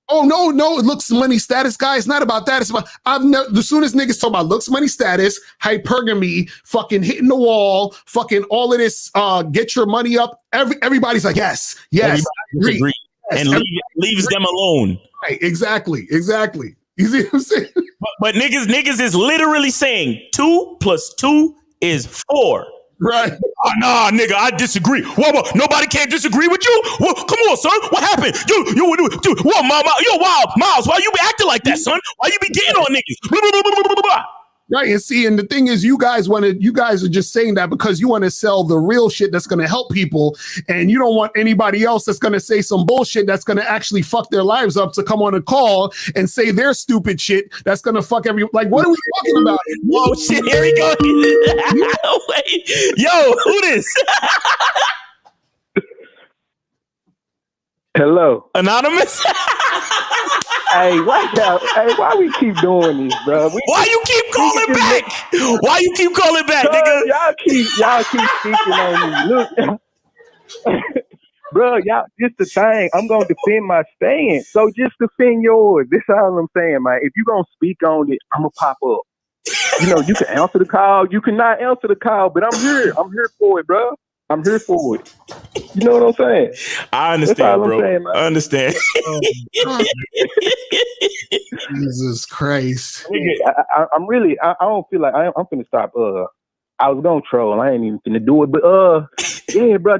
Oh no, looks, money, status, guy. It's not about that. It's about as soon as niggas talk about looks, money, status, hypergamy, fucking hitting the wall, fucking all of this, get your money up. Everybody's like, yes, Everybody agree. yes, and leaves them alone. Right, exactly. You see what I'm saying? But niggas is literally saying 2 + 2 is 4. Right. Nah, nigga, I disagree. What? Nobody can't disagree with you? Well, come on, son. What happened? What, Miles, why you be acting like that, son? Why you be getting on niggas? Blah, blah, blah, blah, blah, blah. Right. And see, and the thing is, you guys are just saying that because you want to sell the real shit that's going to help people. And you don't want anybody else that's going to say some bullshit that's going to actually fuck their lives up to come on a call and say their stupid shit that's going to fuck like, what are we talking about? Whoa, shit, here we go. Wait. Yo, who this? Hello. Anonymous? Hey, why we keep doing this, bro? Why you keep calling back? Why you keep calling back, nigga? Y'all keep speaking on me. Look, bro, y'all, just the thing. I'm gonna defend my stand, so just defend yours. This is all I'm saying, man. If you gonna speak on it, I'm gonna pop up. You know, you can answer the call, you cannot answer the call, but I'm here. I'm here for it, bro. I'm here for it. You know what I'm saying? I understand, bro. Saying, I understand. Jesus Christ. I don't feel like I'm finna stop. I was gonna troll. I ain't even finna do it. But yeah, bro,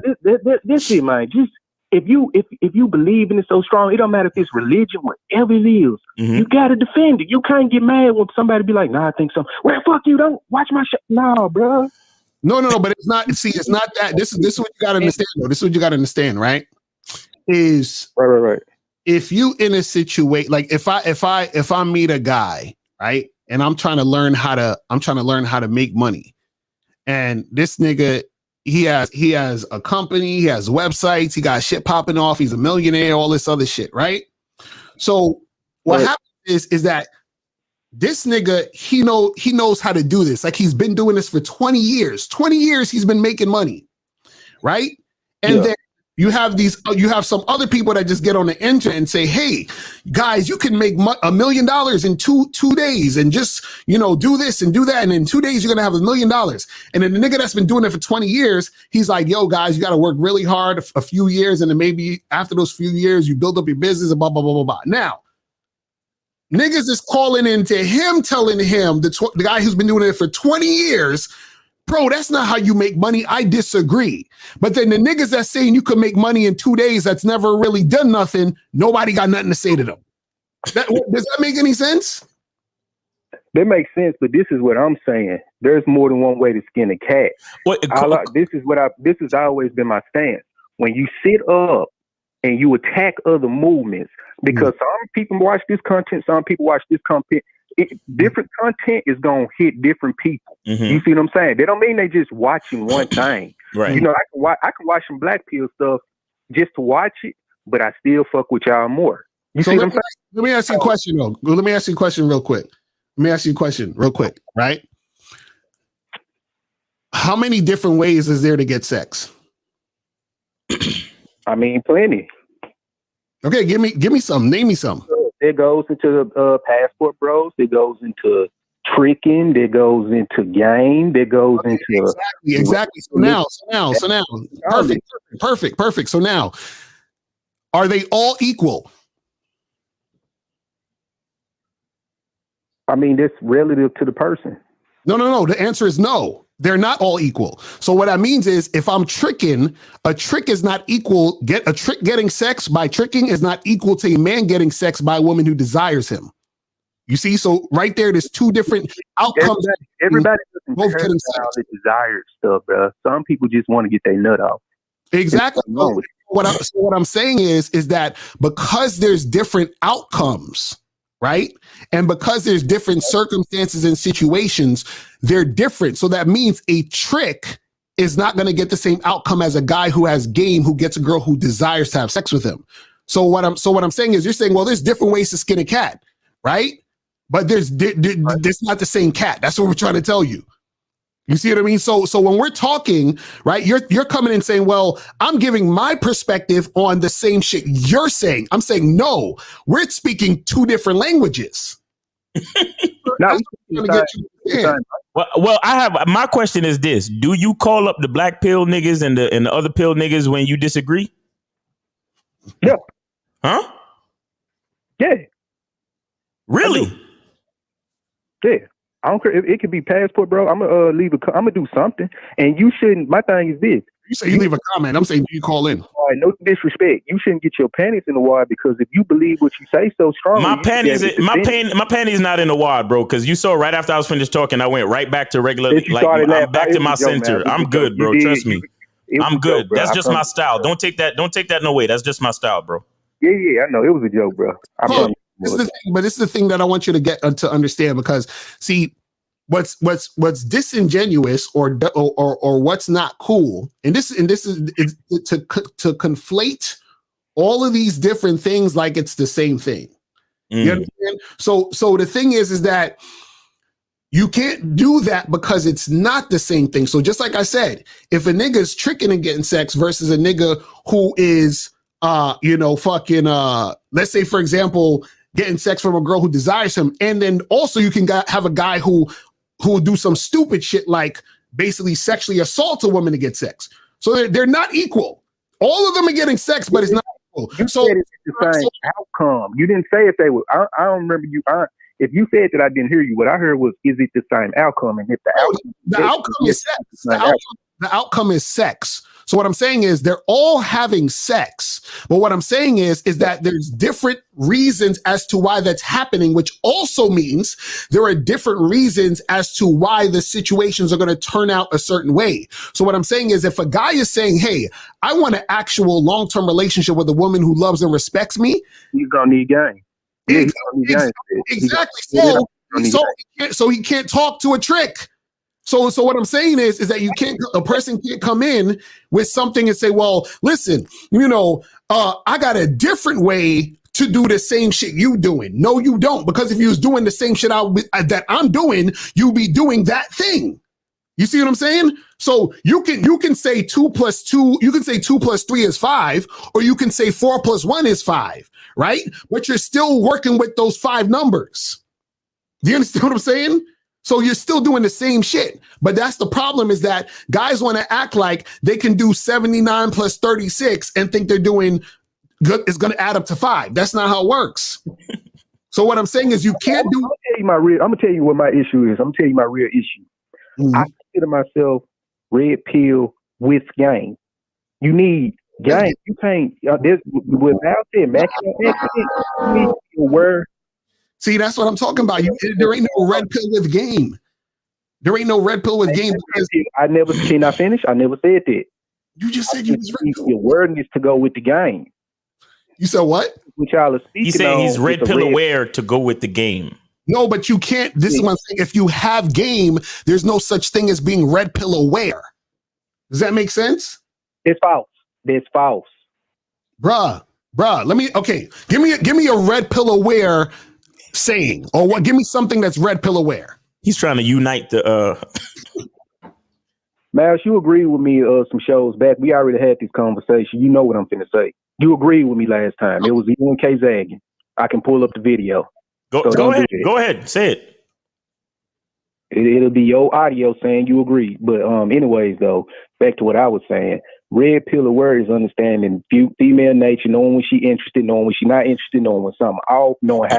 this shit, man. Just if you believe in it so strong, it don't matter if it's religion, whatever it is, you gotta defend it. You can't get mad when somebody be like, nah, I think so. Well, fuck you, don't watch my shit. Nah, bro. No, but it's not. See, it's not that. This is what you gotta understand, though. This is what you gotta understand, right? Is right. If you in a situation like if I meet a guy, right, and I'm trying to learn how to make money, and this nigga he has a company, he has websites, he got shit popping off, he's a millionaire, all this other shit, right? So what happens is that this nigga, he knows how to do this. Like, he's been doing this for 20 years. 20 years he's been making money, right? And then you have some other people that just get on the internet and say, hey, guys, you can make $1 million in two days and just, do this and do that. And in 2 days, you're going to have $1 million. And then the nigga that's been doing it for 20 years, he's like, yo, guys, you got to work really hard a few years. And then maybe after those few years, you build up your business and blah, blah, blah, blah, blah. Now, niggas is calling into him, telling him, the guy who's been doing it for 20 years, bro, that's not how you make money. I disagree. But then the niggas that's saying you could make money in 2 days that's never really done nothing, nobody got nothing to say to them. Does that make any sense? That makes sense, but this is what I'm saying. There's more than one way to skin a cat. This has always been my stance. When you sit up and you attack other movements, because some people watch this content, some people watch this content. Different content is gonna hit different people. You see what I'm saying? They don't mean they just watching one thing. Right. I can watch some Black Pill stuff just to watch it, but I still fuck with y'all more. You see what I'm saying? Let me ask you a question though. Let me ask you a question real quick. Right? How many different ways is there to get sex? I mean, plenty. Okay, give me some. Name me some. It goes into passport bros. It goes into tricking. It goes into game. It goes into exactly. So now, perfect. So now, are they all equal? I mean, that's relative to the person. No. The answer is no. They're not all equal. So what that means is, if I'm tricking, a trick is not equal. Getting sex by tricking is not equal to a man getting sex by a woman who desires him. You see, so right there, there's two different outcomes. Everybody both getting sex. The desired stuff, bro. Some people just want to get their nut off. Exactly. So what I'm saying is that because there's different outcomes, right? And because there's different circumstances and situations, they're different. So that means a trick is not going to get the same outcome as a guy who has game, who gets a girl who desires to have sex with him. So what I'm saying is, you're saying, well, there's different ways to skin a cat, right? But there's not the same cat. That's what we're trying to tell you. You see what I mean? So when we're talking, right, you're coming in saying, well, I'm giving my perspective on the same shit you're saying. I'm saying, no, we're speaking two different languages. Well, I have my question is this: do you call up the black pill niggas and the other pill niggas when you disagree? Yeah. Huh? Yeah. Really? Yeah. I don't care. It could be passport, bro. I'm gonna I'm gonna do something, and you shouldn't. My thing is this: you say you leave a comment. I'm saying do you call in? All right, no disrespect. You shouldn't get your panties in the wad because if you believe what you say so strongly, My panties not in the wad, bro. Because you saw right after I was finished talking, I went right back to regular. Like I'm back to my center. I'm good, bro. Trust me. I'm good. That's just my style. Don't take that no way. That's just my style, bro. Yeah. I know it was a joke, bro. This is the thing, but this is the thing that I want you to get to understand because see, what's disingenuous or what's not cool, and this is to conflate all of these different things like it's the same thing. You understand? So the thing is that you can't do that because it's not the same thing. So just like I said, if a nigga is tricking and getting sex versus a nigga who is let's say for example, getting sex from a girl who desires him, and then also you can have a guy who will do some stupid shit like basically sexually assault a woman to get sex. So they're not equal. All of them are getting sex, but it's not equal. You said it's the same outcome. You didn't say if they were. I don't remember you. If you said that, I didn't hear you. What I heard was, is it the same outcome? And if the outcome is sex, the outcome is sex. So what I'm saying is they're all having sex. But what I'm saying is that there's different reasons as to why that's happening, which also means there are different reasons as to why the situations are going to turn out a certain way. So what I'm saying is if a guy is saying, hey, I want an actual long-term relationship with a woman who loves and respects me, you're going to need game. Exactly. So he can't talk to a trick. So what I'm saying is that a person can't come in with something and say, well, listen, I got a different way to do the same shit you doing. No, you don't. Because if you was doing the same shit that I'm doing, you'll be doing that thing. You see what I'm saying? So you can say 2 + 2, you can say 2 + 3 is 5, or you can say 4 + 1 is 5, right? But you're still working with those 5 numbers. Do you understand what I'm saying? So you're still doing the same shit. But that's the problem, is that guys want to act like they can do 79 + 36 and think they're doing good. It's going to add up to 5. That's not how it works. So what I'm saying is you can't do. I'm going to tell you what my issue is. I'm going to tell you my real issue. Mm-hmm. I consider myself red pill with game. You need game. You can't, without that, you need your word. See, that's what I'm talking about. There ain't no red pill with game. There ain't no red pill with game. Can I finish? I never said that. You just said you was red pill. Your word needs to go with the game. You said what? Which y'all are speaking. He said he's red pill aware to go with the game. No, but you can't. This is what I'm saying. If you have game, there's no such thing as being red pill aware. Does that make sense? It's false. It's false. Bruh. Give me a red pill aware saying, or what? Give me something that's red pill aware. He's trying to unite the. Miles, you agreed with me some shows back. We already had this conversation. You know what I'm finna say. You agreed with me last time. It was you and K Zagging. I can pull up the video. Go ahead. Go ahead. Say it. It'll be your audio saying you agree. But anyways, though, back to what I was saying. Red pill aware is understanding female nature, knowing when she's interested, knowing when she's not interested, knowing when something off, knowing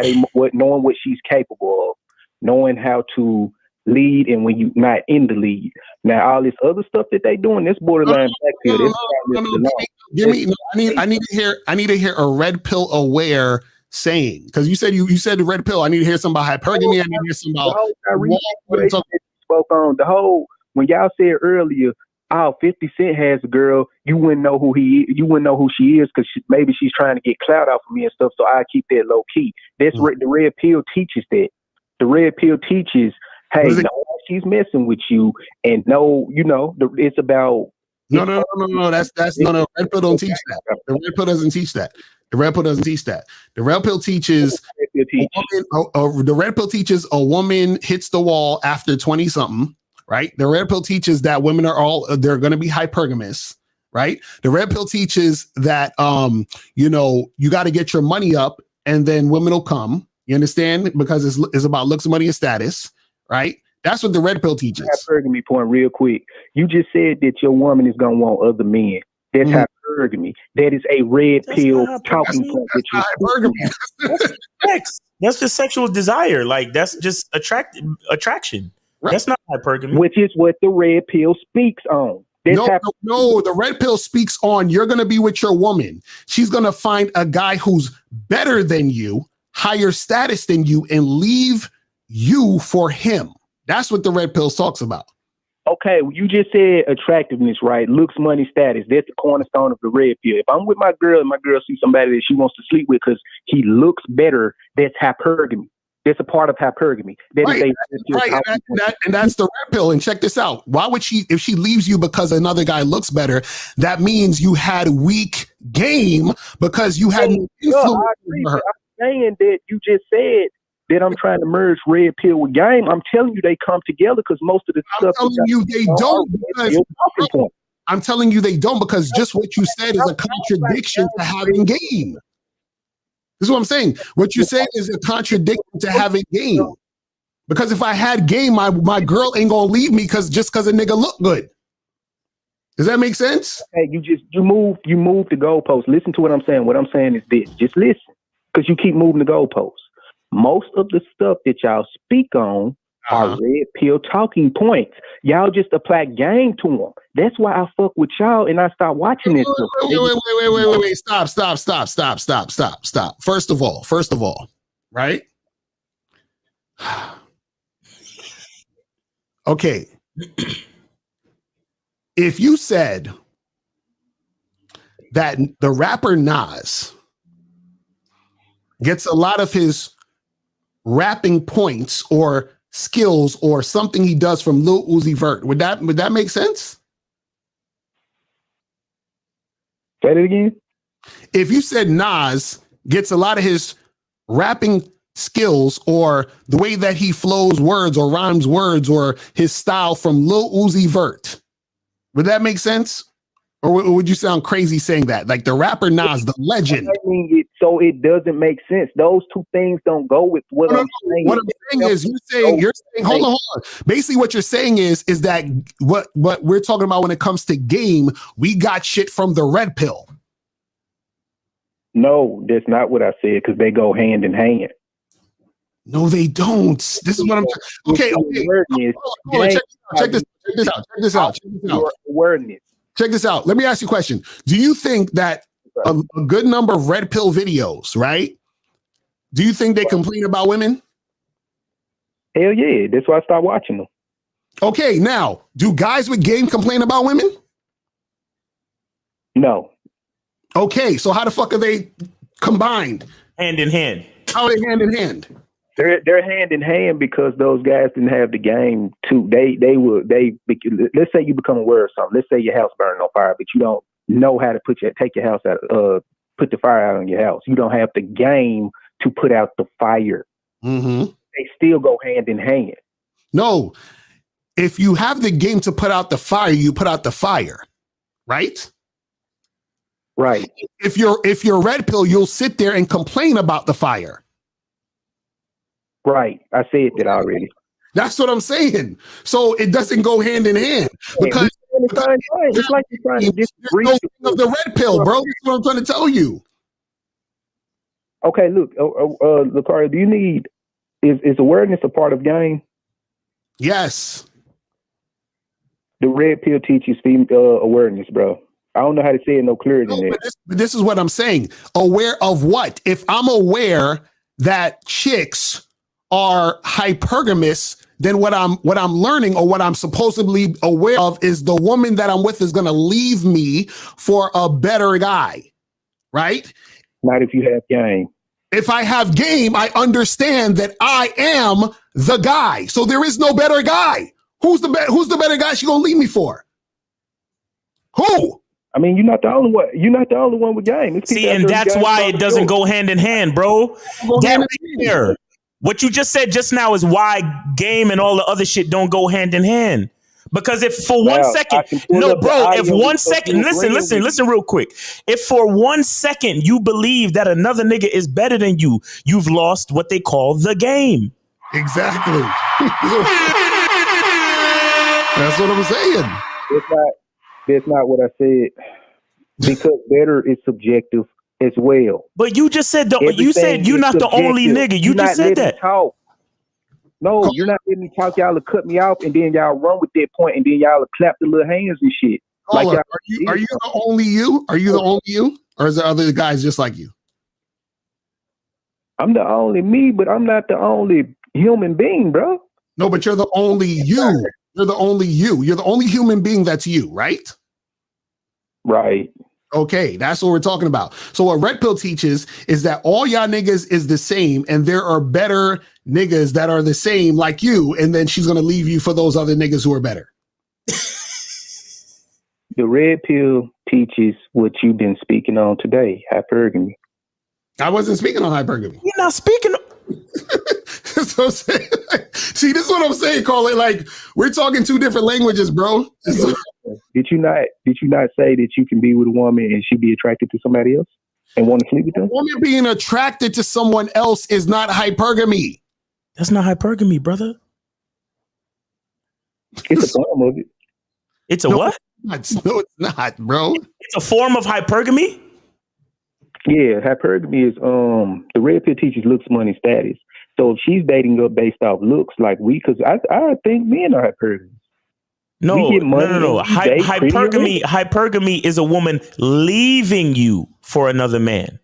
knowing what she's capable of, knowing how to lead and when you're not in the lead. Now, all this other stuff that they doing, this borderline black pill. I need to hear a red pill aware saying, because you said the red pill. I need to hear something about hypergamy. I need to hear something about spoke on the whole when y'all said earlier. 50 Cent has a girl. You wouldn't know who he. You wouldn't know who she is because maybe she's trying to get clout off of me and stuff. So I keep that low key. That's the red pill teaches that. The red pill teaches, hey, she's messing with you, and it's about. No. That's no. Red pill don't teach that. The red pill doesn't teach that. The red pill doesn't teach that. The red pill teaches. The red pill teaches a woman hits the wall after 20 something. right? The red pill teaches that women are they're going to be hypergamous, right? The red pill teaches that, you got to get your money up and then women will come. You understand? Because it's about looks, money, and status, right? That's what the red pill teaches. Hypergamy point real quick. You just said that your woman is going to want other men. That's hypergamy. That is a red pill talking point. That's hypergamy. That's just sexual desire. Like, that's just attraction. Right. That's not hypergamy. Which is what the red pill speaks on. No, the red pill speaks on you're going to be with your woman. She's going to find a guy who's better than you, higher status than you, and leave you for him. That's what the red pill talks about. Okay, you just said attractiveness, right? Looks, money, status. That's the cornerstone of the red pill. If I'm with my girl and my girl sees somebody that she wants to sleep with because he looks better, that's hypergamy. That's a part of hypergamy. And that's the red pill. And check this out. Why would if she leaves you because another guy looks better, that means you had weak game because you had influence over her. I'm saying that you just said that I'm trying to merge red pill with game. I'm telling you they come together because most of the stuff. I'm telling you they don't. I'm telling you they don't because just what you said is a contradiction to having game. This is what I'm saying. What you say is a contradiction to having game. Because if I had game, my girl ain't gonna leave me because a nigga look good. Does that make sense? Hey, you move the goalpost. Listen to what I'm saying. What I'm saying is this. Just listen, because you keep moving the goalpost. Most of the stuff that y'all speak on are red pill talking points. Y'all just apply game to them. That's why I fuck with y'all and I start watching this. Wait. Stop. First of all, right? Okay. If you said that the rapper Nas gets a lot of his rapping points or skills or something he does from Lil Uzi Vert, would that make sense? Say it again. If you said Nas gets a lot of his rapping skills or the way that he flows words or rhymes words or his style from Lil Uzi Vert, would that make sense? Or would you sound crazy saying that? Like the rapper Nas, the legend. So it doesn't make sense. Those two things don't go with what I'm saying. What I'm saying is you're saying, hold on. Basically what you're saying is that what we're talking about when it comes to game, we got shit from the red pill. No, that's not what I said because they go hand in hand. No, they don't. This is what I'm okay. Check this out. Awareness. Check this out. Let me ask you a question. Do you think that a good number of red pill videos, right? Do you think they complain about women? Hell yeah. That's why I stopped watching them. Okay, now, do guys with game complain about women? No. Okay, so how the fuck are they combined? Hand in hand. How are they hand in hand? They're hand in hand because those guys didn't have the game too. Let's say you become aware of something. Let's say your house burned on fire, but you don't know how to take your house out, put the fire out on your house. You don't have the game to put out the fire. Mm-hmm. They still go hand in hand. No, if you have the game to put out the fire, you put out the fire, right? Right. If you're red pill, you'll sit there and complain about the fire. Right. I said that already. That's what I'm saying. So it doesn't go hand in hand because it's like you're trying to disagree of the red pill, bro. That's what I'm trying to tell you. Okay, look, Lucario, do you need is awareness a part of game? Yes. The red pill teaches awareness, bro. I don't know how to say it no clearer than that. But this is what I'm saying. Aware of what? If I'm aware that chicks are hypergamous, then what I'm learning or what I'm supposedly aware of is the woman that I'm with is going to leave me for a better guy, right? Not if you have game. If I have game, I understand that I am the guy. So there is no better guy. Who's the better guy she gonna leave me for? Who? I mean, you're not the only one. You're not the only one with game. See, and that's why it doesn't go hand in hand, bro. What you just said just now is why game and all the other shit don't go hand in hand. Because if for 1 second, no, bro, if 1 second, listen real quick. If for 1 second you believe that another nigga is better than you, you've lost what they call the game. Exactly. That's what I'm saying. That's not what I said. Because better is subjective as well. But you just said you said you're not the only nigga. You just said that. Talk. No, you're not letting me talk. Y'all will cut me off, and then y'all run with that point, and then y'all will clap the little hands and shit. Like, are you the only you? Are you the only you, or is there other guys just like you? I'm the only me, but I'm not the only human being, bro. No, but you're the only you. You're the only you. You're the only human being that's you, right? Right. Okay, that's what we're talking about. So what Red Pill teaches is that all y'all niggas is the same, and there are better niggas that are the same like you, and then she's gonna leave you for those other niggas who are better. The Red Pill teaches what you've been speaking on today, hypergamy. I wasn't speaking on hypergamy. You're not speaking. That's what I'm saying. See, this is what I'm saying, Colin. Like, we're talking two different languages, bro. Did you not say that you can be with a woman and she be attracted to somebody else and want to sleep with them? A woman being attracted to someone else is not hypergamy. That's not hypergamy, brother. It's a form of it. It's a what? No, it's not, bro. It's a form of hypergamy? Yeah, hypergamy is the Red Pill teaches looks, money, status. So if she's dating up based off looks like because I think men are hypergamy. No. Hypergamy is a woman leaving you for another man.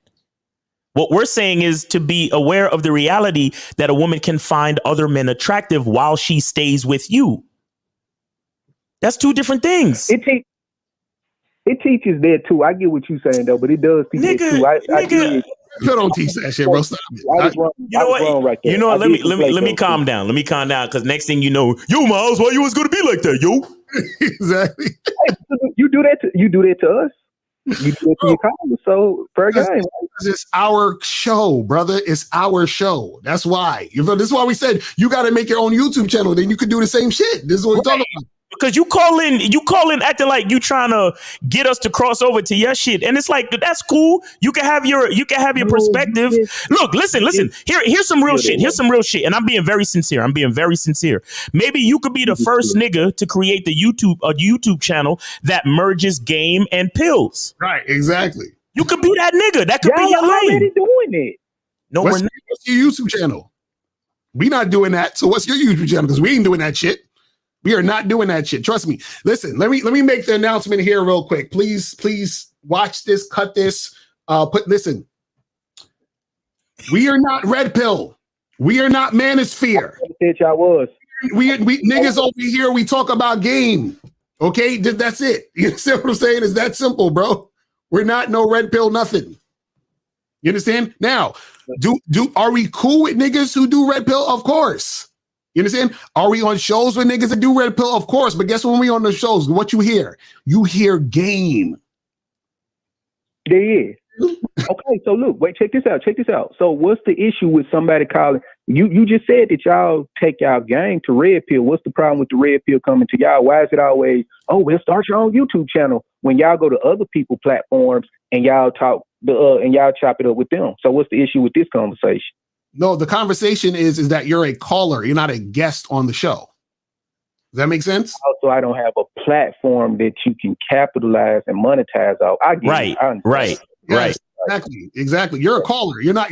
What we're saying is to be aware of the reality that a woman can find other men attractive while she stays with you. That's two different things. It teaches that too. I get what you're saying though, but it does teach that too. I don't teach that shit, bro. Stop it. You know what? Right, you know what? Let me calm down. Let me calm down because next thing you know, yo, Miles, why you was gonna be like that, yo? Exactly. Hey, you do that to us. You do that to your colleagues. So fair game. It's our show, brother. It's our show. That's why. This is why we said you got to make your own YouTube channel. Then you can do the same shit. This is what we're talking about. Because you call in acting like you trying to get us to cross over to your shit. And it's like, that's cool. You can have your perspective. Look, listen. Here's some real shit. Here's some real shit. And I'm being very sincere. Maybe you could be the first nigga to create a YouTube channel that merges game and pills. Right, exactly. You could be that nigga. That could be your lane. Already doing it. No, what's your YouTube channel? We not doing that. So what's your YouTube channel? Because we ain't doing that shit. We are not doing that shit. Trust me. Listen, let me make the announcement here real quick. Please watch this, cut this, listen. We are not Red Pill. We are not Manosphere. I was. We niggas over here, we talk about game. Okay? That's it. You see what I'm saying? It's that simple, bro. We're not no Red Pill nothing. You understand? Now, are we cool with niggas who do Red Pill? Of course. You understand? Are we on shows with niggas that do Red Pill? Of course. But guess when we on the shows, what you hear? You hear game. Yeah. Okay, so look, wait, check this out. So what's the issue with somebody calling? You just said that y'all take y'all gang to Red Pill. What's the problem with the Red Pill coming to y'all? Why is it always, start your own YouTube channel when y'all go to other people's platforms and y'all talk and y'all chop it up with them? So what's the issue with this conversation? No, the conversation is that you're a caller. You're not a guest on the show. Does that make sense? Also, I don't have a platform that you can capitalize and monetize off. Right. Exactly. You're a caller. You're not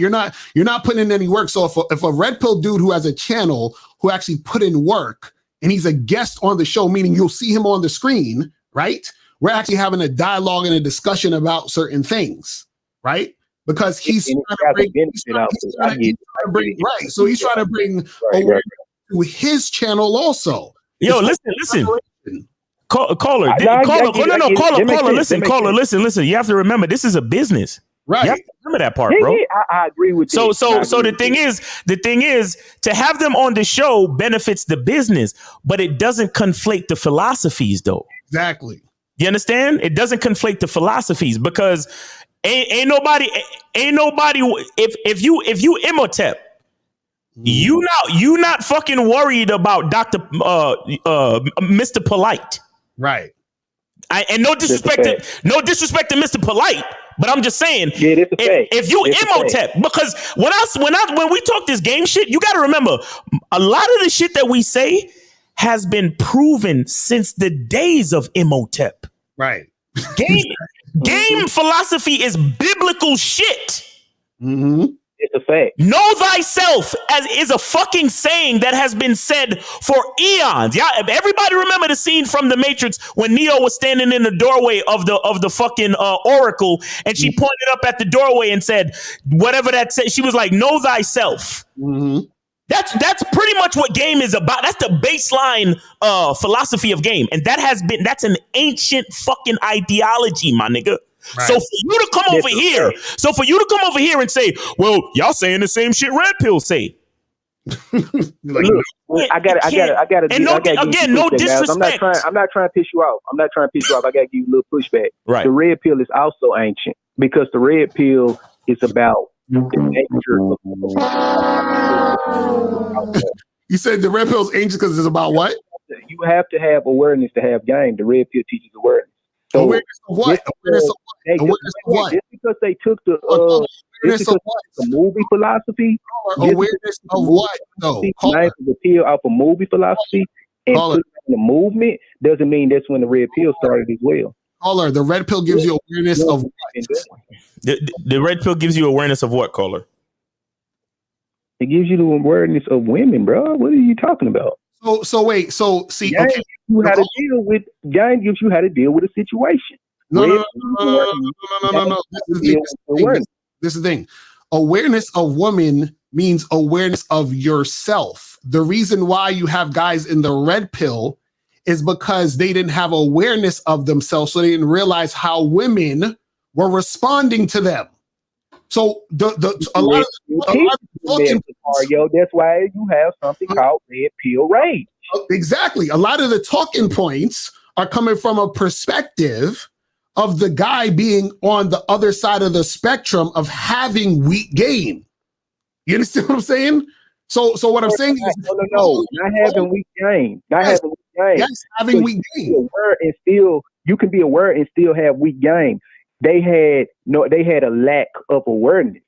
putting in any work. So if a Red Pill dude who has a channel who actually put in work and he's a guest on the show, meaning you'll see him on the screen, right? We're actually having a dialogue and a discussion about certain things, right? Because he's trying to bring awareness to his channel also. Yo, listen. Caller, listen. You have to remember, this is a business. Right. You have to remember that part, bro. Yeah, I agree with you. So the thing is, to have them on the show benefits the business, but it doesn't conflate the philosophies, though. Exactly. You understand? It doesn't conflate the philosophies because ain't nobody. If you Imhotep, You not fucking worried about Mr. Polite. Right. And no disrespect to Mr. Polite, but I'm just saying, if you Imhotep, because when we talk this game shit, you got to remember a lot of the shit that we say has been proven since the days of Imhotep. Right. Game philosophy is biblical shit. Mm-hmm. It's a fact. Know thyself is a fucking saying that has been said for eons. Yeah, everybody remember the scene from The Matrix when Neo was standing in the doorway of the fucking oracle, and she pointed up at the doorway and said, whatever that said. She was like, "Know thyself." Mm-hmm. That's pretty much what game is about. That's the baseline philosophy of game, and that's an ancient fucking ideology, my nigga. Right. So for you to come over here and say, well, y'all saying the same shit Red Pill say. Look, I got to. No disrespect. I'm not trying to piss you off. I got to give you a little pushback. Right. The Red Pill is also ancient because the Red Pill is about the nature of. You said the Red Pill is ancient because it's about what? You have to have awareness to have game. The Red Pill teaches awareness. So awareness of what? Awareness of what? Just because they took the movie philosophy. Awareness of what? No. The pill off of movie philosophy and put it in the movement doesn't mean that's when the Red Pill started as well. Caller, the Red Pill gives you awareness of what? The Red Pill gives you awareness of what, caller? It gives you the awareness of women, bro. What are you talking about? So see, okay. Game gives you how to deal with a situation. No. This is the thing. Awareness of women means awareness of yourself. The reason why you have guys in the Red Pill is because they didn't have awareness of themselves, so they didn't realize how women were responding to them. So a lot of that's why you have something called Red Pill rage. Exactly. A lot of the talking points are coming from a perspective of the guy being on the other side of the spectrum of having weak game. You understand what I'm saying? So what I'm saying is not having weak game. Having weak game. Yes, having weak game. You can be aware and still have weak game. They had a lack of awareness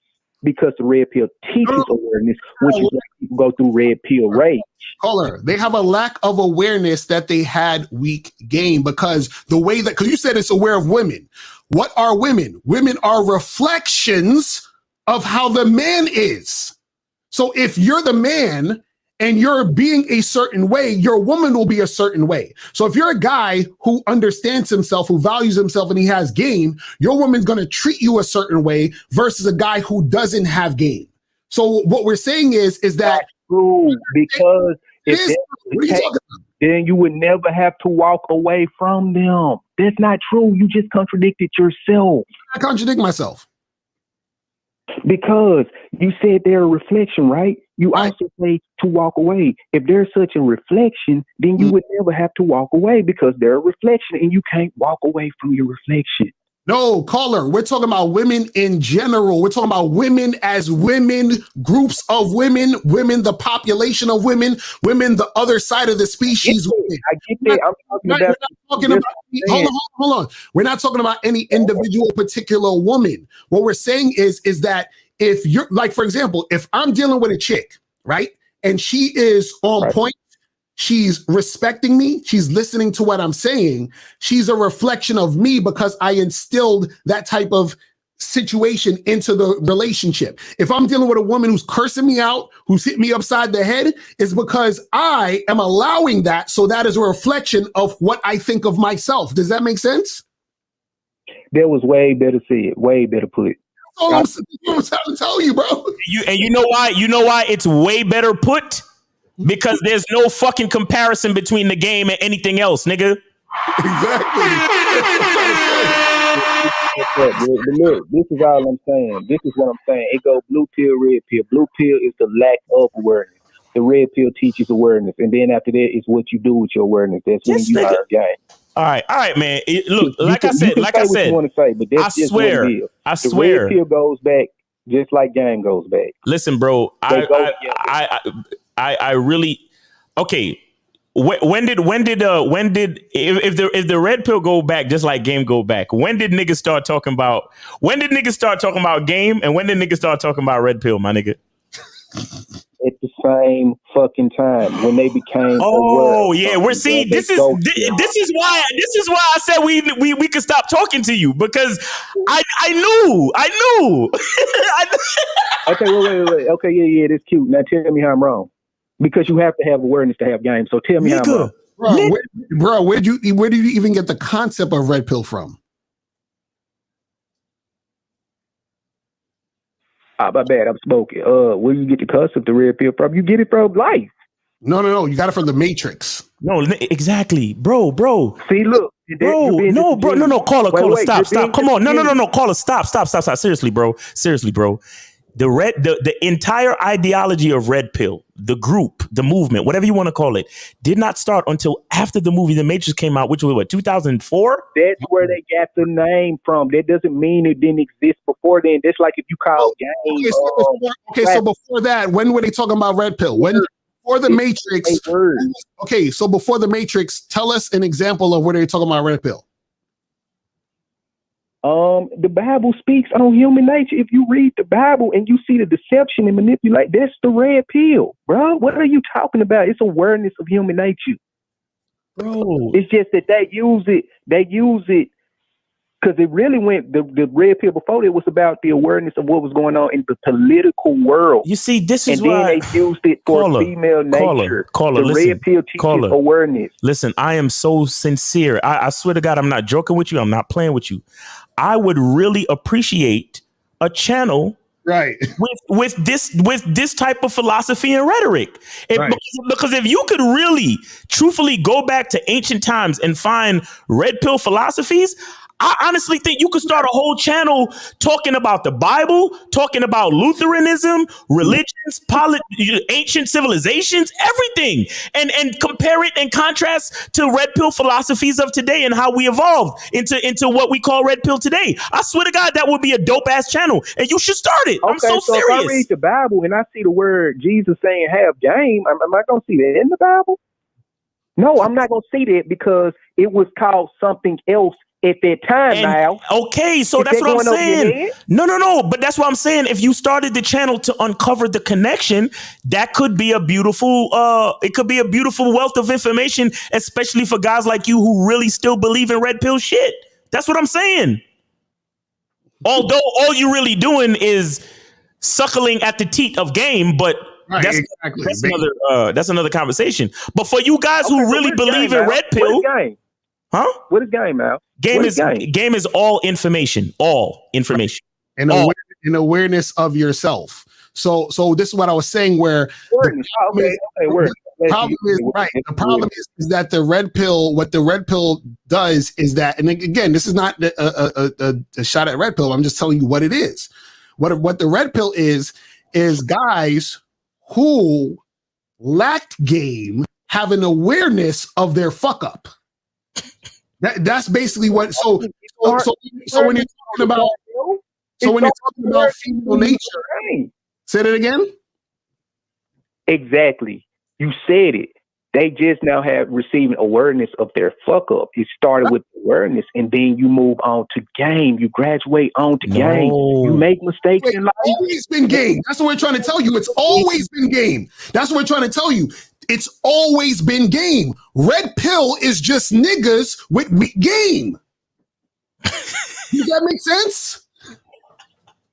because the Red Pill teaches awareness, which is why people go through Red Pill rage. Caller, they have a lack of awareness that they had weak game because because you said it's aware of women. What are women? Women are reflections of how the man is. So if you're the man and you're being a certain way, your woman will be a certain way. So if you're a guy who understands himself, who values himself, and he has game, your woman's going to treat you a certain way versus a guy who doesn't have game. So what we're saying is that that's true, because then you would never have to walk away from them. That's not true. You just contradicted yourself. I contradict myself. Because you said they're a reflection, right? You also say to walk away. If they're such a reflection, then you would never have to walk away because they're a reflection and you can't walk away from your reflection. No, caller, we're talking about women in general. We're talking about women as women, groups of women, the population of women, the other side of the species. I get that. Hold on. We're not talking about any individual particular woman. What we're saying is that if you're like, for example, if I'm dealing with a chick, right, and she is on point, she's respecting me, she's listening to what I'm saying, she's a reflection of me because I instilled that type of situation into the relationship. If I'm dealing with a woman who's cursing me out, who's hitting me upside the head, it's because I am allowing that. So that is a reflection of what I think of myself. Does that make sense? That was way better said, way better put. All I'm trying to tell you, bro. You know why? You know why it's way better put? Because there's no fucking comparison between the game and anything else, nigga. Exactly. Look, this is all I'm saying. This is what I'm saying. It goes blue pill, red pill. Blue pill is the lack of awareness. The red pill teaches awareness. And then after that is what you do with your awareness. That's when you learn game. All right, man. Look, like I said, you want to say, but that's I swear. The red pill goes back just like game goes back. Listen, bro, I really okay. When did if the red pill go back just like game go back? When did niggas start talking about game, and when did niggas start talking about red pill, my nigga? At the same fucking time when they became. Oh yeah, we're seeing this is why I said we could stop talking to you, because I knew. Okay, wait. Okay, yeah, that's cute. Now tell me how I'm wrong. Because you have to have awareness to have game. So tell me how I'm wrong. Bro, where did you even get the concept of red pill from? My bad, I'm smoking. Where you get the concept of red pill from? You get it from life. No. You got it from the Matrix. No, exactly, bro. See, look, No. Caller, stop. Come on, no. Caller, stop. Seriously, bro. The entire ideology of red pill, the group, the movement, whatever you want to call it, did not start until after the movie The Matrix came out, which was what, 2004? That's where they got the name from. That doesn't mean it didn't exist before then. That's like if you call game. So before that, when were they talking about red pill? Before the Matrix? Okay, so before the Matrix, tell us an example of where they're talking about red pill. The Bible speaks on human nature. If you read the Bible and you see the deception and manipulate, that's the red pill, bro. What are you talking about? It's awareness of human nature, bro. It's just that they use it because it really went. The red pill before it was about the awareness of what was going on in the political world. You see, this is why then they used it for female nature. The red pill teaches awareness. Listen, I am so sincere. I swear to God, I'm not joking with you. I'm not playing with you. I would really appreciate a channel right with this type of philosophy and rhetoric. Because if you could really truthfully go back to ancient times and find red pill philosophies, I honestly think you could start a whole channel talking about the Bible, talking about Lutheranism, religions, ancient civilizations, everything, and compare it and contrast to red pill philosophies of today and how we evolved into what we call red pill today. I swear to God, that would be a dope ass channel, and you should start it. I'm so serious. If I read the Bible and I see the word Jesus saying "have game," am I going to see that in the Bible? No, I'm not going to see that because it was called something else at that time. Now, okay, so that's what I'm saying. No, but that's what I'm saying. If you started the channel to uncover the connection, that could be a beautiful wealth of information, especially for guys like you who really still believe in red pill shit. That's what I'm saying. Although all you're really doing is suckling at the teat of game, but that's another conversation. But for you guys who really believe in red pill, huh? What is game, Al? Game is all information. And awareness of yourself. So this is what I was saying. Where the problem is that the red pill. What the red pill does is that, and again, this is not a shot at red pill. I'm just telling you what it is. What the red pill is guys who lacked game have an awareness of their fuck up. That's basically what. So when you're talking about female nature, say that again. Exactly, you said it. They just now have receiving awareness of their fuck up. It started with awareness, and then you move on to game. You graduate on to game. You make mistakes in life. It's always been game. That's what we're trying to tell you. It's always been game. That's what we're trying to tell you. It's always been game. Red pill is just niggas with weak game. Does that make sense?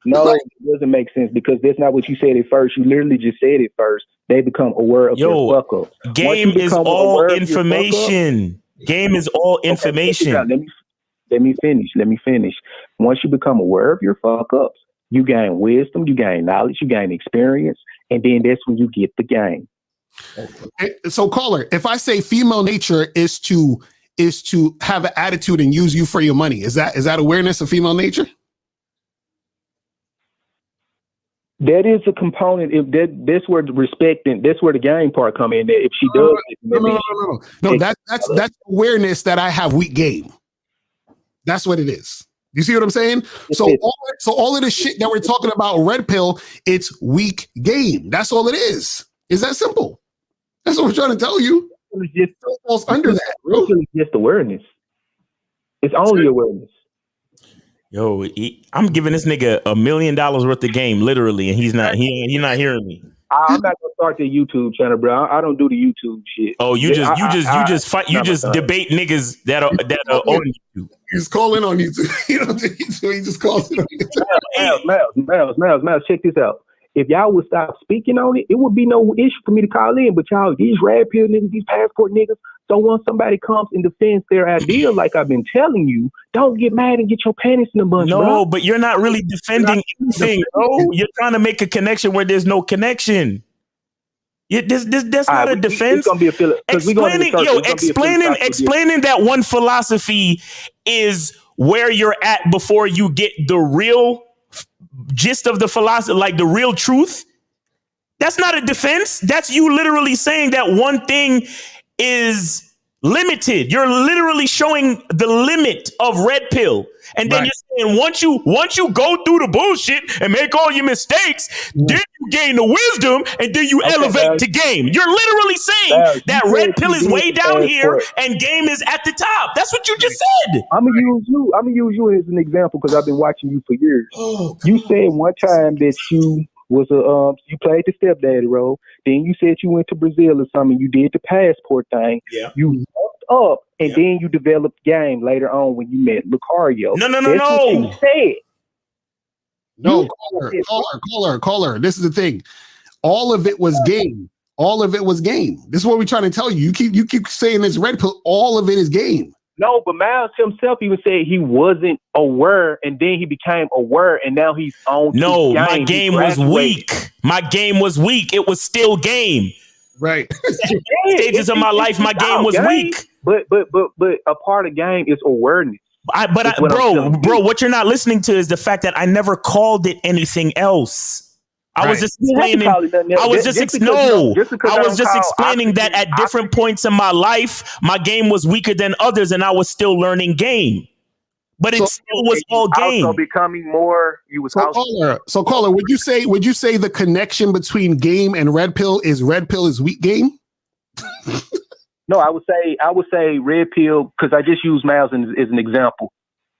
No, it doesn't make sense because that's not what you said at first. You literally just said it first. They become aware of their fuck up. Game is all information. Game is all information. Let me finish. Once you become aware of your fuck ups, you gain wisdom, you gain knowledge, you gain experience, and then that's when you get the game. So, caller, if I say female nature is to have an attitude and use you for your money, is that awareness of female nature? That is a component. If that's where the respect and that's where the game part come in. If she does, no, that's awareness that I have weak game. That's what it is. You see what I'm saying? So all of this shit that we're talking about, red pill, it's weak game. That's all it is. It's that simple. That's what we're trying to tell you. It's just falls under that, bro. It's just awareness. It's only awareness. Yo, I'm giving this nigga $1 million worth of game, literally, and he's not hearing me. I'm not gonna start the YouTube channel, bro. I don't do the YouTube shit. Oh, you just debate niggas that are on YouTube. He's calling on YouTube. He just calls it on YouTube. Miles, check this out. If y'all would stop speaking on it, it would be no issue for me to call in. But y'all, these red pill niggas, these passport niggas, so once somebody comes and defends their idea, like I've been telling you, don't get mad and get your panties in a bunch, No, bro. but you're not really defending anything, bro. You're trying to make a connection where there's no connection. That's not a defense. It's gonna be a explaining that one philosophy is where you're at before you get the real gist of the philosophy, like the real truth. That's not a defense. That's you literally saying that one thing is limited. You're literally showing the limit of red pill. And then you're saying once you go through the bullshit and make all your mistakes, then you gain the wisdom and then you elevate to game. You're literally saying that red pill is way down here and game is at the top. That's what you just said. I'm gonna use you as an example because I've been watching you for years. You said one time that you was you played the stepdaddy role. Then you said you went to Brazil or something. You did the passport thing. Yeah. You looked up and then you developed game later on when you met Lucario. No. What you said. No, caller. This is the thing. All of it was game. All of it was game. This is what we're trying to tell you. You keep saying this red pill. All of it is game. No, but Miles himself even said he wasn't aware, and then he became aware, and now he's on. No, my game was weak. My game was weak. It was still game. Right. Stages of my life, my game was weak. But a part of game is awareness. Bro, what you're not listening to is the fact that I never called it anything else. I was just explaining. I was just explaining that at different points in my life, my game was weaker than others, and I was still learning game. But it still was all game. Also becoming more. Caller, would you say the connection between game and red pill is weak game? No, I would say red pill because I just use Miles as an example.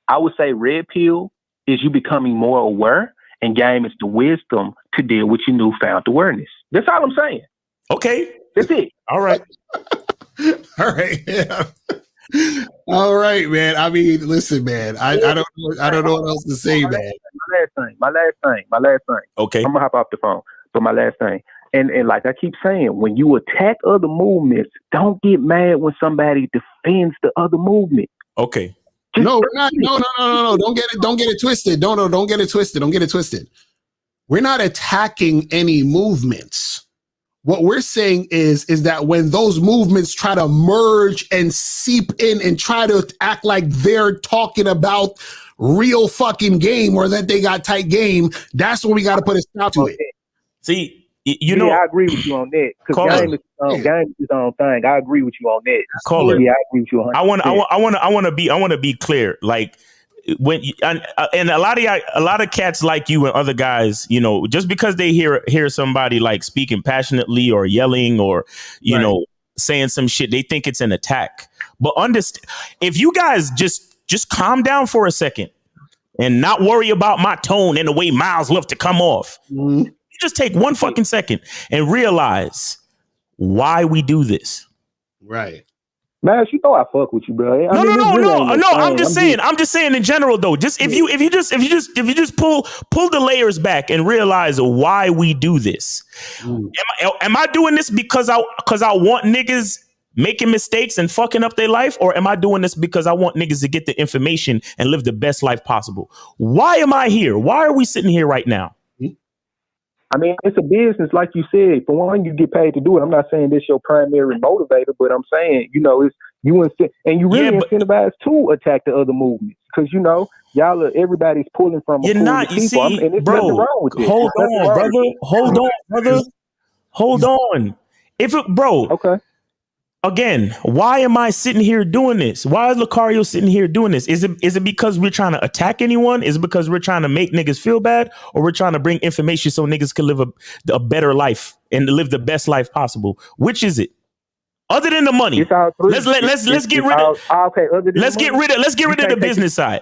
I would say red pill is you becoming more aware. And game is the wisdom to deal with your newfound awareness. That's all I'm saying. Okay. That's it. All right. All right. Yeah. All right, man. I mean, listen, man. I don't know what else to say, man. My last thing. Okay. I'm gonna hop off the phone. But my last thing. And like I keep saying, when you attack other movements, don't get mad when somebody defends the other movement. Okay. No, we're not. No. Don't get it twisted. Don't get it twisted. We're not attacking any movements. What we're saying is that when those movements try to merge and seep in and try to act like they're talking about real fucking game or that they got tight game, that's when we got to put a stop to it. See, you know, I agree with you on that because game is its own thing. I agree with you on that. Yeah, I agree with you on that. I want to be clear. Like when and a lot of cats like you and other guys, you know, just because they hear somebody like speaking passionately or yelling or you know saying some shit, they think it's an attack. But understand, if you guys just calm down for a second and not worry about my tone and the way Miles love to come off. Mm-hmm. Just take one fucking second and realize why we do this. Right. Man, you know I fuck with you, bro. No. I'm just saying in general though. Just if you just pull the layers back and realize why we do this. Am I doing this because I want niggas making mistakes and fucking up their life, or am I doing this because I want niggas to get the information and live the best life possible? Why am I here? Why are we sitting here right now? I mean, it's a business, like you said. For one, you get paid to do it. I'm not saying this your primary motivator, but I'm saying, you know, it's you incentivized to attack the other movements because you know everybody's pulling from. You're not. You see, and it's bro. Wrong with this. Hold on, brother. Hold on. If it, bro. Okay. Again, why am I sitting here doing this? Why is Lucario sitting here doing this? Is it because we're trying to attack anyone? Is it because we're trying to make niggas feel bad? Or we're trying to bring information so niggas can live a better life and live the best life possible? Which is it? Other than the money, let's get rid of the business side.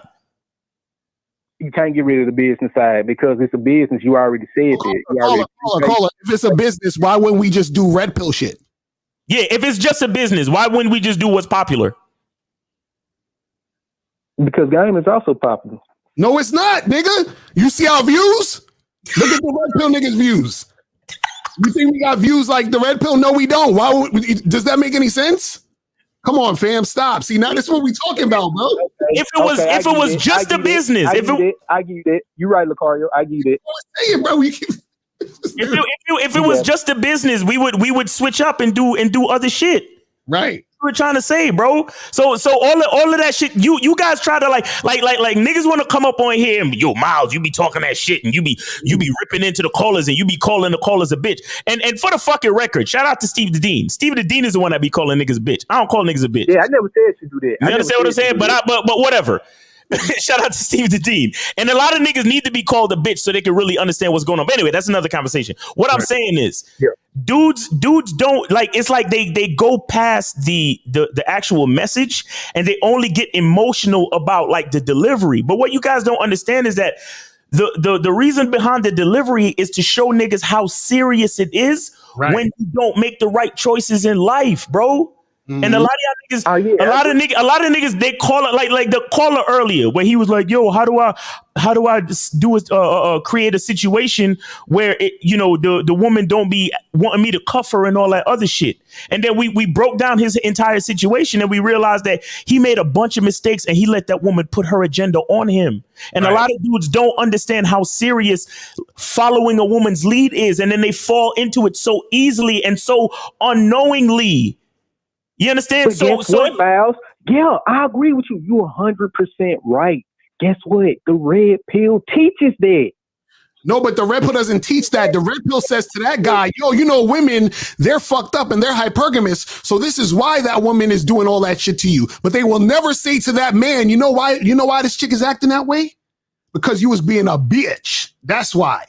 You can't get rid of the business side because it's a business. You already said that. Caller. If it's a business, why wouldn't we just do red pill shit? Yeah, if it's just a business, why wouldn't we just do what's popular? Because game is also popular. No, it's not, nigga. You see our views? Look at the red pill niggas' views. You think we got views like the red pill? No, we don't. Does that make any sense? Come on, fam, stop. See, now this is what we talking about, bro. If it was just a business, I get it. You right, Lucario. I get it. Say it, bro. If it was just a business, we would switch up and do other shit. Right. We're trying to say, bro. So all of that shit, you guys try to like niggas want to come up on here and yo, Miles, you be talking that shit and you be ripping into the callers and you be calling the callers a bitch. And for the fucking record, shout out to Steve the Dean. Steve the Dean is the one that be calling niggas a bitch. I don't call niggas a bitch. Yeah, I never said you do that. You understand what I'm saying? But whatever. Shout out to Steve the Dean. And a lot of niggas need to be called a bitch so they can really understand what's going on. But anyway, that's another conversation. What I'm saying is, dudes don't like. It's like they go past the actual message and they only get emotional about like the delivery. But what you guys don't understand is that the reason behind the delivery is to show niggas how serious it is when you don't make the right choices in life, bro. Mm-hmm. And a lot of y'all niggas, a lot of niggas, they call it like the caller earlier where he was like, "Yo, how do I create a situation where the woman don't be wanting me to cuff her and all that other shit?" And then we broke down his entire situation and we realized that he made a bunch of mistakes and he let that woman put her agenda on him. And a lot of dudes don't understand how serious following a woman's lead is, and then they fall into it so easily and so unknowingly. You understand? But what, Miles? Yeah, I agree with you. You're 100% right. Guess what? The red pill teaches that. No, but the red pill doesn't teach that. The red pill says to that guy, yo, women, they're fucked up and they're hypergamous. So this is why that woman is doing all that shit to you. But they will never say to that man, you know why this chick is acting that way? Because you was being a bitch. That's why.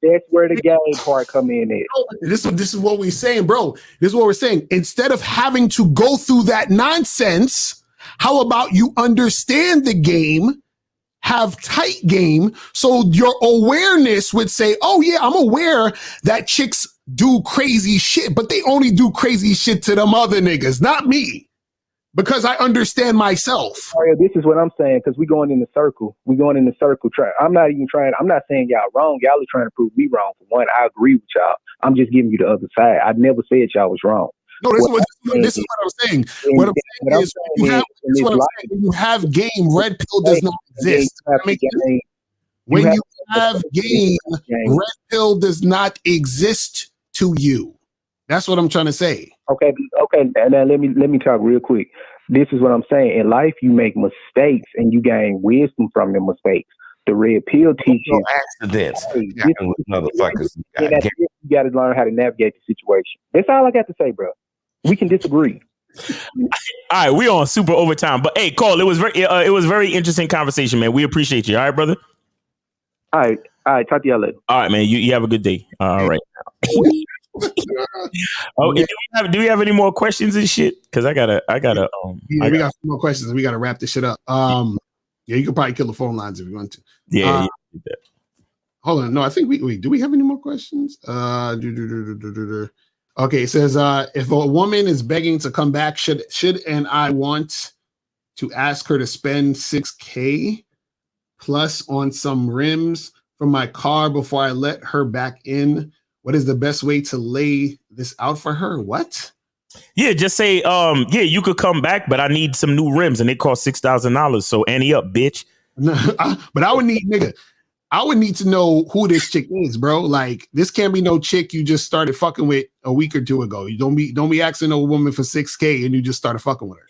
That's where the game part come in at. This is what we're saying, bro. This is what we're saying. Instead of having to go through that nonsense, how about you understand the game, have tight game, so your awareness would say, oh yeah, I'm aware that chicks do crazy shit, but they only do crazy shit to them other niggas, not me. Because I understand myself. Mario, this is what I'm saying, because we're going in the circle. I'm not saying y'all wrong. Y'all are trying to prove me wrong. For one, I agree with y'all. I'm just giving you the other side. I never said y'all was wrong. No, this is what I'm saying. What I'm saying is when you have game, red pill does not exist. When you have game, red pill does not exist to you. That's what I'm trying to say. Okay. Now let me talk real quick. This is what I'm saying. In life, you make mistakes and you gain wisdom from the mistakes. The red pill teaches you accidents. Motherfuckers. You got to learn how to navigate the situation. That's all I got to say, bro. We can disagree. All right, we on super overtime. But hey, Cole, it was very interesting conversation, man. We appreciate you. All right, brother. All right. Talk to y'all later. All right, man. You have a good day. All right. Do we have any more questions and shit? Because I gotta. We got some more questions. We gotta wrap this shit up. You can probably kill the phone lines if you want to. Yeah. Hold on. No, I think we do. We have any more questions? Okay, it says if a woman is begging to come back, should and I want to ask her to spend $6,000 plus on some rims from my car before I let her back in. What is the best way to lay this out for her? What? Yeah, just say, you could come back, but I need some new rims and they cost $6,000. So ante up, bitch. No, but I would need to know who this chick is, bro. Like, this can't be no chick you just started fucking with a week or two ago. You don't be asking a woman for $6,000 and you just started fucking with her.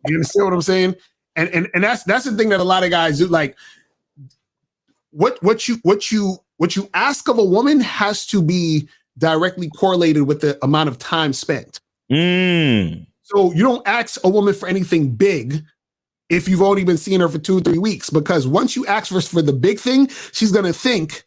You understand what I'm saying? And that's the thing that a lot of guys do. Like, what you ask of a woman has to be directly correlated with the amount of time spent. So you don't ask a woman for anything big if you've only been seeing her for 2-3 weeks, because once you ask for the big thing, she's going to think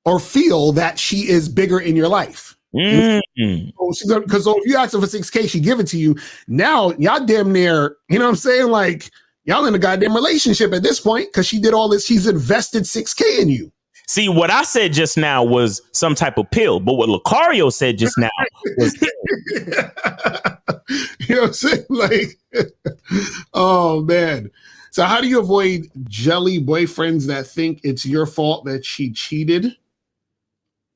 or feel that she is bigger in your life. Because if you ask her for $6K, she give it to you. Now y'all damn near, you know what I'm saying? Like y'all in a goddamn relationship at this point because she did all this. She's invested $6K in you. See, what I said just now was some type of pill, but what Lucario said just now was you know what I'm saying? Like, oh man. So how do you avoid jelly boyfriends that think it's your fault that she cheated?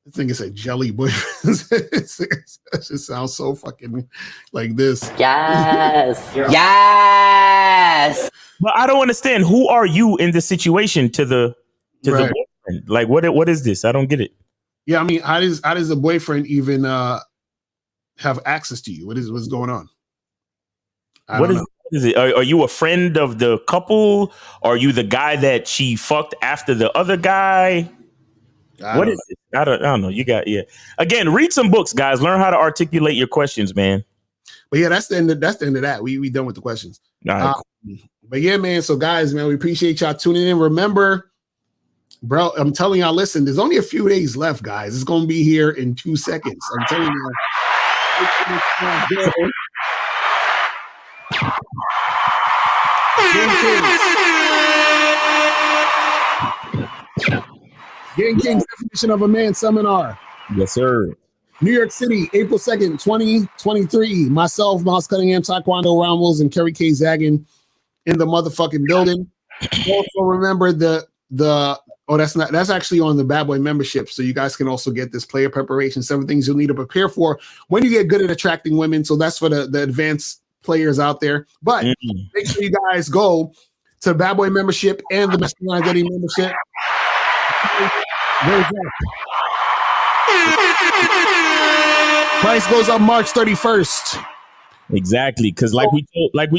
I think it's a jelly boyfriend. That just sounds so fucking like this. Yes. Yes. But I don't understand. Who are you in this situation to the boyfriend? Like what is this? I don't get it. Yeah, I mean, how does a boyfriend even have access to you? What's going on? What is it? Are you a friend of the couple? Are you the guy that she fucked after the other guy? What is it? I don't know. You got Again, read some books, guys. Learn how to articulate your questions, man. But yeah, that's the end of that. We done with the questions. All right, but yeah, man. So guys, man, we appreciate y'all tuning in. Remember, bro, I'm telling y'all, listen, there's only a few days left, guys. It's gonna be here in 2 seconds. I'm telling you. Game Kings Definition of a Man Seminar. Yes, sir. New York City, April 2nd, 2023. Myself, Miles Cunningham, Taekwondo Ramos, and Kerry K. Zaggin in the motherfucking building. Also remember that's actually on the Bad Boy membership. So you guys can also get this player preparation, 7 things you'll need to prepare for when you get good at attracting women. So that's for the advanced players out there. But make sure you guys go to Bad Boy membership and the Masculine Identity membership. Where's that? Price goes up March 31st. Exactly, because like we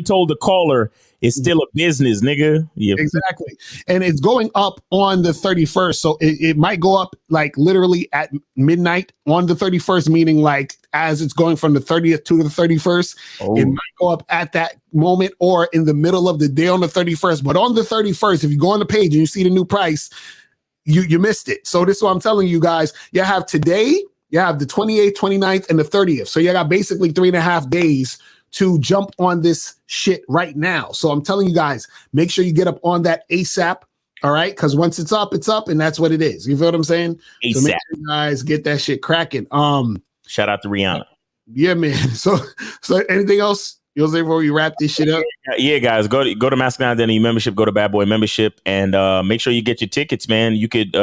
told the caller, it's still a business, nigga. Yeah, exactly, and it's going up on the 31st, so it might go up like literally at midnight on the 31st, meaning like as it's going from the 30th to the 31st. It might go up at that moment or in the middle of the day on the 31st. But on the 31st, if you go on the page and you see the new price, you missed it. So this is what I'm telling you guys. You have today. You have the 28th, 29th, and the 30th. So you got basically 3.5 days to jump on this shit right now. So I'm telling you guys, make sure you get up on that ASAP. All right. Because once it's up, and that's what it is. You feel what I'm saying? ASAP. So make sure you guys get that shit cracking. Shout out to Rihanna. Yeah, man. So anything else you'll say before we wrap this shit up? Yeah, guys, go to Masculine Identity membership, go to Bad Boy membership, and make sure you get your tickets, man. You could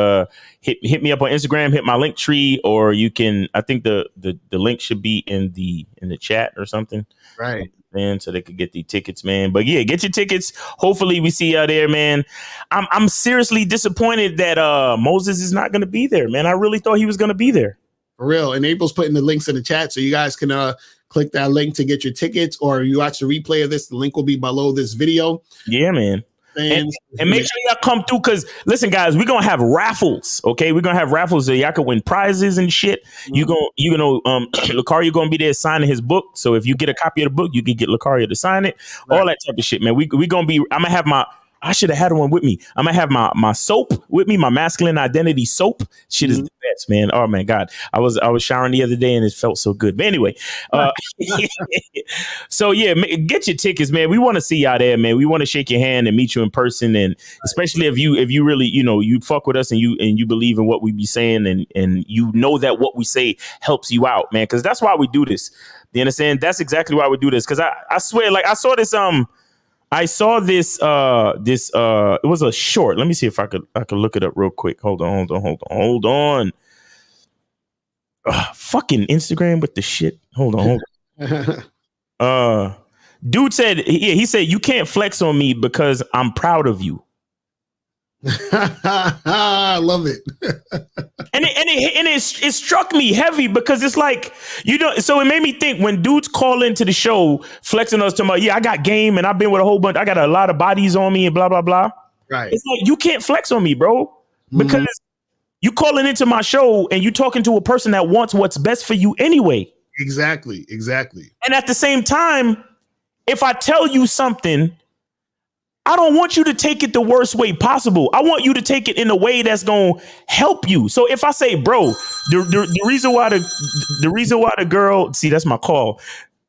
hit me up on Instagram, hit my link tree, or you can. I think the link should be in the chat or something, right? Man, so they could get the tickets, man. But yeah, get your tickets. Hopefully, we see you out there, man. I'm seriously disappointed that Moses is not going to be there, man. I really thought he was going to be there. For real. And April's putting the links in the chat, so you guys can click that link to get your tickets, or you watch the replay of this. The link will be below this video. Yeah, man. And make sure y'all come through, because listen, guys, we're gonna have raffles. Okay, we're gonna have raffles so y'all can win prizes and shit. Lucario gonna be there signing his book. So if you get a copy of the book, you can get Lucario to sign it. Right. All that type of shit, man. We gonna be. I'm gonna have I should have had one with me. I'm gonna have my soap with me, my Masculine Identity soap. Shit is the best, man. Oh man, God, I was showering the other day and it felt so good. But anyway, so yeah, get your tickets, man. We want to see y'all there, man. We want to shake your hand and meet you in person, and especially if you really you fuck with us and you believe in what we be saying, and you know that what we say helps you out, man. Because that's why we do this. You understand? That's exactly why we do this. Because I swear, like I saw this it was a short. Let me see if I could look it up real quick. Hold on. Fucking Instagram with the shit. Hold on. Dude said, he said, you can't flex on me because I'm proud of you. I love it. and it struck me heavy because it's like, so it made me think when dudes call into the show flexing us, talking about, yeah, I got game and I've been with a whole bunch, I got a lot of bodies on me and blah, blah, blah. Right. It's like, you can't flex on me, bro, because you calling into my show and you talking to a person that wants what's best for you anyway. Exactly. And at the same time, if I tell you something, I don't want you to take it the worst way possible. I want you to take it in a way that's gonna help you. So if I say, bro, the reason why the girl, see, that's my call.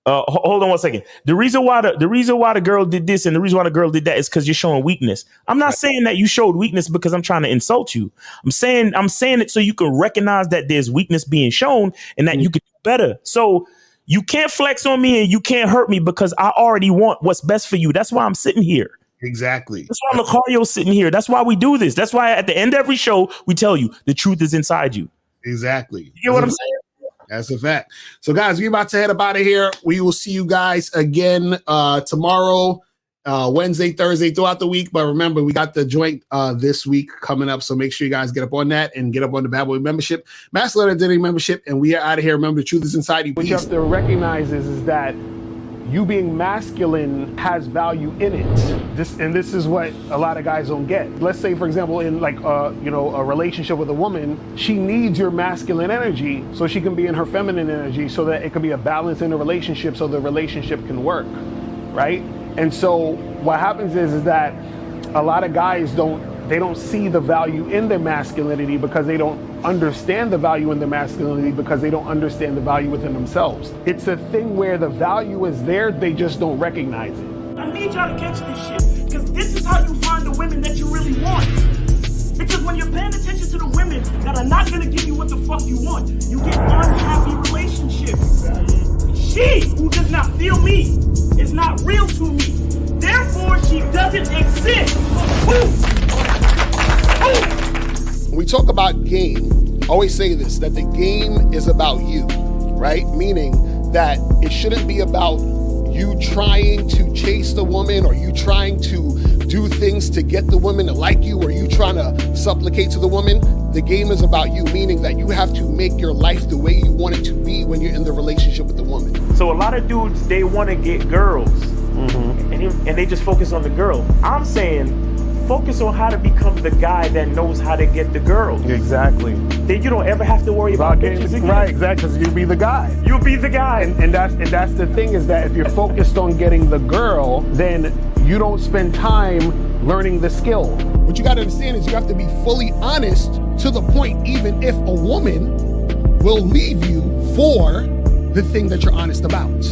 Hold on one second. The reason why the girl did this and the reason why the girl did that is because you're showing weakness. I'm not saying that you showed weakness because I'm trying to insult you. I'm saying it so you can recognize that there's weakness being shown and that you can do better. So you can't flex on me and you can't hurt me because I already want what's best for you. That's why I'm sitting here. Exactly. That's why Lucario's sitting here. That's why we do this. That's why at the end of every show, we tell you the truth is inside you. Exactly. You know what I'm saying? That's a fact. So, guys, we're about to head up out of here. We will see you guys again tomorrow, Wednesday, Thursday, throughout the week. But remember, we got the joint this week coming up. So make sure you guys get up on that and get up on the Bad Boy membership, Masculine Identity membership. And we are out of here. Remember, the truth is inside you. What you have to recognize is that you being masculine has value in it. This is what a lot of guys don't get. Let's say, for example, in like a relationship with a woman, she needs your masculine energy so she can be in her feminine energy so that it can be a balance in the relationship so the relationship can work, right? And so what happens is that a lot of guys don't see the value in their masculinity because they don't understand the value in their masculinity because they don't understand the value within themselves. It's a thing where the value is there, they just don't recognize it. I need y'all to catch this shit, because this is how you find the women that you really want. Because when you're paying attention to the women that are not gonna give you what the fuck you want, you get unhappy relationships. She who does not feel me is not real to me. Therefore, she doesn't exist. When we talk about game, I always say this, that the game is about you, right? Meaning that it shouldn't be about you trying to chase the woman or you trying to do things to get the woman to like you or you trying to supplicate to the woman. The game is about you, meaning that you have to make your life the way you want it to be when you're in the relationship with the woman. So a lot of dudes, they want to get girls, and they just focus on the girl. I'm saying, focus on how to become the guy that knows how to get the girl. Exactly. Then you don't ever have to worry about bitches again. Right, exactly, because you'll be the guy. You'll be the guy. And that's the thing, is that if you're focused on getting the girl, then you don't spend time learning the skill. What you got to understand is you have to be fully honest to the point, even if a woman will leave you for the thing that you're honest about.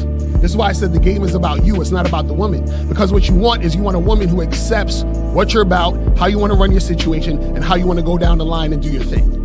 This is why I said the game is about you. It's not about the woman. Because what you want is you want a woman who accepts what you're about, how you want to run your situation, and how you want to go down the line and do your thing.